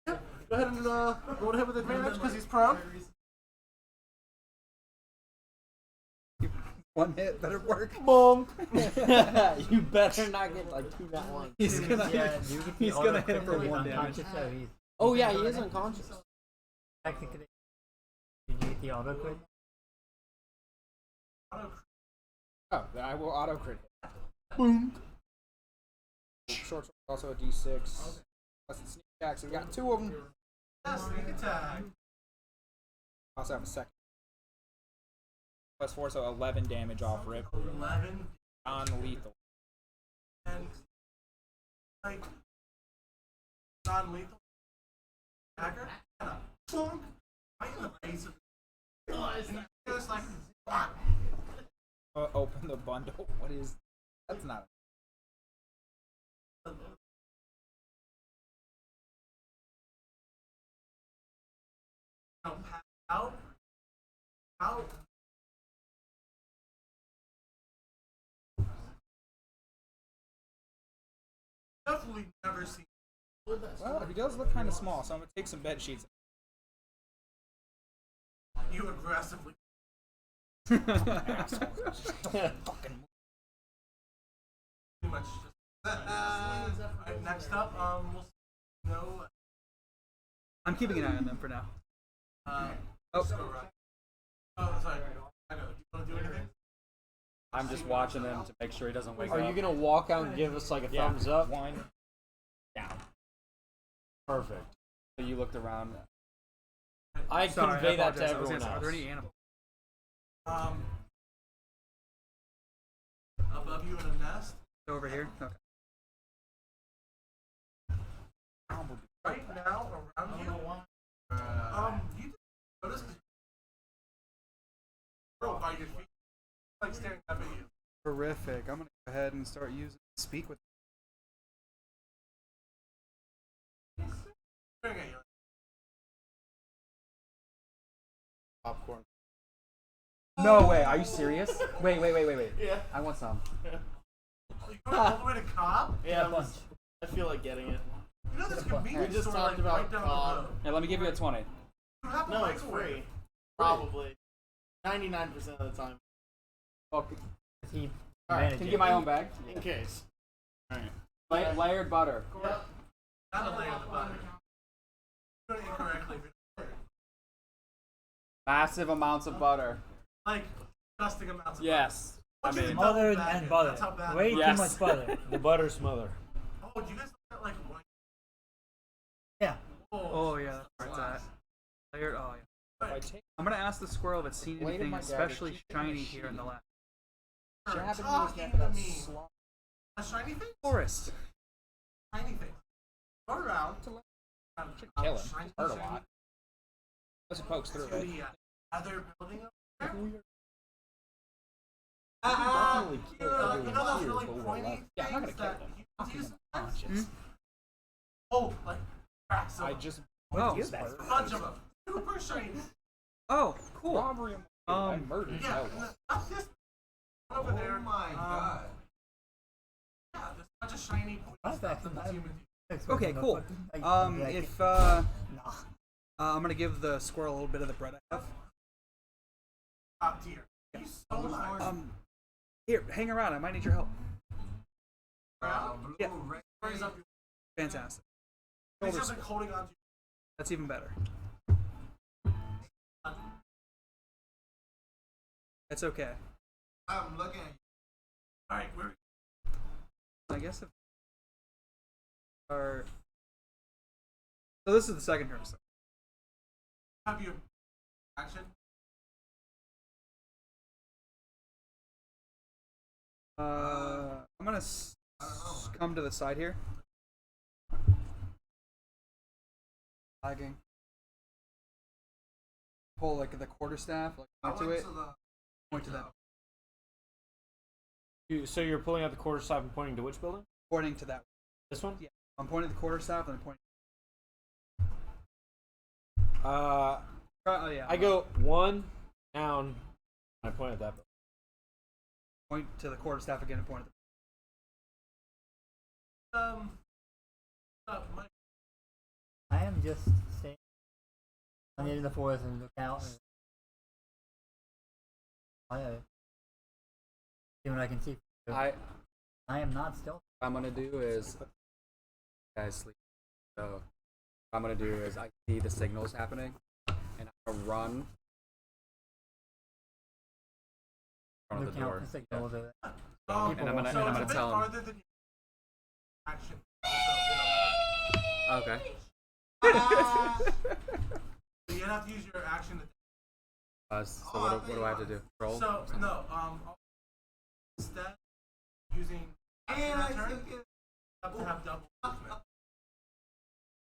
Yep. Go ahead and go ahead with advantage because he's prone. One hit better work. Boom! You better not get like 2 that one. He's gonna he's gonna hit him for 1 damage. Unconscious, so he's Oh yeah, he is unconscious. technically. Did you get the auto crit? Oh, then I will auto crit. Boom. Short sword is also a D6. Plus the sneak attack, so we got 2 of them. Sneak attack. Also have a second. Plus 4, so 11 damage off rip. 11. Non-lethal. And like non-lethal attacker. Boom. Right in the face of. And just like. Open the bundle. What is? That's not. Out. Out. Definitely never seen. Well, he does look kind of small, so I'm gonna take some bed sheets. You aggressively. Fucking. Pretty much. Right, next up, we'll know. I'm keeping an eye on them for now. Oh, Oh. sorry. I go. Do you want to do anything? I'm just watching him to make sure he doesn't wake Are up. you gonna walk out and give us like a thumbs up? 1 down. Perfect. So you looked around. I Sorry, convey I that to apologize. I was everyone gonna say, are there else. any animals? Above you in a nest. Over here? Okay. Right now, around you. You notice girl by your feet, like staring up at you. Terrific. I'm gonna go ahead and start using speak with. Staring at you. Popcorn. No way. Are you serious? Wait. Yeah. I want some. You going all the way to Cobb? Yeah, I feel like getting it. You know this convenience We just store talked like about right down Cobb. the road. Yeah, let me give you a 20. You have a No, it's microwave. free. Probably. 99% of the time. Okay. He Alright, managed Can you it. get my own bag? In case. Layered butter. Yep. Not a layer of the butter. You're doing it incorrectly. Massive amounts of butter. Like disgusting amounts of Yes. I butter. mean, Mother That's and butter. That's how bad Way it too Yes. much butter. The butter smother. Oh, do you guys look at like white? Yeah. Oh yeah, that's where it's at. Layered. Oh yeah. If I take I'm gonna ask the squirrel if it's seen Wait a anything minute, especially Daddy, keep shiny the here in the lab. jabbing Talking me to with me. that slot. A shiny thing? Forest. Shiny thing. Go around. Should kill him. It hurt a lot. Unless he pokes through To it. the other building up there. definitely kill You everyone know those here, really but we're pointy left. Yeah, I'm not things gonna that kill them. you I'll keep use them sometimes? unconscious. Oh, like cracks I of just Oh. use a bunch of them. Super shiny. Oh, cool. robbery. I Um, murdered Yeah, no and one. that's this over there. Oh my god. Yeah, there's a bunch of shiny pointy That's stuff in the actually human. Okay, cool. If I'm gonna give the squirrel a little bit of the bread I have. Top tier. He's so nice. Here, hang around. I might need your help. Around. Yeah. Raise up your. Fantastic. He's just like holding on to. That's even better. It's okay. I'm looking at you. Alright, we're. I guess if our so this is the second turn. So Have you. Action. I'm gonna come to the side here. Lagging. pull like the quarterstaff, like point to it, point to that, So you're pulling out the quarterstaff and pointing to which building? pointing to that. This one? Yeah, I'm pointing to the quarterstaff and I'm pointing. Oh yeah. I go 1 down. I point at that. Point to the quarterstaff again and point at I am just staying on the edge of the forest and look out. See what I can see. I I am not stealthy. what I'm gonna do is guys sleep. So what I'm gonna do is I see the signals happening and I'm gonna run in front of Look the door. out for signals. And I'm gonna tell him. farther than action. Okay. So you have to use your action. So what do I have to do? Roll? So no, instead using action turn, you have to have double movement.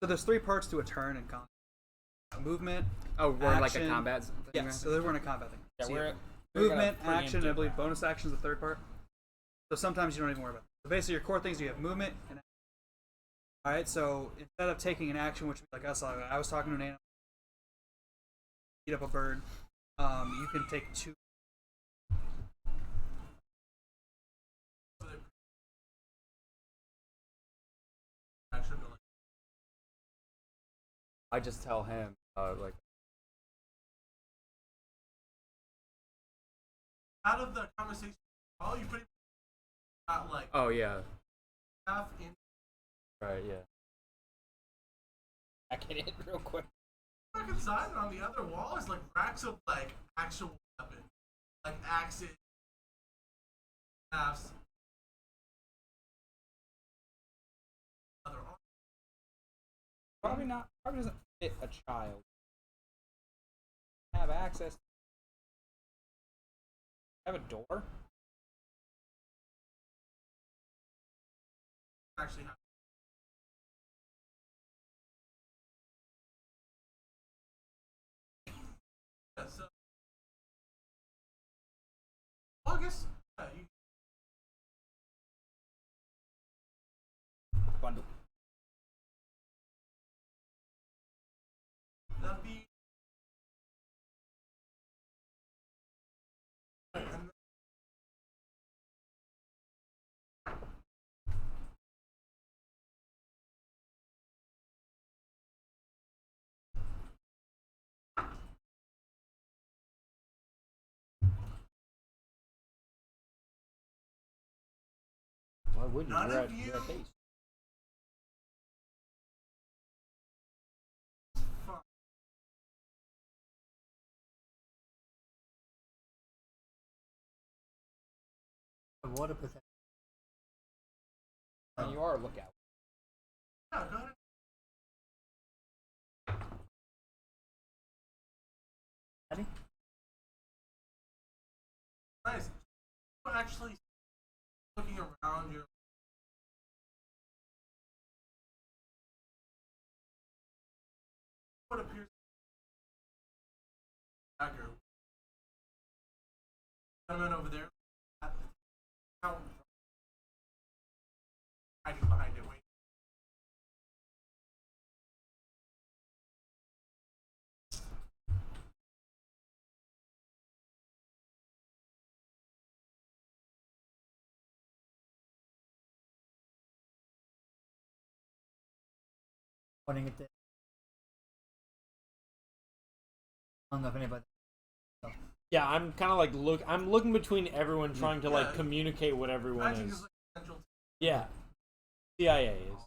So there's 3 parts to a turn in combat. Movement. Oh, we're like a action. combat thing? Yeah, so we're in a combat thing. Yeah, So we're movement, gonna action, and I preempt believe it. bonus action is the 3rd part. So sometimes you don't even worry about it. So basically, your core things you have movement and. All right, so instead of taking an action, which like us, I was talking to an animal, eat up a bird. You can take 2. I just tell him, like, Out of the conversation, all you pretty much got like oh yeah, half in. right, yeah. I get it real quick. Back inside and on the other wall is like racks of like actual weapons, like axes, staffs, other arms. Probably not. Probably doesn't fit a child. Have access. Have a door. Actually have. Yeah, so August, you Bundle. that'd be. And Why would you? None You're of at, you- you're at base. The water percent. And you are a lookout. yeah, go ahead. Ready? Nice. You're actually looking around your. What appears dagger. Gentleman over there. Out. Hiding behind it. Wait. Pointing at the. I don't know if anybody. Yeah, I'm kind of like I'm looking between everyone, trying to like Yeah. communicate what everyone Magic is. is like central. Yeah, CIA is.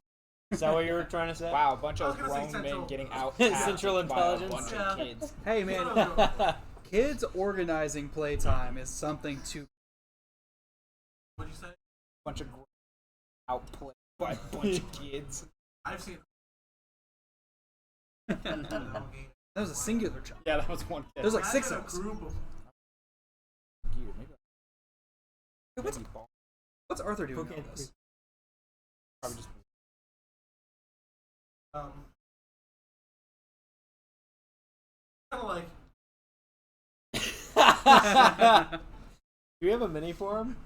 Is that what you were trying to say? Wow, a bunch I was of gonna say grown central- men getting out. Central by a intelligence? bunch Yeah. of kids. Hey man, No. kids organizing playtime is something to. What'd you say? Bunch of outplayed by a bunch of kids. I've seen. That was a singular child. Yeah, that was one kid. There's like I 6 got of a us. group of. Gear, maybe. What's, Maybe what's Arthur doing Okay. all this? probably just Kind of like Do we have a mini for him?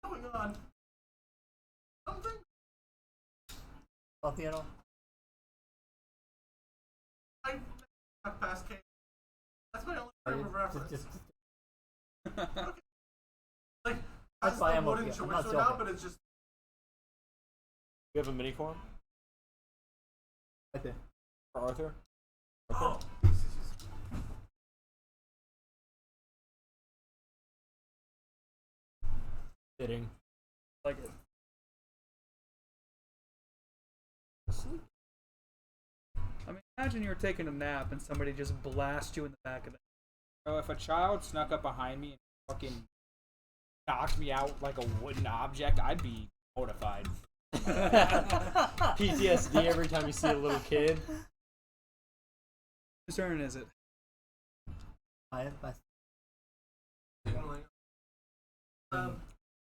What's going on? Something? Healthy at all? I have past K. That's my only frame of reference. Like, That's why I'm okay. I'm not now, joking. but it's just. We have a mini for him? Right there. For Arthur? Oh. Fitting. Like it. I mean, imagine you're taking a nap and somebody just blasts you in the back of the So if a child snuck up behind me and fucking knocked me out like a wooden object, I'd be mortified. PTSD every time you see a little kid. Whose turn is it? I have my.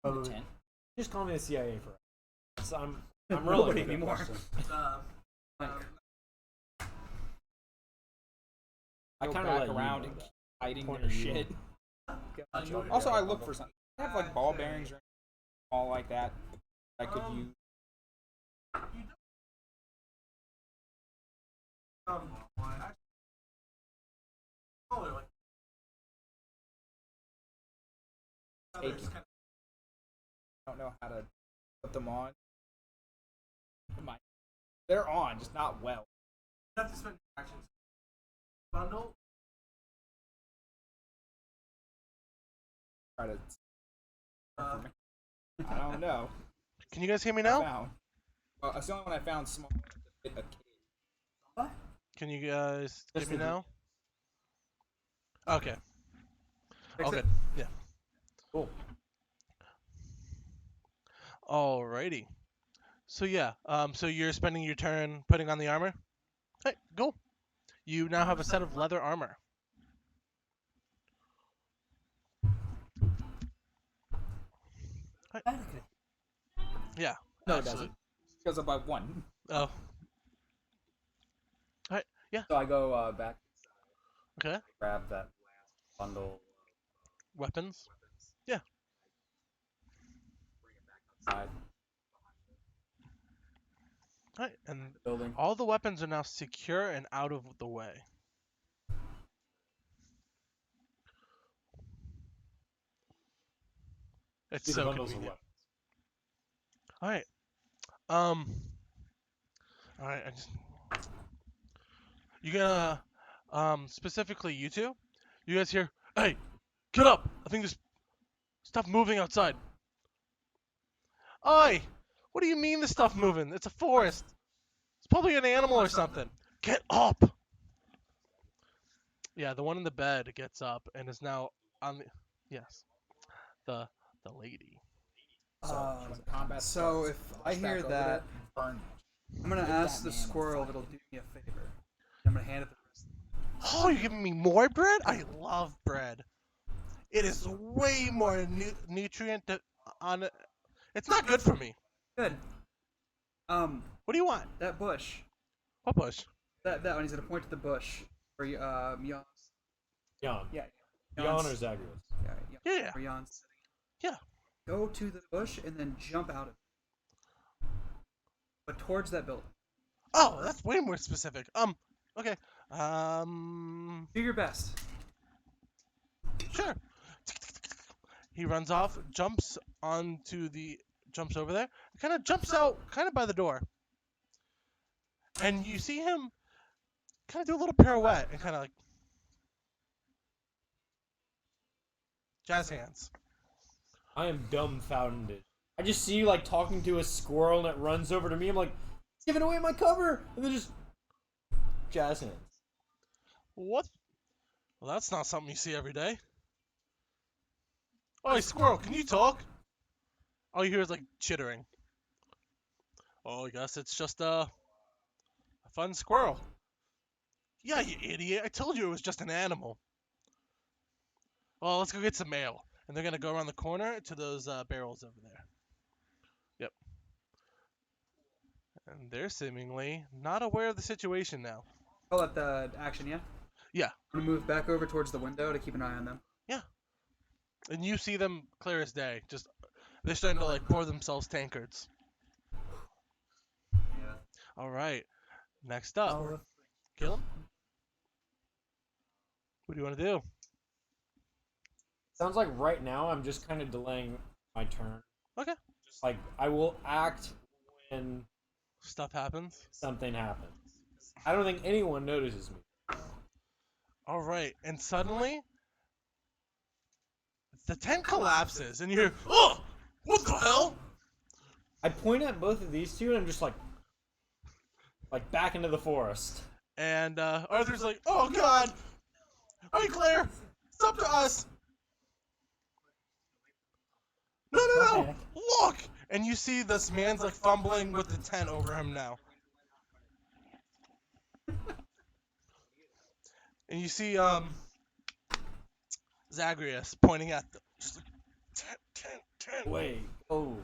The tent. Just call me the CIA for it. So I'm really Nobody good at anymore. questions. Like, I Go kind of back let around you and know keep hiding Point their of view. shit. gotcha. Also, I look for something. I have like ball bearings or all like that. I could use. Taking. I don't know how to put them on. They're on, just not well. You have to spend actions. Bundle. Try to. I don't know. Can you guys hear me I now? found. That's the only one I found small enough to fit a kid. Can you guys hear me Listen. now? Okay. Fix Okay. it. Yeah. Cool. Alrighty. So yeah. So you're spending your turn putting on the armor. Hey, go. You now have a set of leather armor. Yeah. No, it absolutely. doesn't. Because of by one. Oh. Alright. Yeah. So I go back, Okay. grab that last bundle Weapons. Yeah. outside Alright. And the building. all the weapons are now secure and out of the way. It's See the so bundles of convenient. weapons. All right. All right. You gonna specifically you two? You guys hear? Hey, get up! I think there's stuff moving outside. Oi! What do you mean the stuff moving? It's a forest. It's probably an animal or something. Get up! Yeah, the one in the bed gets up and is now on the. Yes, the lady. When combat So starts, if I rush hear back over that, there, burn. I'm gonna Hit ask that the man on squirrel if fire. it'll do me a favor. I'm gonna hand it the rest. Oh, you're giving me more bread? I love bread. It is way more nutrient on it. It's not good for me. Good. What do you want? That bush. What bush? That one. He's gonna point to the bush. Or Jan. Jan. Yeah. Jan or Jan's- Zagreus? Yeah. Yeah. Where Jan's sitting. Yeah. Go to the bush and then jump out of it. But towards that building. Oh, that's way more specific. Okay. Do your best. Sure. He runs off, jumps over there, kind of jumps out, kind of by the door. And you see him kind of do a little pirouette and kind of like jazz hands. I am dumbfounded. I just see you like talking to a squirrel and it runs over to me. I'm like, it's giving away my cover, and then just jazz hands. What? Well, that's not something you see every day. Oh, hey, squirrel, can you talk? All you hear is like chittering. Oh, I guess it's just a fun squirrel. Yeah, you idiot. I told you it was just an animal. Well, let's go get some mail. And they're going to go around the corner to those barrels over there. Yep. And they're seemingly not aware of the situation now. Call it the action, yeah? Yeah. I'm gonna move back over towards the window to keep an eye on them. Yeah. And you see them clear as day. Just they're starting to like pour themselves tankards. All right. Next up, Oh, kill him. What do you want to do? Sounds like right now I'm just kind of delaying my turn. Okay. Like I will act when Stuff happens. something happens. I don't think anyone notices me. All right. And suddenly, the tent collapses, and you hear, "Oh, what the hell?" I point at both of these two and I'm just like back into the forest. And Arthur's like, "Oh God! Wait, Claire, it's up to us." No! Look! And you see this man's like fumbling with the tent over him now. And you see Zagreus pointing at them. Just like, tent. Wait. Oh.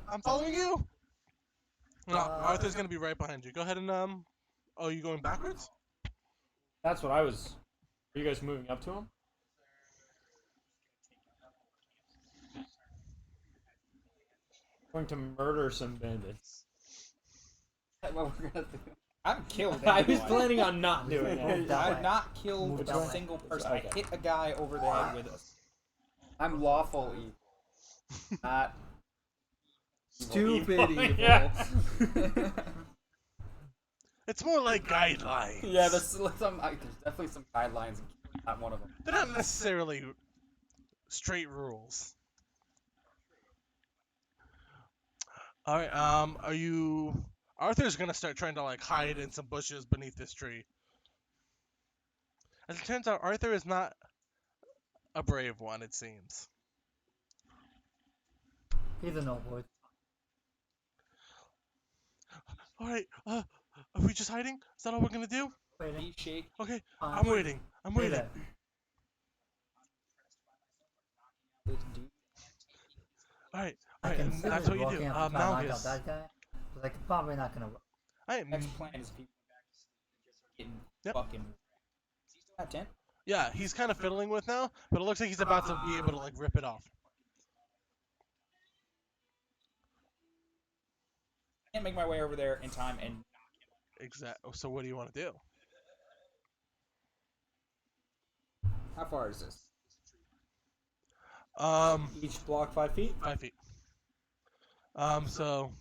I'm following you. No, Arthur's gonna be right behind you. Go ahead and oh, you going backwards? That's what I was. Are you guys moving up to him? Going to murder some bandits. That's what we're gonna do. I haven't killed I anyone. was planning on not doing Move it. that I way. have not killed Move a that way. single person. Okay. I hit a guy over the head with a. I'm lawful evil. Not Stupid evil. Yeah. It's more like guidelines. Yeah, there's definitely some guidelines. Not one of them. They're not necessarily straight rules. All right. Are you? Arthur's gonna start trying to like hide in some bushes beneath this tree. As it turns out, Arthur is not a brave one. It seems. he's a noble. All right. Are we just hiding? Is that all we're gonna do? Wait, He shake. Okay. I'm waiting. I'm wait waiting. there. This dude. All right. I All right. And considered that's what you walking do. up to try and knock out Malgus. that guy, but like probably not gonna work. I Next plan is if he went back to sleep and just getting Yep. fucking. Is he still at 10? Yeah, he's kind of fiddling with now, but it looks like he's about to be able to like rip it off. I can't make my way over there in time and. Exactly. So what do you want to do? How far is this? Each block 5 feet. 5 feet. So.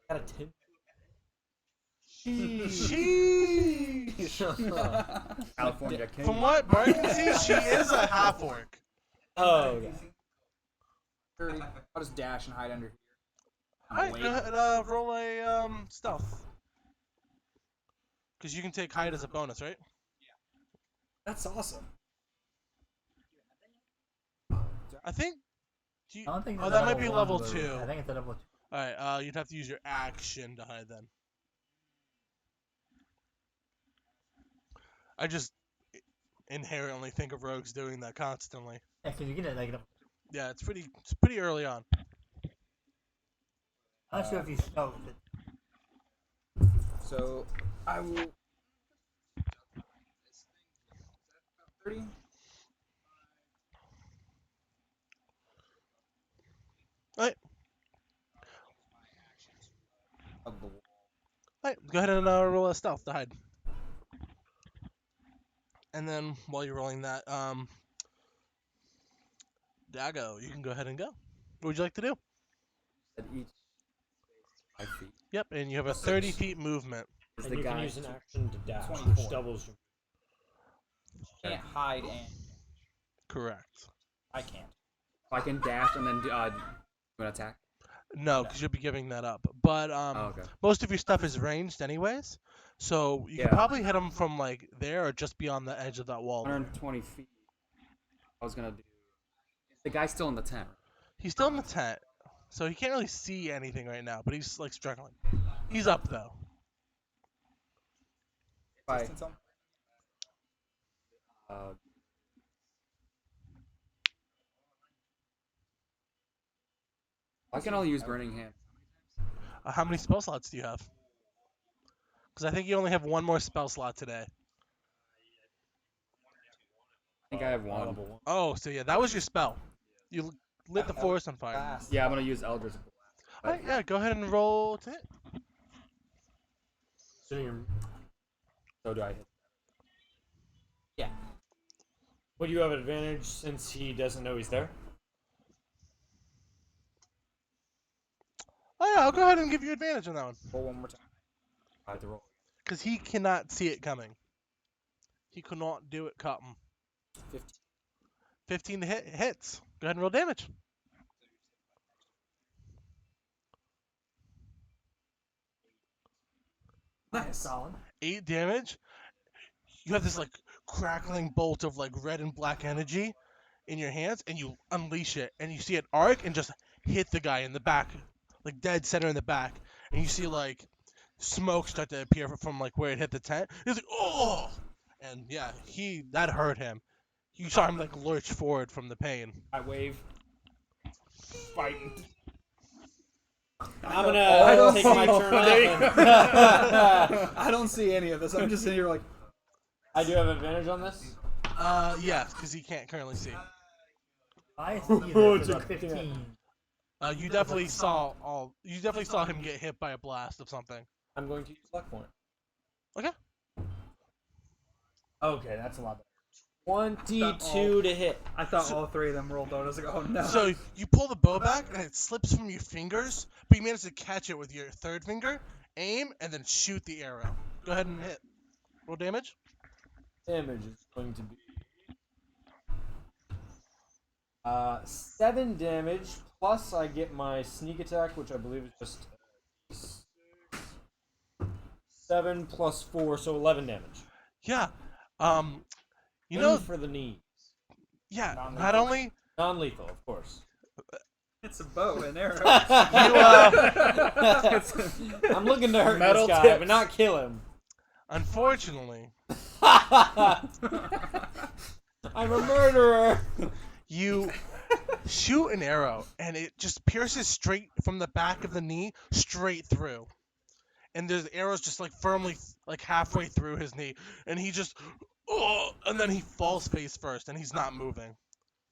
Got a 10. California king. From what Bart can see, she is a half orc. Oh, okay. 30. I'll just dash and hide under here. Alright, Wait. go ahead, roll a stealth. Because you can take hide as a bonus, right? That's awesome. I think. I don't think. Oh, it's that a might be level one, 2. I think it's a level 2. Alright, you'd have to use your action to hide then. I just inherently think of rogues doing that constantly. Yeah, because you get it like level 2. Yeah, it's pretty early on. I'm not sure if you stealth it. So I will. 30. Alright. Of the wall. Alright, go ahead and roll a stealth to hide. And then while you're rolling that, Dago, you can go ahead and go. What would you like to do? At each 5 feet. Yep, and you have a 30 feet movement. Is And the you can guy use an action to dash, 24. which doubles your. Can't hide and. Correct. I can't. I can dash and then do an attack. No, because you'll be giving that up. But Oh, okay. most of your stuff is ranged anyways, so you Yeah. can probably hit them from like there or just beyond the edge of that wall. 120 feet. I was gonna do. The guy's still in the tent. He's still in the tent, so he can't really see anything right now, but he's like struggling. He's up though. Bye. Distance on- I can only use Burning Hand. How many spell slots do you have? Because I think you only have one more spell slot today. think I have one. level 1. Oh, so yeah, that was your spell. You lit the forest on fire. Fast. Yeah, I'm gonna use Eldritch Blast. Alright, yeah, go ahead and roll to hit. So do I hit? Yeah. Would you have advantage since he doesn't know he's there? Oh yeah, I'll go ahead and give you advantage on that one. Roll one more time. I have to roll. Because he cannot see it coming. He could not do it coming. 15. 15 to hit hits. Go ahead and roll damage. Nice. Solid. 8 damage. You have this like crackling bolt of like red and black energy in your hands, and you unleash it, and you see it arc and just hit the guy in the back, like dead center in the back, and you see like smoke start to appear from like where it hit the tent. He's like, oh, and yeah, that hurt him. You saw him like lurch forward from the pain. I wave. Fighting. I'm I gonna don't take see- my turn off. I don't see any of this. I'm just sitting here like, I do have advantage on this. Yeah, because he can't currently see. I see Oh, that it's a with a good thing. 15. You definitely saw all. You definitely saw him get hit by a blast of something. I'm going to use luck point. Okay. Okay, that's a lot better. 22 to hit. I thought all three of them rolled out. I was like, oh no. So you pull the bow back and it slips from your fingers, but you manage to catch it with your third finger, aim, and then shoot the arrow. Go ahead and hit. Roll damage. Damage is going to be 7 damage, plus I get my sneak attack, which I believe is just 7 plus 4, so 11 damage. Yeah. You Aim know, for the knees. yeah. Non-lethal. Not only Non-lethal, of course. It's a bow and arrow. I'm looking to hurt Metal this guy, tips. but not kill him. unfortunately, I'm a murderer. you shoot an arrow and it just pierces straight from the back of the knee straight through. And there's arrows just like firmly like halfway through his knee, and he just and then he falls face first and he's not moving,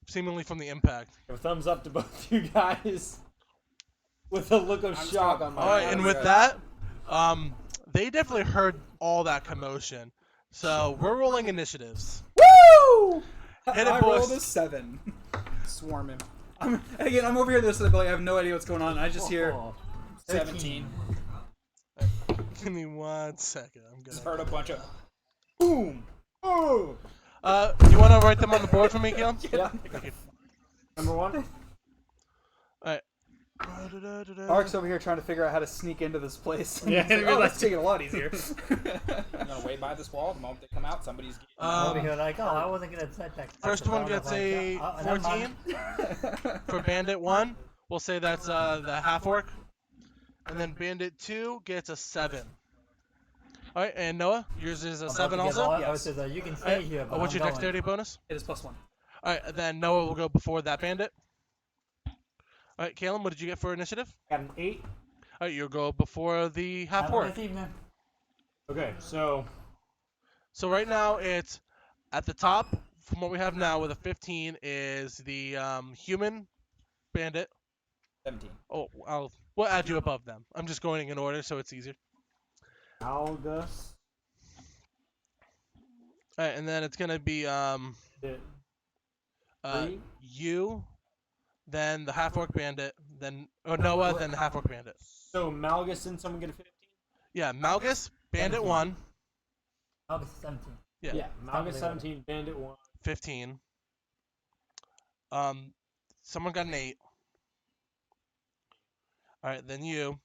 seemingly from the impact. A thumbs up to both you guys with a look of shock on my All right, face. and with that, they definitely heard all that commotion. So we're rolling initiatives. Woo! Hit it, I boys. rolled a 7. Swarming. And again, I'm over here this like I have no idea what's going on. I just hear. Oh. 17. Give me 1 second. I'm Just gonna. heard a bunch of boom. Oh. Do you want to write them on the board for me, Keelan? Yeah. Okay. Number 1. All right. Mark's over here trying to figure out how to sneak into this place. Yeah, He's like, oh, let's take it a lot easier. I'm gonna wait by this wall. The moment they come out, somebody's getting Over here, like, oh, I wasn't gonna set that. First one gets a 14 for Bandit 1. We'll say that's the half orc. And then Bandit 2 gets a 7. All right, and Noah, yours is a 7 also. Yes. You can stay here. But What's I'm your going. dexterity bonus? It is +1. All right, then Noah will go before that Bandit. All right, Caleb, what did you get for initiative? Got an 8. All right, you'll go before the half Have a orc. nice evening. Okay, so So right now it's at the top from what we have now with a 15 is the human bandit. 17. Oh, we'll add you above them. I'm just going in order so it's easier. Algus. All right, and then it's gonna be Hit. you, then the half orc bandit, then Noah, then the half orc bandit. So Malgus and someone get a 15? Yeah, Malgus, bandit 1. August 17th. Yeah, Malgus 17, Bandit 1. 15. Someone got an 8. All right, then you,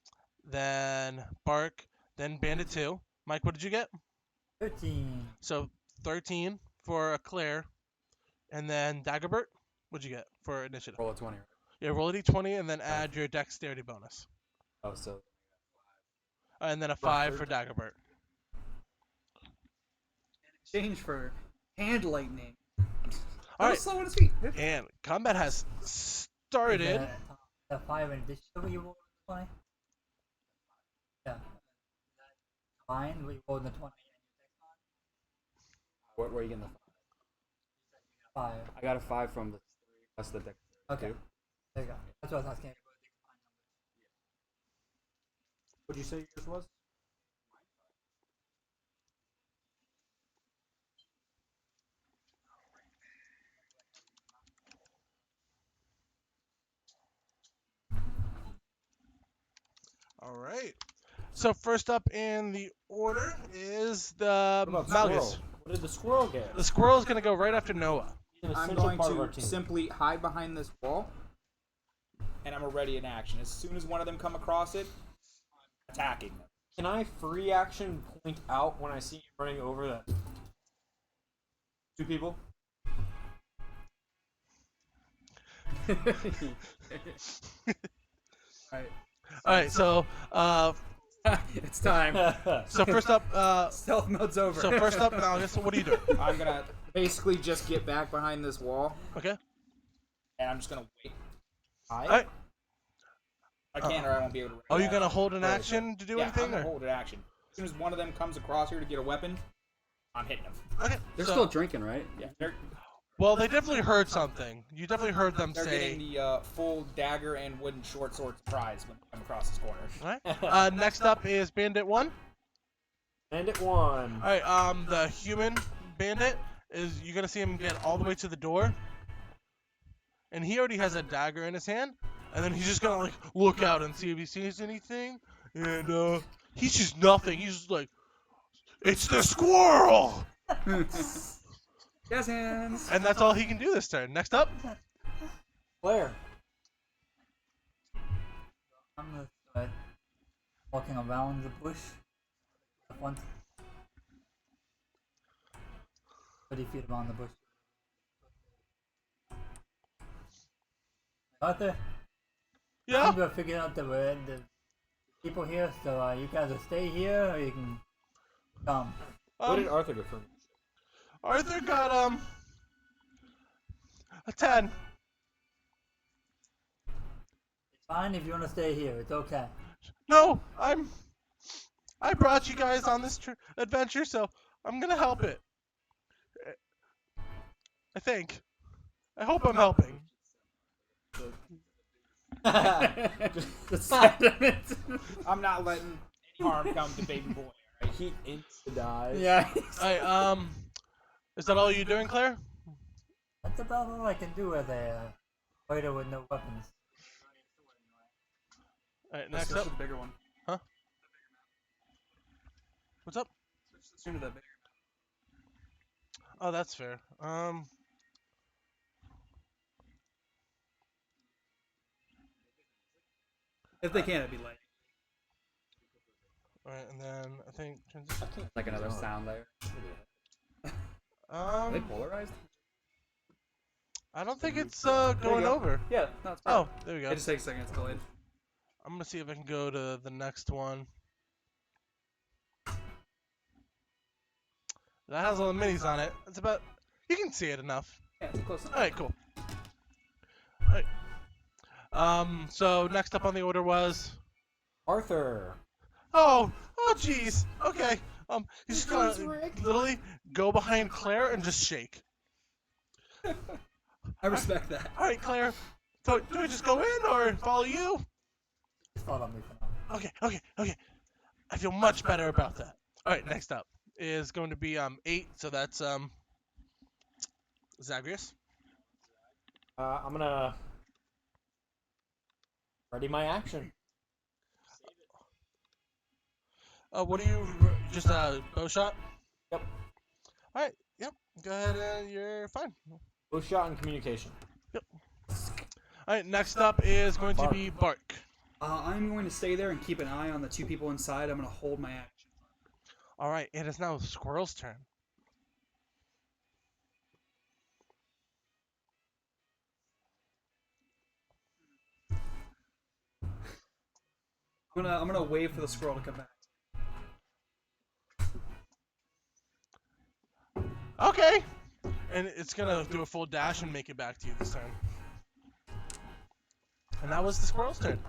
then Bark, then Bandit 2. Mike, what did you get? 13. So 13 for Claire, and then Dagobert, what'd you get for initiative? Roll a 20. Right? Yeah, roll a d20 and then add your dexterity bonus. Oh, so And then a 5 for Dagobert. Exchange for hand lightning. All right, Slow on his feet. and combat has started. The 5 in addition to what you rolled in the 20? Yeah. Fine, we rolled in the 20. where are you getting the? 5. I got a 5 from the 3 plus the deck. Okay. 2. There you go. That's what I was asking. What'd you say yours was? All right. So first up in the order is the What about Malgus. Squirrel? What did the squirrel get? The squirrel is going to go right after Noah. He's an I'm essential going part of our to team. simply hide behind this wall, and I'm ready in action. As soon as one of them come across it, I'm attacking them. Can I free action point out when I see you running over that? 2 people? Right. All right. So It's time. so first up Stealth mode's over. so first up Malgus. What are you doing? I'm gonna basically just get back behind this wall, Okay. and I'm just gonna wait. All right. I can't, or I won't be able to. Are you react. going to hold an action to do Yeah, anything? I'm gonna Or? hold an action. As soon as one of them comes across here to get a weapon, I'm hitting them. Okay. They're so- still drinking, right? Yeah, Well, they definitely heard something. You definitely heard them they're say. getting the full dagger and wooden short sword surprise when they come across this corner. All right. Next up is Bandit 1. Bandit 1. All right. The human bandit is you're gonna see him get all the way to the door, and he already has a dagger in his hand, and then he's just gonna like look out and see if he sees anything, and he sees nothing. He's just like, it's the squirrel, Yes, hands. and that's all he can do this turn. Next up, Claire. I'm gonna start walking around the bush. At once. 30 feet around the bush. Arthur, yeah. I'm gonna figure out the people here, so you guys will stay here or you can come. What did Arthur get from? Arthur got a 10. It's fine if you wanna stay here, it's okay. No, I brought you guys on this adventure, so I'm gonna help it. I think. I hope I'm helping. The sentiment. I'm not letting any harm come to baby boy. Right? He insta dies. Yeah. Alright, is that all you're doing, Claire? That's about all I can do as a fighter with no weapons. Alright, next up. the bigger one. Huh? What's up? Sooner that bigger. Oh, that's fair. If they can, it'd be light. Alright, and then I think transition. Like another sound layer. Are they polarized? I don't think it's going over. Yeah, no, it's fine. Oh, there we go. It just takes a second. It's delayed. I'm gonna see if I can go to the next one. That has all the minis on it. It's about you can see it enough. Yeah, it's close enough. Alright, cool. Alright. So next up on the order was Arthur. oh jeez. Okay. He's just gonna literally go behind Claire and just shake. I respect that. Alright, Claire. So do I just go in or follow you? Just follow me for now. Okay. I feel much better about that. Alright, next up is going to be 8, so that's Zagreus. I'm gonna ready my action. What are you just a bow shot? Yep. Alright, yep. Go ahead, you're fine. Bow shot and communication. Alright, next up is going to be Bark. I'm going to stay there and keep an eye on the 2 people inside. I'm going to hold my action. Alright, it is now Squirrel's turn. I'm gonna wait for the squirrel to come back. Okay! And it's gonna do a full dash and make it back to you this turn. And that was the Squirrel's turn.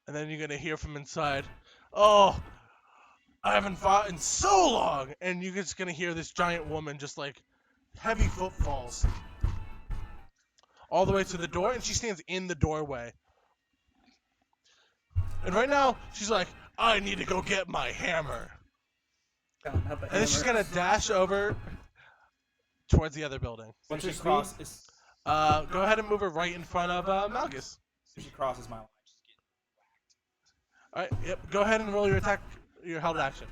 And then you're gonna hear from inside, oh, I haven't fought in so long! And you're just gonna hear this giant woman just like heavy footfalls all the way to the door, and she stands in the doorway. And right now, she's like, I need to go get my hammer. God, not the And then she's hammer. gonna dash over towards the other building. If she her speed? crosses, Go ahead and move her right in front of Malgus. if she crosses my line, Alright, yep, go ahead and roll your attack, your held action.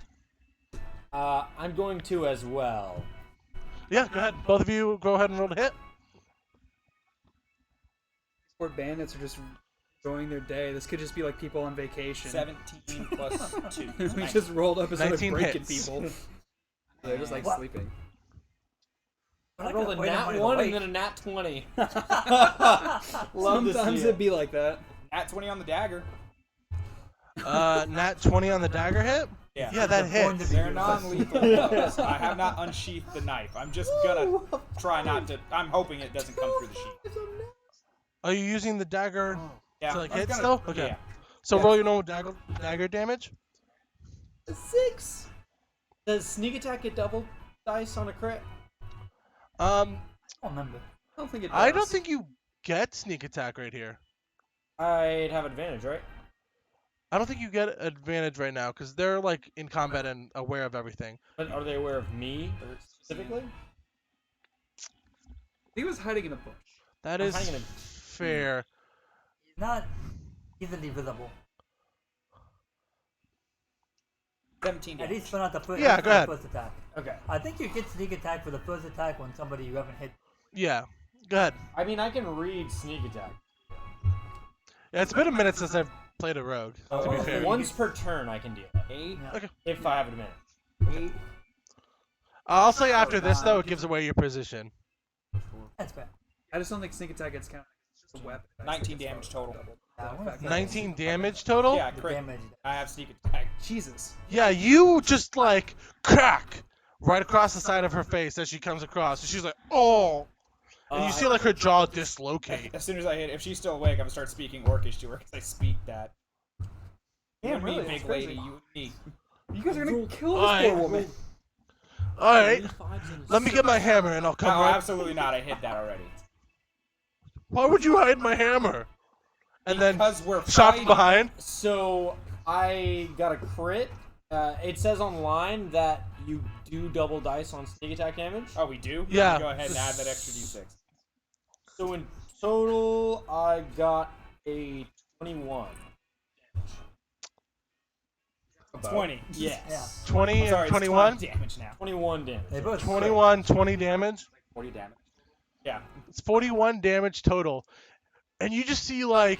I'm going to as well. Yeah, go ahead. Both of you go ahead and roll to hit. Poor bandits are just enjoying their day. This could just be like people on vacation. 17 plus 2. We just rolled up and started 19 breaking hits. people. They're just like What? sleeping. I rolled a Wait, I'm nat gonna 1 wait. and then a nat 20. Love to Sometimes see it'd it. be like that. At 20 on the dagger. Nat 20 on the dagger hit? Yeah. Yeah, that Born to hits. be They're used. non-lethal blows. I have not unsheathed the knife. I'm just gonna try not to. I'm hoping it doesn't come through the sheath. Are you using the dagger Yeah. to like I was hit gonna- still? Okay. Yeah. So Yeah. roll your normal dagger damage. 6. Does sneak attack get double dice on a crit? Um, I don't remember. I don't think it does. I don't think you get sneak attack right here. I'd have advantage, right? I don't think you get advantage right now because they're like in combat and aware of everything. But are they aware of me specifically? He was hiding in a bush. That I'm is hiding in a- fair. He's not easily visible. 17 At damage. least for not the first, Yeah, for go the ahead. first attack. Okay. I think you get sneak attack for the first attack when somebody you haven't hit. Yeah. Go ahead. I mean, I can read sneak attack. Yeah, it's been a minute since I've played a rogue. To be fair. Once per turn, I can deal it. 8. Okay. If I have advantage. 8. I'll say after this though, it gives away your position. That's bad. I just don't think sneak attack gets counted. It's just a weapon. 19 damage total. I wanna see 19 damage total. Yeah, the crit. damage. I have sneak attack. Jesus. Yeah, you just like crack right across the side of her face as she comes across, and she's like, "Oh!" And you see like her jaw dislocate. As soon as I hit, if she's still awake, I'm gonna start speaking Orcish to her because I speak that. Yeah, You and really, me, that's big crazy. lady. You and me. You guys are gonna kill this Alright. poor woman. All right, let me get my hammer and I'll come No, right. absolutely not. I hit that already. Why would you hide my hammer? And then Because we're shot fighting. behind. So I got a crit. It says online that you do double dice on sneak attack damage. Oh, we do? Yeah. Go ahead and add that extra d6. So in total, I got a 21. 20. Yes. Yeah. 20 and Sorry, it's 21. 20 damage now. 21 damage. They both 21, 20 damage. 40 damage. Yeah. It's 41 damage total. And you just see like,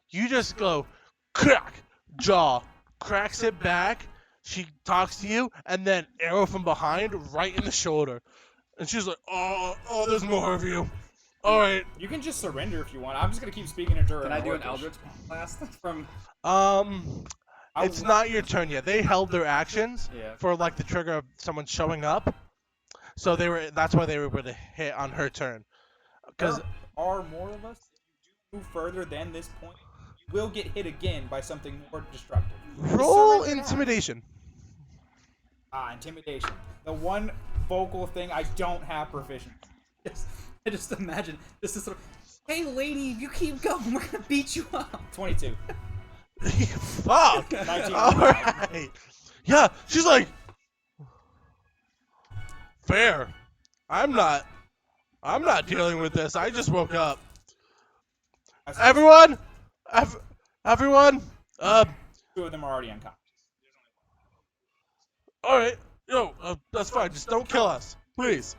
you just go, crack, jaw, cracks it back. She talks to you, and then arrow from behind, right in the shoulder. And she's like, oh, there's more of you. All right. You can just surrender if you want. I'm just gonna keep speaking to her. Can in I do an Orcish. Eldritch Blast from? It's not your turn yet. They held their actions Yeah. for like the trigger of someone showing up. So that's why they were able to hit on her turn. Because There are more of us. If you do move further than this point, you will get hit again by something more destructive. Just roll surrender now. intimidation. Intimidation. The one vocal thing I don't have proficient. I just imagine this is sort of, hey lady, if you keep going, we're gonna beat you up. 22. Fuck. 19. All right. Yeah, she's like, fair. I'm not dealing with this. I just woke up. Everyone, everyone. Two of them are already unconscious. All right. Yo, that's fine. Just don't kill us, please.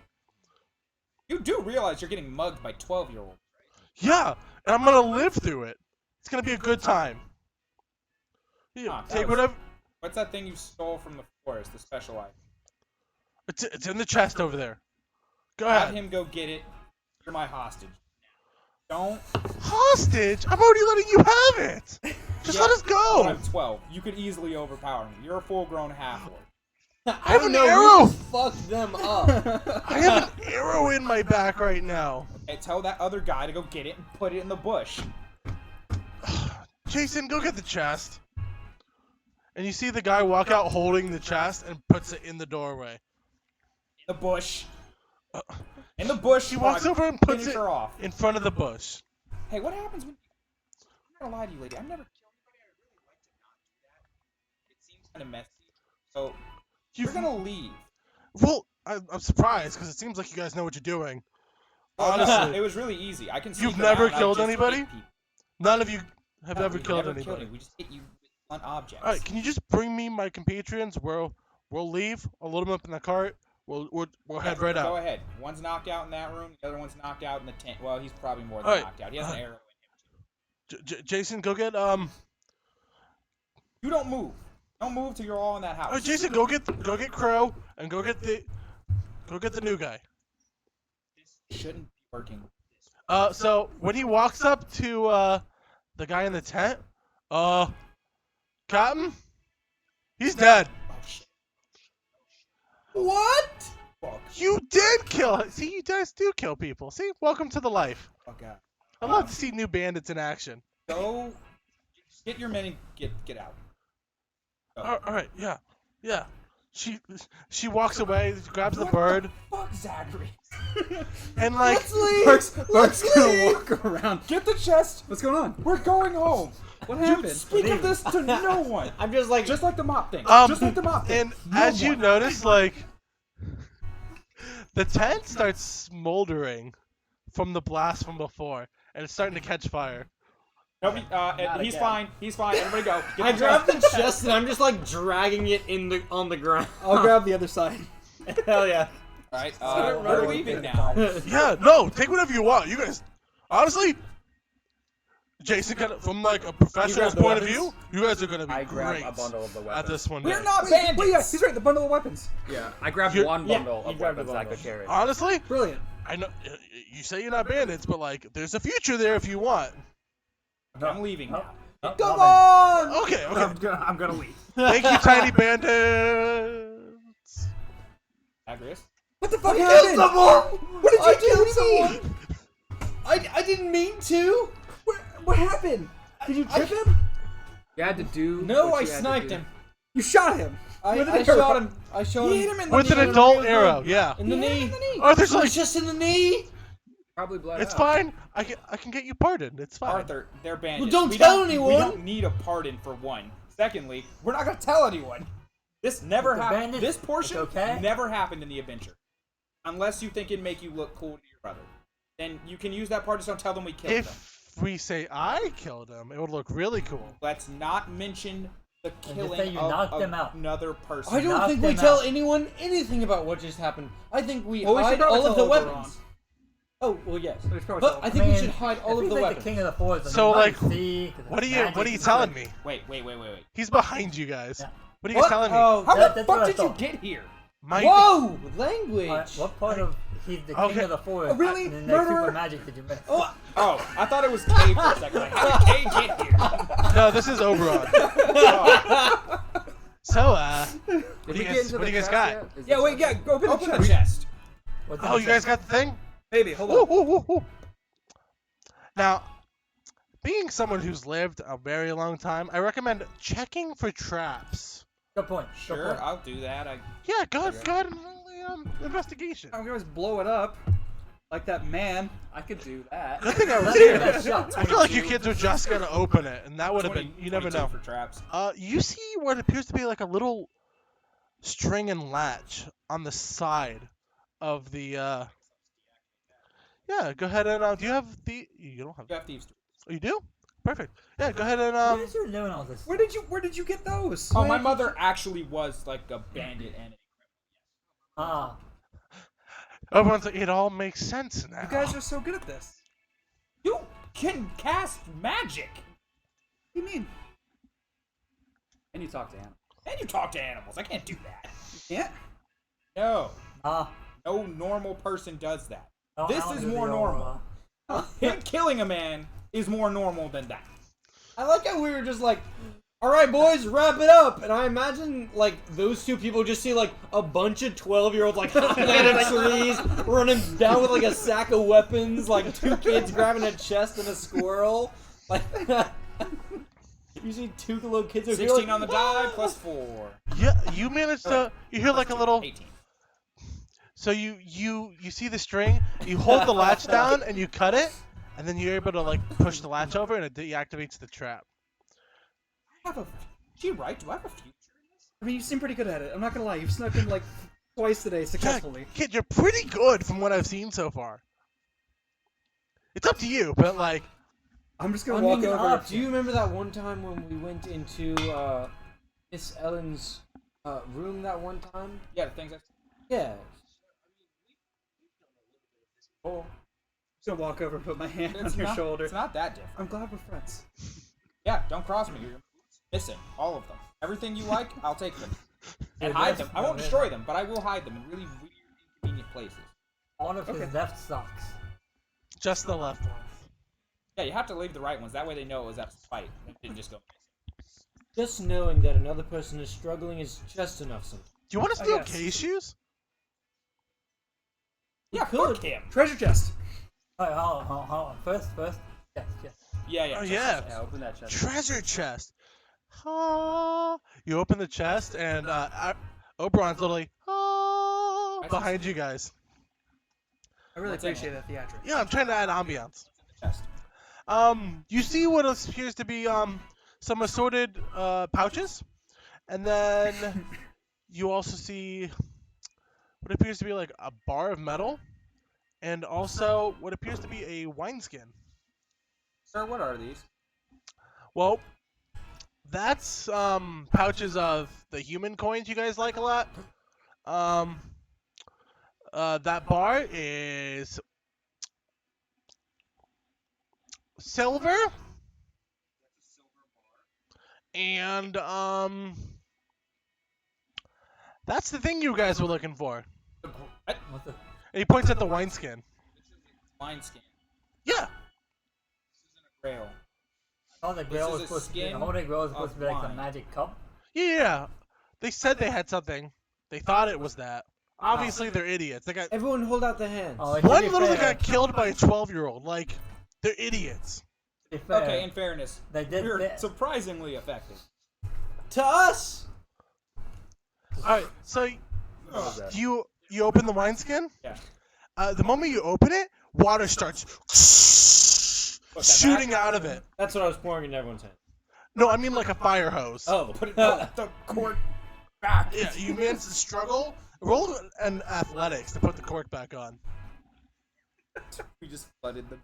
You do realize you're getting mugged by 12-year-olds. Yeah, and I'm gonna live through it. It's gonna be a good time. Yeah, That take was- whatever. What's that thing you stole from the forest, the special item? It's in the chest over there. Go Have ahead. him go get it. You're my hostage. Don't. Hostage? I'm already letting you have it. Just Yeah, let us but go. I'm 12. You could easily overpower me. You're a full-grown half-orc. I have an arrow. arrow. Fuck them up. I have an arrow in my back right now. Okay, tell that other guy to go get it and put it in the bush. Jason, go get the chest. And you see the guy walk out holding the chest and puts it in the doorway. The bush. In the bush. She walks over and puts finish it her off. in front of the bush. Hey, what happens when? I'm not gonna lie to you, lady. I've never killed anybody. I really like to not do that. It seems kind of messy. So we're gonna leave. Well, I'm surprised because it seems like you guys know what you're doing. Oh, no, Honestly, it was really easy. I can. You've sneak never around, I killed just anybody? hit people. none of you have No, ever we've killed never anybody. We just hit you with blunt objects. All right, can you just bring me my compatriots? We'll leave. I'll load them up in the cart. We'll head right Go out. ahead. One's knocked out in that room. The other one's knocked out in the tent. Well, he's probably more than All right. knocked out. He has an arrow in him. Jason, go get You don't move. Don't move till you're all in that house. All right, Jason, go get Crow and go get the new guy. This shouldn't be working. So when he walks up to the guy in the tent, Captain, he's dead. Oh shit. What? Fuck. You did kill. See, you guys do kill people. See, welcome to the life. Fuck out. I love to see new bandits in action. Go. Get your men and get out. Go. All right, yeah. She walks away, grabs the bird, Fuck Zachary. and like Burke's gonna walk around. Get the chest. What's going on? We're going home. What You happened? speak of this to no one. I'm just like, Just like the mop thing. Um, Just like the mop thing. and No as you one. notice, like the tent starts smoldering from the blast from before, and it's starting to catch fire. Nobody, he's fine. He's fine. Everybody go. Get I the grabbed the chest. chest and I'm just like dragging it on the ground. I'll grab the other side. Hell yeah. All right. Start We're running. leaving now. Yeah, no, take whatever you want. You guys, honestly, Jason, kind of from like a professional's grab the point of weapons? view, you guys are gonna be I grab great a bundle of the at weapons. this one. We're day. not Wait, bandits. yeah, he's right. The bundle of weapons. Yeah, I grabbed You're- one yeah, bundle you of grabbed the weapons I bundle. could carry. Honestly, Brilliant. I know you say you're not bandits, but like, there's a future there if you want. I'm leaving now. Come on! Okay. I'm gonna leave. Thank you, tiny bandits. Agrius. What the fuck happened? What did you do? What do you mean? I didn't mean to. What happened? Did you trip him? You had to do. No, what I you had to sniped do. him. You shot him. I With an shot arrow. him. I shot You him. hit him in the With an knee. adult arrow, yeah. In the knee. Oh, there's It like, was just in the knee. Probably bled it's out. fine. I can get you pardoned. It's fine. Arthur, they're bandits. Well, don't We tell We anyone. don't need a pardon for one. Secondly, we're not gonna tell anyone. This never The happened. bandits, This portion it's okay. never happened in the adventure, unless you think it'd make you look cool to your brother. Then you can use that part. Just don't tell them we killed them. If we say I killed him, it would look really cool. Let's not mention the just say killing you of knocked them out. another person. I don't Knock think we them tell out. anyone anything about what just happened. I think we Well, we should hide probably all of tell the Oberon. weapons. Oh well, yes. We should probably But tell I him. think we should hide all of if the he's like weapons. the king of the forest, then So, you like, might see, 'cause What are it's you magic, telling it's me? Wait. He's behind you guys. Yeah. What are you guys telling me? Oh, How That- the that's fuck what I did you thought. get here? My whoa! Language. like- what part of he's the Okay. king of the forest? Really? And then Murderer? super magic did you miss? Oh, I thought it was Kay for a second. Like, how did Kay get here? No, this is Oberon. Oh. So, Did what do we you get guys, into what do the you guys chest got? yet? Is Yeah, the wait, chest- yeah, go open the Open the chest. chest. What's Oh, you guys got the thing? Baby, hold Woo, on. woo, woo, woo. Now, being someone who's lived a very long time, I recommend checking for traps. Good point. Good Sure, point. I'll do that. Yeah, go ahead and roll the investigation. I'm gonna just blow it up. Like that man. I could do that. Good thing I was Let's do here. that shot. I feel like you kids were just gonna open it, and that would have been. You never 22 know. for traps. You see what appears to be like a little string and latch on the side of the. Yeah, go ahead and do you have the? You don't have. You have thieves. Oh, you do? Perfect. Yeah, go ahead and Why is you doing all this? Where did you get those? Oh, my mother actually was like a bandit and Ah, Everyone's like, it all makes sense now. You guys are so good at this. you can cast magic What do you mean? And you talk to him. and you talk to animals. I can't do that. You can't? No, ah. no normal person does that. Oh, This I don't is do the more old, normal. Him killing a man is more normal than that. I like how we were just like, all right, boys, wrap it up. And I imagine like those two people just see like a bunch of 12-year-olds like hopping out of trees, running down with like a sack of weapons, like two kids grabbing a chest and a squirrel. Like you see two little kids over here, 16 like, on the die plus 4. Yeah, you managed to. You hear like a little. 18. So you see the string, you hold the latch down and you cut it, and then you're able to like push the latch over and it deactivates the trap. I have a. Is she right? Do I have a future in this? I mean, you seem pretty good at it. I'm not gonna lie. You've snuck in like twice today Yeah, successfully. kid, you're pretty good from what I've seen so far. It's up to you, but like, I'm just gonna I walk mean, over. do you remember that one time when we went into Miss Ellen's room that one time? Yeah, the things I. Yeah. Oh. Just gonna walk over and put my hand It's on your not, shoulder. It's not that different. I'm glad we're friends. Yeah, don't cross me. You're missing all of them. Everything you like, I'll take them and Yeah, hide that's- them. I won't destroy them, but I will hide them in really weird, inconvenient places. One of his left socks. just the left one. Yeah, you have to leave the right ones. That way they know it was at spite. It didn't just go missing. Just knowing that another person is struggling is just enough sometimes. Do you want to steal yes. Kay's shoes? Yeah, fuck him. Treasure chest. Alright, hold on. First. Yes. Yeah. Oh just- yeah, Yeah, open that chest. treasure chest. Ah. You open the chest and Oberon's literally behind you guys. I really What's in appreciate that theatric. Yeah, I'm trying to add ambiance. Chest. You see what appears to be some assorted pouches, and then you also see what appears to be like a bar of metal, and also what appears to be a wineskin. Sir, what are these? Well, that's pouches of the human coins you guys like a lot. That bar is silver, and that's the thing you guys were looking for. What's the... And he points at the wineskin. Wine skin. Yeah. Grail. Holy Grail is was a supposed to be... skin Holy Grail was supposed of to be like the wine. magic cup. Yeah. They said they had something. They thought it was that. Obviously, they're idiots. They got Everyone hold out their hands. Oh, to one be literally fair, got killed by a 12-year-old. Like, they're idiots. to be fair, Okay, in fairness, they did... we're They, surprisingly effective. To us! All right. So you open the wineskin. Yeah. The moment you open it, water starts Look, that shooting back- out of it. That's what I was pouring in everyone's hand. No, I mean like a fire hose. Oh. Put it the cork back. Yeah, you managed to struggle. Roll an athletics to put the cork back on. We just flooded the.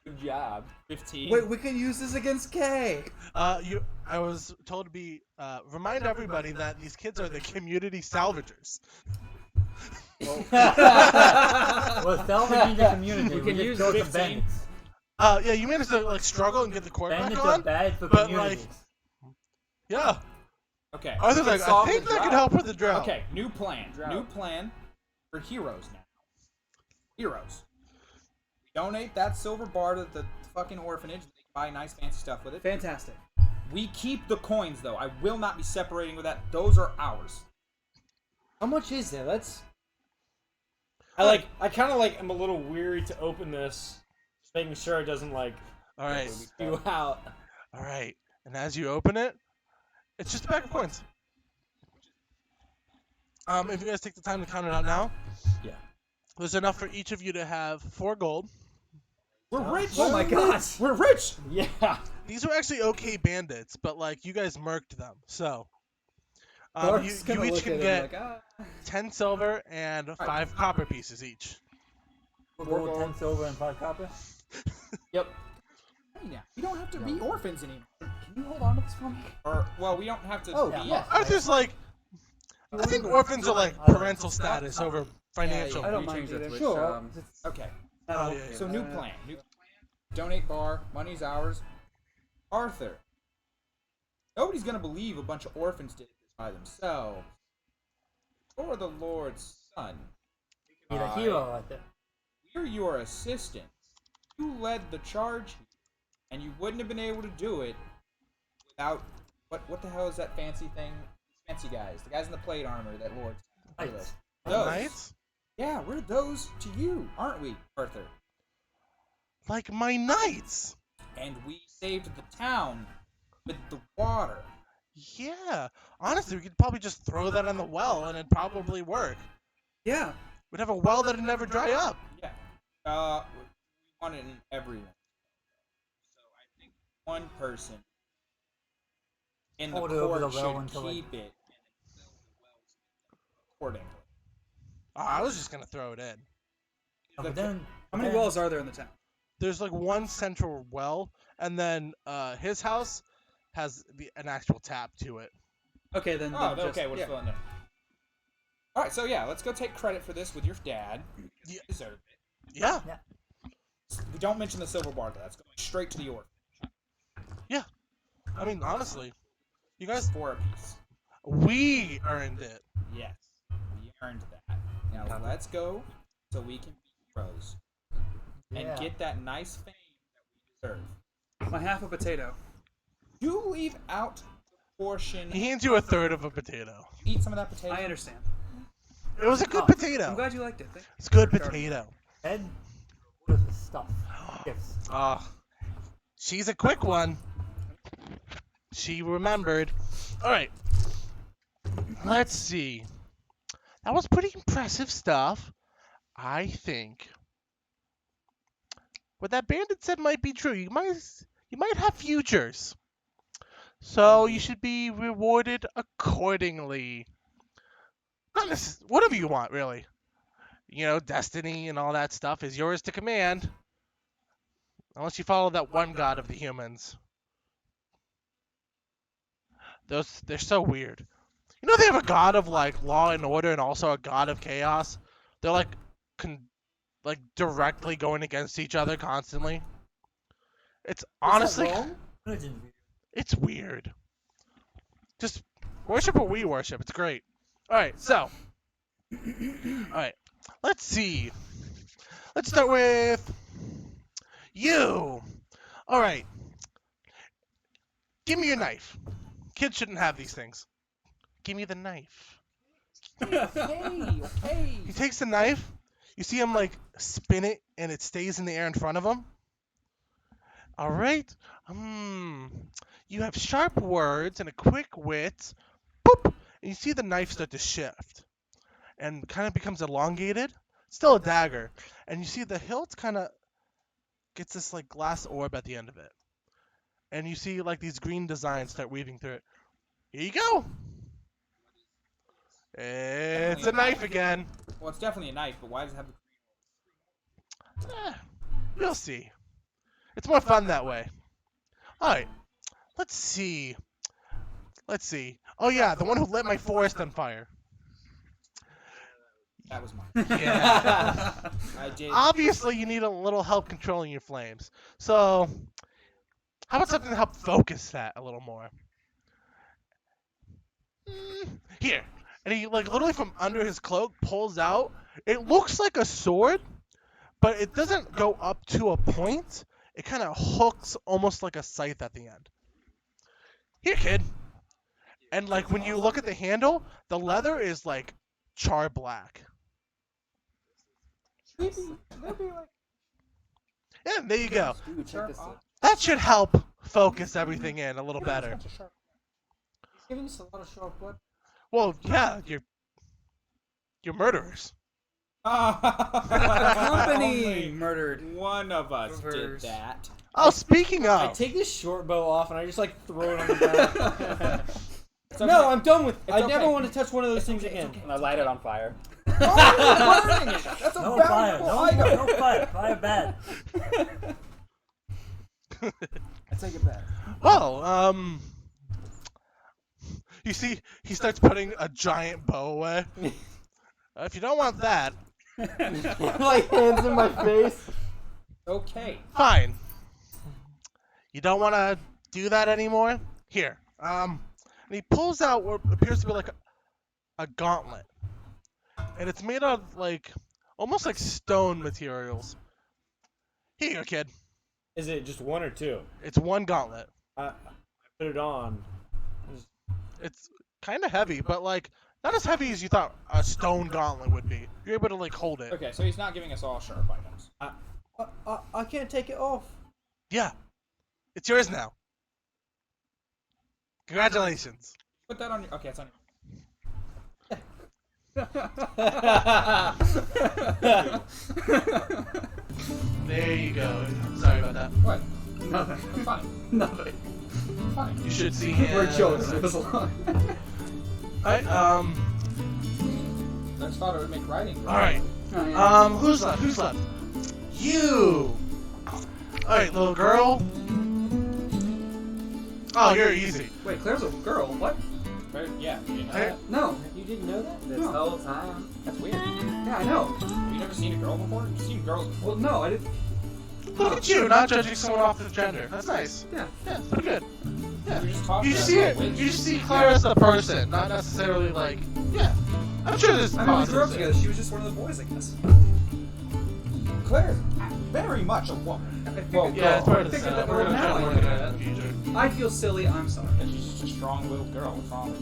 Good job. 15. Wait, we can use this against Kay. I was told to be remind everybody that these kids are the community salvagers. well, salvaging the community. We can just use killed some 15. bandits. Yeah, you managed to like struggle and get the cork Bandits back are on. bad for but, communities. Yeah. Okay. Arthur's we can like, I solve think the that could drought. help with the drought. Okay, new plan. Drought. New plan for heroes now. Heroes. We donate that silver bar to the fucking orphanage. They can buy nice fancy stuff with it. Fantastic. We keep the coins though. I will not be separating with that. Those are ours. How much is there? Let's... I kind of like am a little weary to open this. Just making sure it doesn't like All right. spew out. All right. And as you open it, it's just a bag of coins. If you guys take the time to count it out now, Yeah. there's enough for each of you to have 4 gold. We're rich. Oh my god. We're rich. Yeah. These were actually okay bandits, but like you guys murked them. So you Clark's gonna each look can at it get like, ah. 10 silver and 5 copper pieces each. Gold, 10 silver, and 5 copper. Yep. Hey, now, we don't have to be orphans anymore. Can you hold on to this for me? Or well, we don't have to. Oh, be yeah. Arthur's like, I think orphans are like parental status over financial. yeah. I don't We mind changed the either. Twitch, Sure. Okay. Oh, yeah, yeah. So new plan. Donate bar. Money's ours. Arthur. Nobody's gonna believe a bunch of orphans did this by themselves. You're the Lord's son. Be the hero right there. We're your assistants. You led the charge, and you wouldn't have been able to do it without what the hell is that fancy thing? Fancy guys, the guys in the plate armor that Lord. Knights. Those. Knights? Yeah, we're those to you, aren't we, Arthur? Like my knights. And we saved the town with the water. Yeah. Honestly, we could probably just throw that in the well and it'd probably work. Yeah. We'd have a well that'd never dry up. Yeah. We want it in every room. So I think one person in the Hold it over court the well should until, like- keep it and fill the wells accordingly. I was just gonna throw it in. But then, How many wells are there in the town? There's like one central well, and then his house has an actual tap to it. Okay, then. Oh, then okay, just, we'll yeah. just fill in there. All right, so yeah, let's go take credit for this with your dad. Yeah. You deserve it. Yeah. We don't mention the silver bar, though. That's going straight to the orphan. Yeah. I mean, honestly, you guys, 4 apiece. we earned it. Yes, we earned that. Now let's go so we can be heroes and Yeah. get that nice fame that we deserve. My half a potato. You leave out the portion. He hands you a third of a potato. Eat some of that potato. I understand. It was a good I'm potato. glad you liked it. It's good potato. Ed, what is the stuff? Gifts. She's a quick one. She remembered. All right. Let's see. That was pretty impressive stuff. I think what that bandit said might be true. You might have futures. So you should be rewarded accordingly. Not necessarily, whatever you want, really. You know, destiny and all that stuff is yours to command. Unless you follow that one god of the humans. They're so weird. You know they have a god of like law and order and also a god of chaos. They're like directly going against each other constantly. It's honestly Religion. it's weird. Just worship what we worship. It's great. All right, so all right, let's see. Let's start with you. All right. Give me your knife. Kids shouldn't have these things. Give me the knife. Okay. He takes the knife. You see him like spin it and it stays in the air in front of him. All right. You have sharp words and a quick wit. Boop. And you see the knife start to shift and kind of becomes elongated. Still a dagger. And you see the hilt kind of gets this like glass orb at the end of it. And you see like these green designs start weaving through it. Here you go. It's a knife again. Well, it's definitely a knife, but why does it have the You'll see. It's more fun that way. Alright. Let's see. Oh yeah, the one who lit my forest on fire. That was mine. Yeah. I did. Obviously, you need a little help controlling your flames. So, how about something to help focus that a little more? Here. And he, like, literally from under his cloak pulls out. It looks like a sword, but it doesn't go up to a point. It kind of hooks almost like a scythe at the end. Here, kid. And, like, when you look at the handle, the leather is, like, char black. Yeah, there you go. Ooh, check this out. That should help focus everything in a little better. He's giving us a lot of sharp weapons. Well, yeah, you're murderers. Company murdered. One of us Reverse. did that. Oh, speaking I of, take this short bow off and I just like throw it on the ground. It's No, okay. I'm done with. I okay. never want to touch one of those things again. And I light it on fire. Oh, you're burning it. That's a No fire. valuable No, item. no fire. Fire bad. I take it back. well, you see, he starts putting a giant bow away. If you don't want that, Like hands in my face. Okay. fine. You don't want to do that anymore? Here. And he pulls out what appears to be like a gauntlet. And it's made of like almost like stone materials. Here you go, kid. Is it just one or two? It's one gauntlet. I put it on. It's kind of heavy, but like not as heavy as you thought a stone gauntlet would be. You're able to like hold it. Okay, so he's not giving us all sharp items. I can't take it off. Yeah. It's yours now. Congratulations. Put that on your. Okay, it's on your. There you go. Sorry about that. What? Nothing. Fine. Nothing. Fine. You should see him. We're children. Leave us alone. Alright, I just thought it would make writing. alright. Oh, yeah. Who's left? Who's left? You! Alright, little girl. Oh, you're easy. Wait, Claire's a girl. What? Right? Yeah. You didn't know Hey. that? No. You didn't know that? This No. whole time. That's weird. Yeah, I know. Have you never seen a girl before? You've seen girls before. Well, no, I didn't. Look at you, not judging someone off the gender. That's nice. Yeah. Yeah, pretty good. Yeah. You're just talking You just about see a it. witch. You just see Claire as the person, not necessarily like. Yeah. I'm sure there's. I mean, we grew up positives together. She was just one of the boys, I guess. Claire's very much a woman. Well, Yeah, it's part of the Think of setup. that We're word gonna now, jump I more think into of that in the future. I feel silly. I'm sorry. And she's just a strong-willed girl. What's wrong with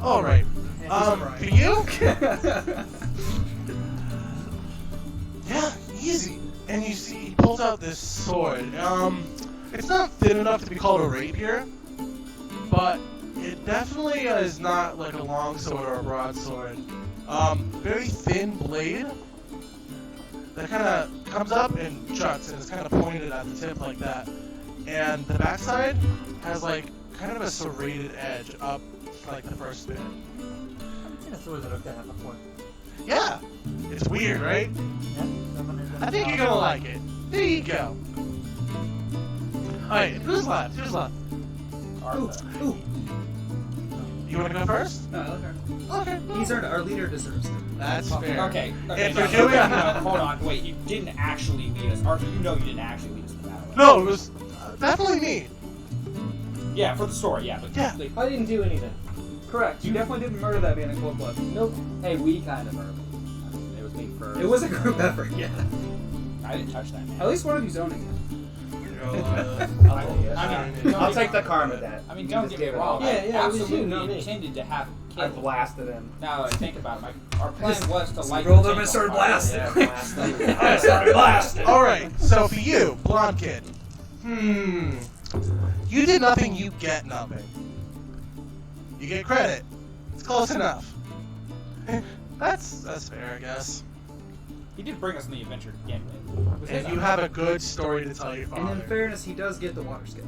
her? All right. right. For you? Yeah, easy. And you see, he pulls out this sword. It's not thin enough to be called a rapier, but it definitely is not like a long sword or a broadsword. Very thin blade that kind of comes up and juts, and it's kind of pointed at the tip like that. And the backside has like kind of a serrated edge up like the first bit. I've seen a sword that looked like that before. Yeah, it's weird, right? Yeah, someone is- I think you're gonna like it. There you go. Alright, who's left? Who's left? Arthur. Ooh. You wanna go first? No, I like her. Okay. He's our leader deserves it. That's fair. Okay. If no, you're doing- no, hold on. Wait, you didn't actually lead us. Arthur, you know you didn't actually lead us to battle. right? No, it was definitely me. Yeah, for the story, yeah. But Yeah. like, I didn't do anything. Correct. You definitely didn't murder that man in cold blood. Nope. Hey, we kind of murdered. It was me first. It was a group effort. Yeah. I didn't touch that man. At least one of you's owning it. I'll take the karma that. I mean, You don't just get me gave it wrong. all. Yeah, I yeah, it was you, absolutely not me. intended to have I killed. blasted him. Now that I think about it, our plan was to light rolled the up and tank started on fire. blasting. Yeah, blasted. I started blasting. Alright, so for you, blonde kid. You did nothing, you get nothing. You get credit. It's close enough. That's fair, I guess. He did bring us on the adventure to begin with. It was his And you idea. have a good story to tell your And father. in fairness, he does get the water skill.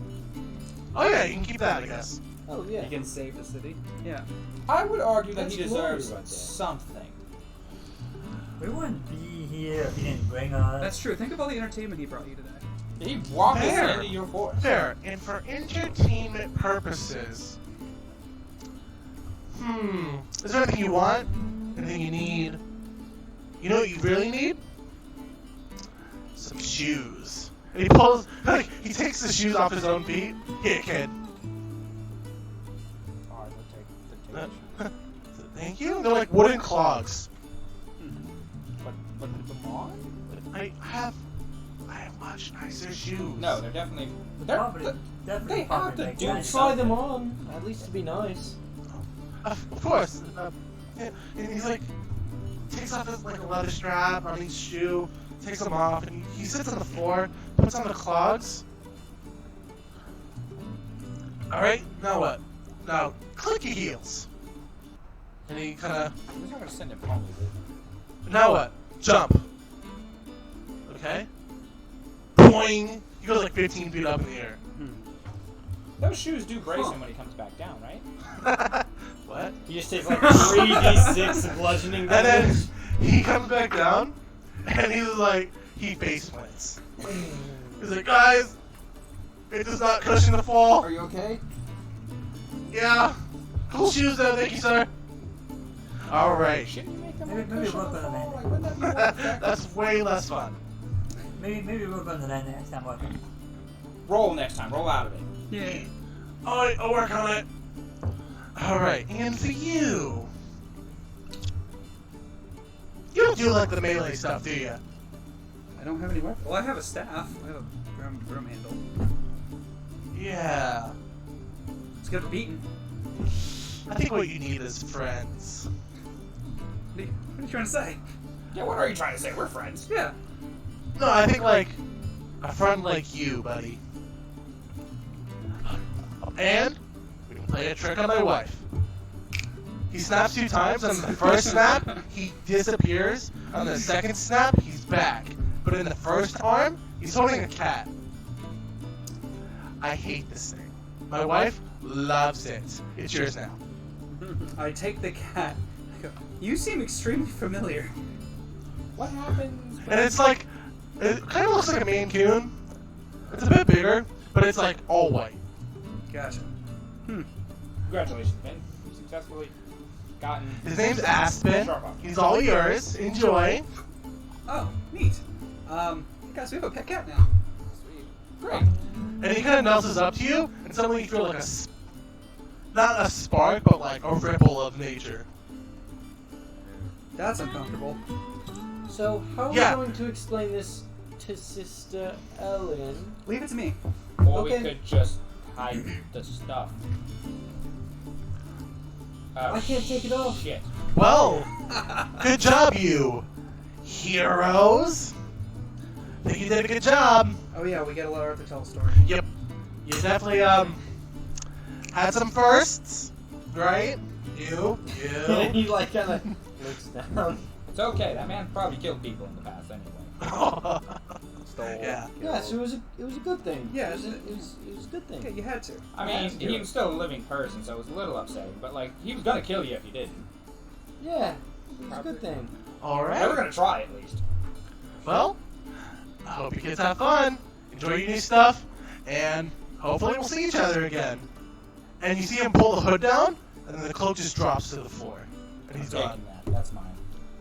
Oh yeah, you can keep that, I guess. Oh yeah. You can save the city. Yeah. I would argue that That's he deserves glory right there. something. We wouldn't be here if he didn't bring us. That's true. Think of all the entertainment he brought you today. He walked Fair. us into your forest. Fair. And for entertainment purposes. Is there anything you want? Anything you need? You know what you really need? Some shoes. And he pulls, like, he takes the shoes off his own feet. Here, kid. Alright, we'll take it. Thank you. They're like wooden clogs. But put them on? I have much nicer shoes. No, they're definitely. Probably, They definitely have probably to make do sense. Try them on, at least to be nice. Of course. And he's like, takes off his like a leather strap on each shoe, takes them off, and he sits on the floor, puts on the clogs. All right, now what? Now click your heels. And he kind of. We're not gonna send him home. Now what? Jump. Okay. Boing. He goes like 15 feet up in the air. Those shoes do brace him when he comes back down, right? What? He just takes like 3d6 bludgeoning And then damage. he comes back down, and he's like, he face plants. He's like, guys, it does not cushion the fall. Are you okay? Yeah. Cool shoes though, thank you, sir. All right. Shouldn't you make him Maybe like we'll cushion the go to fall? that. Like, wouldn't that be more effective? That's way less fun. Maybe we'll go to that next time. What? Roll next time. Roll out of it. Yeah. I'll work on it. All right, and for you, you don't do like the melee stuff, do you? I don't have any weapons. Well, I have a staff. I have a broom handle. Yeah. Let's get it beaten. I think what you need is friends. What are you trying to say? Yeah, what are you trying to say? We're friends. Yeah. No, I think like a friend like you, buddy. And we can play a trick on my wife. He snaps 2 times. On the first snap, he disappears. On the second snap, he's back. But in the first arm, he's holding a cat. I hate this thing. My wife loves it. It's yours now. I take the cat. I go, you seem extremely familiar. What happens? And it's like, it kind of looks like a Maine Coon. It's a bit bigger, but it's like all white. Gotcha. Congratulations, Ben. You successfully gotten. His name's Aspen. Sharp up. He's all yours. Enjoy. Oh, neat. Guys, we have a pet cat now. Sweet. Great. And he kind of nestles up to you, and suddenly you feel like not a spark, but like a ripple of nature. That's uncomfortable. So, how are Yeah. we going to explain this to Sister Ellen? Leave it to me. Or Okay. we could just hide the stuff. I can't take it off. Shit. Well, good job, you heroes. Think you did a good job. Oh yeah, we get a letter to tell a story. Yep. You definitely had some firsts, right? You. He like kind of looks down. It's okay. That man probably killed people in the past anyway. Stole. Yeah. Yeah, so it was a good thing. Yeah, it was a good thing. Yeah, you had to. I mean, he was still a living person, so it was a little upsetting. But like, he was gonna kill you if you didn't. Yeah, it was a good thing. All They were right. gonna try at least. Well, I hope you kids have fun. Enjoy your new stuff, and hopefully we'll see each other again. And you see him pull the hood down, and then the cloak just drops to the floor, and he's I'm gone. taking that. That's mine.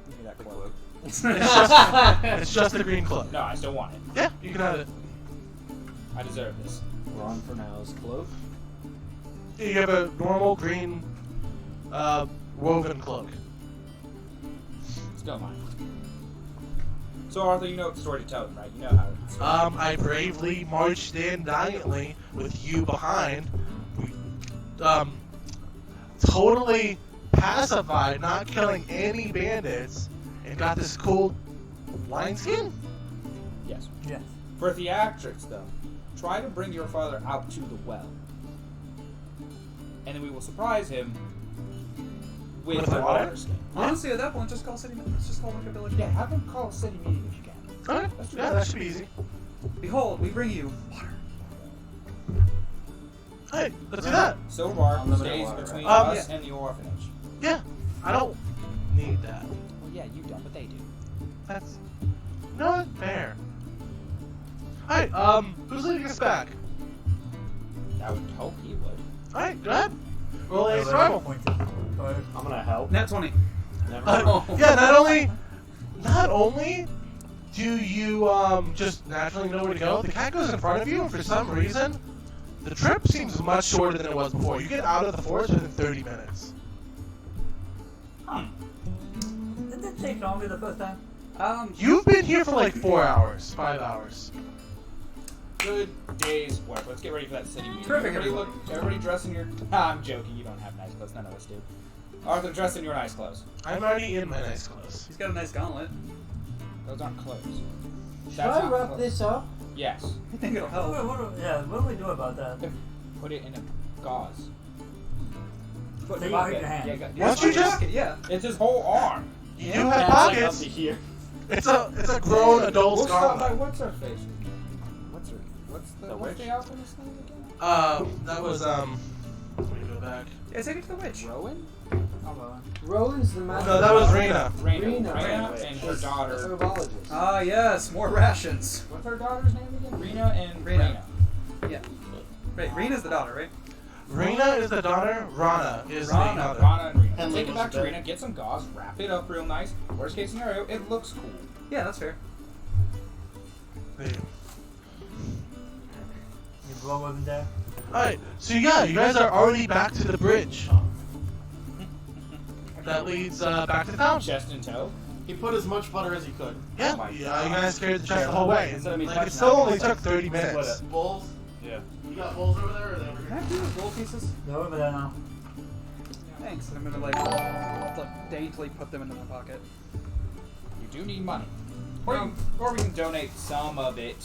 Give me that cloak. It's just a green cloak. No, I still want it. Yeah, you can have it. I deserve this. Ron Fernow's cloak. You have a normal green woven cloak. Still mine. So Arthur, you know the story to tell them, right? You know how it's. I bravely marched in valiantly with you behind. We, totally pacified, not killing any bandits, and got this cool lion skin. Yes. Yes. For theatrics, though, try to bring your father out to the well, and then we will surprise him with With the the water? water skin. Honestly, at that point, just call city. Let's just call like a village. Yeah, have him call a city meeting if you can. Okay, That's yeah, that should be easy. Behold, we bring you water. Hey, let's do that. Silvar Unlimited stays water, between right? us and the orphanage. Yeah, I don't need that. Well, yeah, you don't, but they do. That's not fair. Alright, who's leading us back? I would hope he would. Alright, go ahead. Roll a survival. I'm gonna help. Nat 20. Never. Yeah, not only do you just naturally know where to go, the cat goes in front of you, and for some reason, the trip seems much shorter than it was before. You get out of the forest within 30 minutes. Didn't it take longer the first time? You've been here for like 4 hours, 5 hours. Good day's work. Let's get ready for that city meeting. Terrific, Everybody dress in your. I'm joking. You don't have nice clothes. None of us do. Arthur, dress in your nice clothes. I'm already in my nice clothes. He's got a nice gauntlet. Those aren't clothes. Should I not wrap clothes. this up? Yes. I think it'll help. What do we do about that? Put it in a gauze. So you Pocket. hide your hand. Yeah, Why don't you just? Yeah. it's his whole arm. You do have That's like up pockets. to here. It's a grown adult's We'll start by garment. what's her face? What's the witch? alchemist's name again? That was Let me go back. Yeah, take it to the witch. Rowan? Rowan's the master. No, that was Rena. Rena. Rena. And her daughter. Herbologist. Ah, yes, more rations. What's her daughter's name again? Rena and Rena. Yeah. Right, Rena's the daughter, right? Rena is the daughter. Rana is the Rana. mother. Rana and Rena. And Take it back to Elizabeth. Rena, get some gauze, wrap it up real nice. Worst case scenario, it looks cool. Yeah, that's fair. Your bro wasn't there. Alright, so yeah, you guys are already back to the bridge. That leads back to town. Chest and toe. He put as much butter as he could. Yeah, Oh my yeah, you guys carried the chest the whole way. Instead of me Like, touching it still that, only it's took like- 30 Split minutes. it. Bowls? Yeah. You got bowls over there, or are they over Can I here? do the gold pieces? They're over there now. Thanks. I'm gonna like daintily put them into my pocket. You do need money. Or we can donate some of it.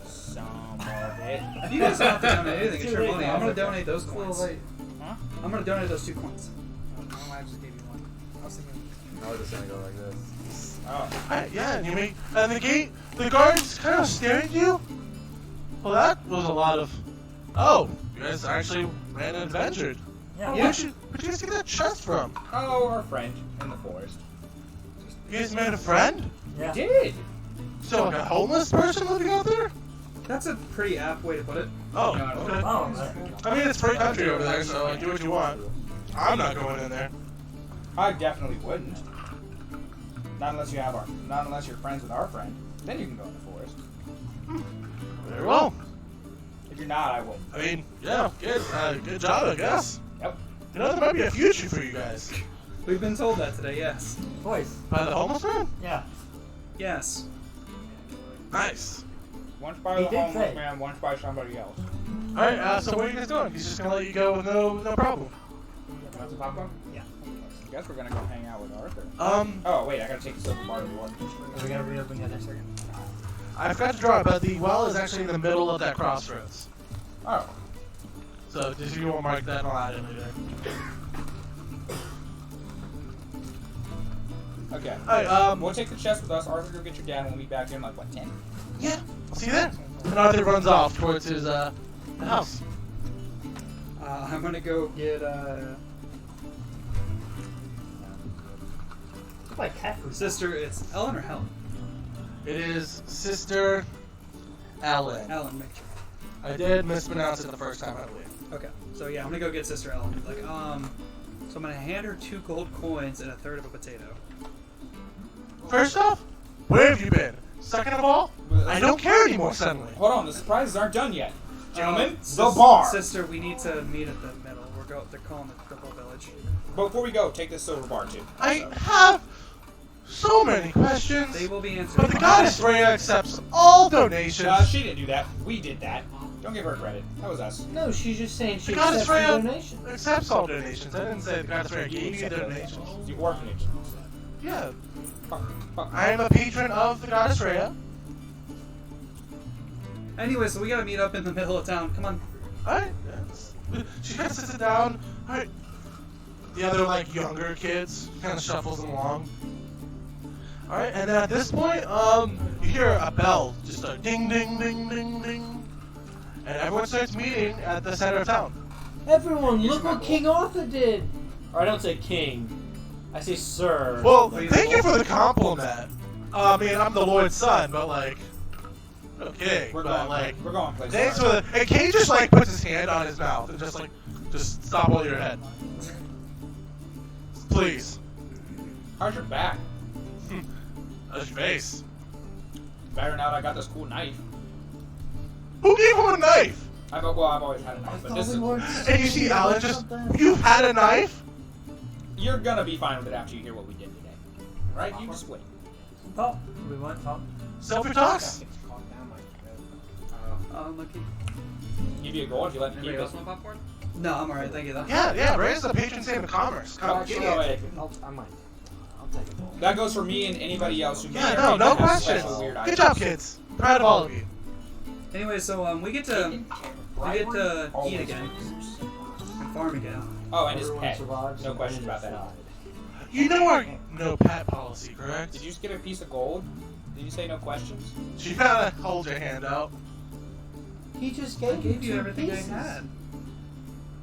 Some of it. You guys don't have to donate anything. It's Too your late money. now, I'm gonna but donate those it's a little coins. late. Huh? I'm gonna donate those 2 coins. Well, I just gave you one. I was thinking. I was just gonna go like this. Oh. Yeah, and you make and the guards kind of staring at you. Well, that was a lot of. Oh, you guys actually ran and adventured. Yeah. Where'd you guys get that chest from? Oh, our friend in the forest. You guys made a friend? Yeah. Did. So like a homeless person living out there? That's a pretty apt way to put it. Oh, No, okay. Oh, right. I mean, it's free country over there, so like, do what you want. I'm not going in there. I definitely wouldn't. Not unless you're friends with our friend. Then you can go in the forest. Very well. If you're not, I would. I mean, yeah, good job, I guess. Yep. You know, there might be a future for you guys. We've been told that today, yes. Voice. By the homeless man? Yeah. Yes. Nice. Once by He the did homeless say. man, once by somebody else. Alright, so what are you guys doing? He's just gonna let you go with no problem. Want some popcorn? Yeah. I guess we're gonna go hang out with Arthur. Oh, wait, I gotta take the silver bar to the orphanage. We gotta reopen the other second. I forgot to draw it, but the well is actually in the middle of that crossroads. Oh. So if you won't mark that, I'll add it later. Okay. Alright, We'll take the chest with us. Arthur, go get your dad, and we'll meet back in like, what, 10? yeah, I'll see you there. And Arthur runs off towards his house. I'm gonna go get It's like cat food. sister. It's Ellen or Helen? It is Sister Ellen. Ellen, make sure. I did mispronounce it the first time, I believe. Okay. So yeah, I'm gonna go get Sister Ellen. Like, so I'm gonna hand her 2 gold coins and a third of a potato. First off, where have you been? Second of all, I don't care anymore suddenly. Hold on, the surprises aren't done yet. Gentlemen, the sis- bar! Sister, we need to meet at the middle. They're calling the whole village. Before we go, take this silver bar, too. I have so many questions, They will be answered. but the goddess Rhea accepts all donations. She didn't do that. We did that. Don't give her credit. That was us. No, she's just saying she The goddess accepts the Rhea donation. accepts all donations. I didn't say the goddess Rhea gave you donations. The orphanage. Yeah, Fuck, fuck. I am a patron of the goddess Rhea. Anyway, so we gotta meet up in the middle of town. Come on. Alright, she kind of sits it down. Alright, the other like younger kids kind of shuffles them along. Alright, and then at this point, you hear a bell just start ding, ding, ding, ding, ding, and everyone starts meeting at the center of town. Everyone, look what King Arthur did! Or I don't say king. I say sir. Well, thank you for the compliment. I mean, I'm the Lord's son, but like, okay, We're but going, like, we're going places. thanks for the. And Kane just like puts his hand on his mouth and just stop while your head. Please. How's your back? How's your face? Better now that I got this cool knife. Who gave him a knife? I've always had a knife, but this is... And you see Alan just, you've had a knife? You're gonna be fine with it after you hear what we did today. Right? You just wait. Talk. We want talk. Self talks? Lucky. Give you a gold if you let me keep Anybody it. else want popcorn? No, I'm alright. Thank you though. Yeah, raise the patron saint of commerce. Come on, Actually, get no, it. wait. I might. I'll take it. That goes for me and anybody else who may Yeah, or no, may no not have questions. special weird Good items. job, kids. Proud of all of you. Anyway, so we get to eat again and farm again. Oh, and his Everyone pet. survives No and question about Bandit that. died. You know our no pet policy, correct? Did you just get a piece of gold? Did you say no questions? She kind of holds her hand out. He just I gave, gave you 2 everything pieces. I had.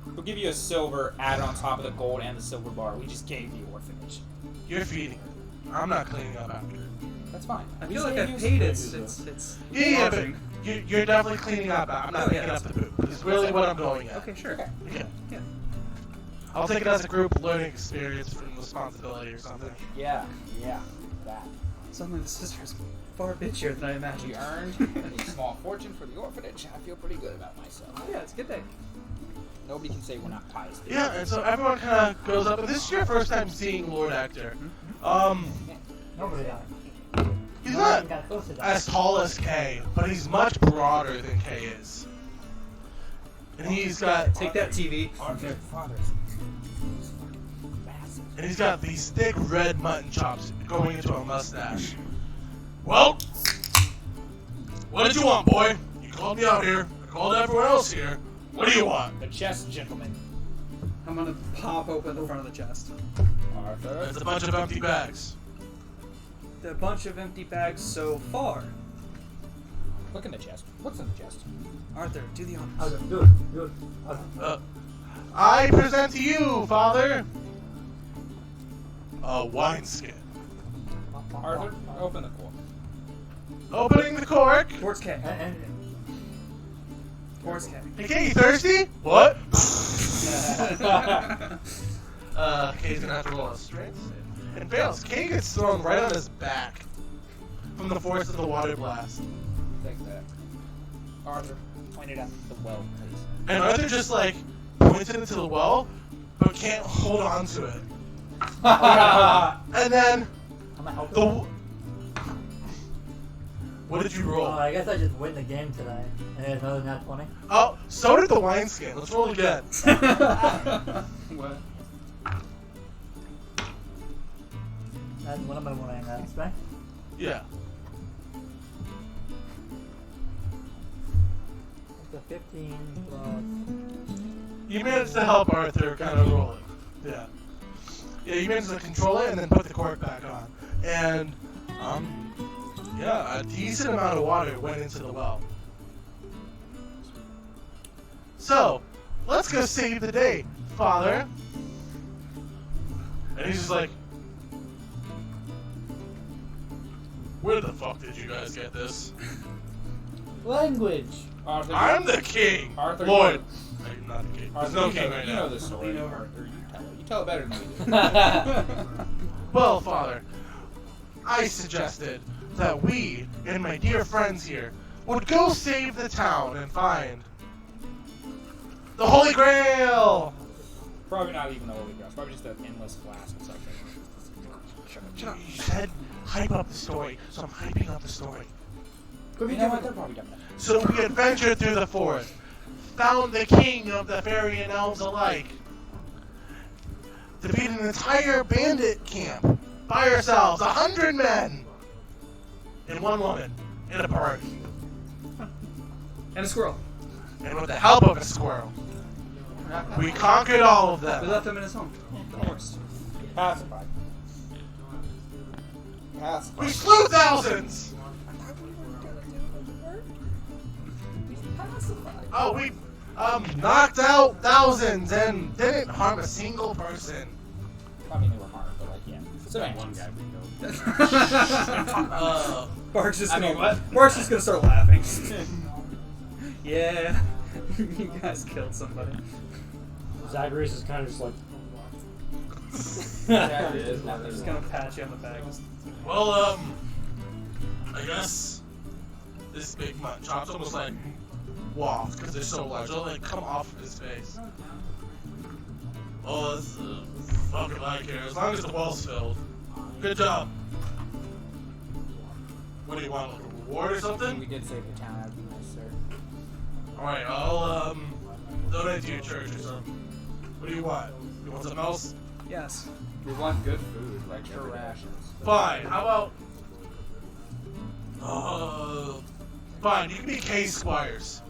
We'll give you a silver added on top of the gold and the silver bar. We just gave the orphanage. You're feeding it. I'm not cleaning up after it. That's fine. I We feel just like I gave you paid it. silver. It's Yeah, but washing. you're definitely cleaning up. I'm not Oh, yeah, picking up that's the poop. It's really what I'm going at. Okay, sure. Yeah. Yeah. I'll take it as a group learning experience and responsibility or something. Yeah, that. Suddenly the sister's far bitchier than I imagined. You earned a small fortune for the orphanage. I feel pretty good about myself. Yeah, it's a good day. Nobody can say we're not pious. Yeah, and so everyone kind of goes up, and this is your first time seeing Lord Hector. Nobody died. He's Nobody not even got close to that. as tall as Kay, but he's much broader than Kay is. And he's got Take that TV. Arthur, father. these thick red mutton chops going into a mustache. Well, what did you want, boy? You called me out here. I called everyone else here. What do you want? The chest, gentlemen. I'm gonna pop open the front of the chest. Arthur. It's a bunch of empty bags. The bunch of empty bags so far. Look in the chest. What's in the chest? Arthur, do the honors. Arthur, do it. Do it. Arthur. I present to you, Father, a wineskin. Arthur, open the cork. Opening the cork. Towards K. And Towards K. Okay, you thirsty? What? Kay's gonna have to roll a strength save. And fails. Kay gets thrown right on his back from the force of the water blast. Take that. Arthur, point it at the well, please. And Arthur just like points it into the well, but can't hold on to it. And then I'm gonna help the. him. What did you roll? I guess I just win the game today. And there's another nat 20. Oh, so did the wineskin. Let's roll again. What? And what am I winning? Spec? Yeah. It's a 15 plus. You managed to help Arthur kind of roll it. Yeah. Yeah, you managed to control it and then put the cork back on. And, yeah, a decent amount of water went into the well. So, let's go save the day, Father. And he's just like, where the fuck did you guys get this? Language. Arthur, I'm the king, Arthur, Lord. I'm not the king. There's Arthur, no you king know, right you now. know this story. Arthur, you tell it. You tell it better than we do. Well, Father, I suggested that we and my dear friends here would go save the town and find the Holy Grail! Probably not even the Holy Grail. It's probably just an endless flask or something. Shut up. You said hype up the story, so I'm hyping up the story. You know what? They're probably done that. So we adventured through the forest, found the king of the fairy and elves alike, defeated an entire bandit camp by ourselves, 100 men, and 1 woman, and a bird, And a squirrel. and with the help of a squirrel, we conquered all of We them. left him in his home. The forest. Pacified. Pacified. We slew thousands. Oh, we knocked out thousands and didn't harm a single person. I mean, they were harmed, but like, yeah. It's an One guy we killed. Mark's just I gonna mean, what? Mark's just gonna start laughing. Yeah. You guys killed somebody. Zagreus is kind of just like. I'm just gonna pat you on the back. Well, I guess this big chop's almost like walk because they're so large. They'll like come off of his face. Oh, that's fuck if I care. As long as the well's filled. Good job. What do you want? Like a reward or something? We did save the town. That'd be nice, sir. Alright, I'll donate to your church or something. What do you want? You want something else? Yes. We want good food, like Your every day. rations. Fine. How about fine, you can be K Squires.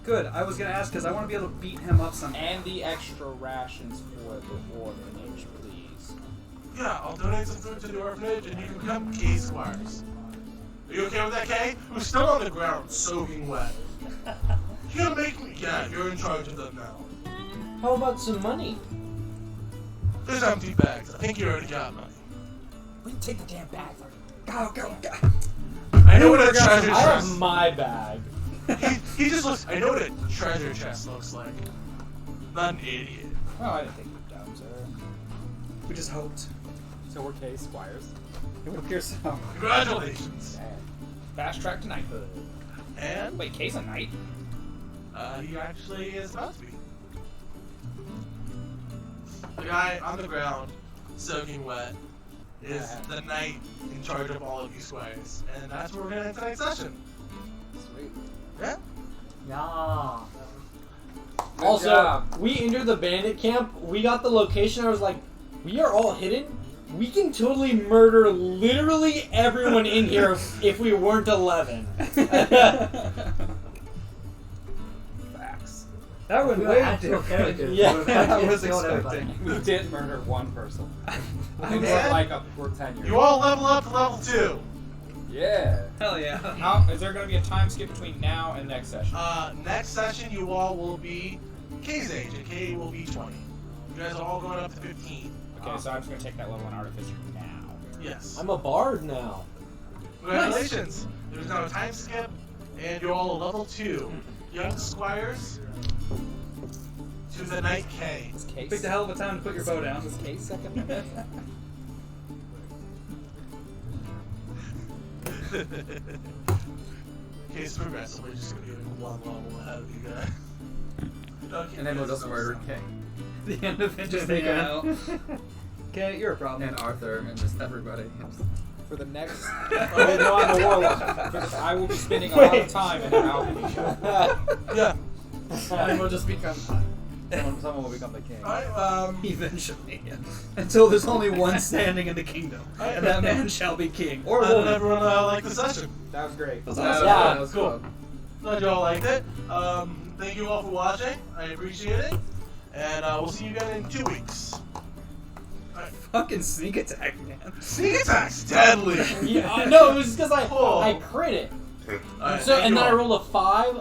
Good. I was gonna ask because I want to be able to beat him up someday. And the extra rations for the orphanage, please. Yeah, I'll donate some food to the orphanage and you can become K Squires. Are you okay with that, Kay? Who's still on the ground, soaking wet. You're gonna make me. Yeah, you're in charge of them now. How about some money? There's empty bags. I think you already got money. We can take the damn bag. Go, go, go. I know what a treasure I have chest. my bag. He just looks. I know what a treasure chest looks like. Not an idiot. Oh, I didn't think you were dumb, sir. We just hoped. So we're K Squires. It would appear so. Congratulations. Fast track to knighthood. And Wait, Kay's a knight? he actually is about to be. The guy on the ground, soaking wet, is the knight in charge of all of you squires, and that's where we're gonna end tonight's session. Sweet. Yeah. Yeah. Also, job. we entered the bandit camp. We got the location. I was like, we are all hidden. We can totally murder literally everyone in here if we weren't 11. Facts. That went We're way actual different. characters. Yeah, We're I gonna was kill everybody. expecting. We did murder one person. I'm We're dead. like we're 10 years. You all level up to level 2. Yeah. Hell yeah. How is there going to be a time skip between now and next session? Next session, you all will be K's age, and K will be 20. You guys are all going up to 15. Okay, so I'm just going to take that level in Artificer now. Yes. I'm a bard now. Congratulations. There's now a time skip, and you're all a level 2. Young squires to the Knight K. Is Case, Picked a hell of a time to put your bow down. is Case second? K's progressively just going to be like one level ahead of you guys. Okay, And then we'll that's just so murder sad. King The end of it, just take him out. Okay, you're a problem. and Arthur and just everybody. For the next. Oh, no, I'm a warlock. Because I will be spending a lot of time in an alchemy shop. Yeah. And we'll just become. Someone will become the king. Alright, Eventually. Until there's only one standing in the kingdom. And that man shall be king. Or how did woman. everyone like the session? That was great. That's That awesome. was- Yeah, that was cool. fun. Glad you all liked it. Thank you all for watching. I appreciate it. And we'll see you again in 2 weeks. Fucking sneak attack, man. Sneak attack's deadly. Yeah, no, it was because Oh. I crit it. Alright, So thank and you then I all. rolled a 5,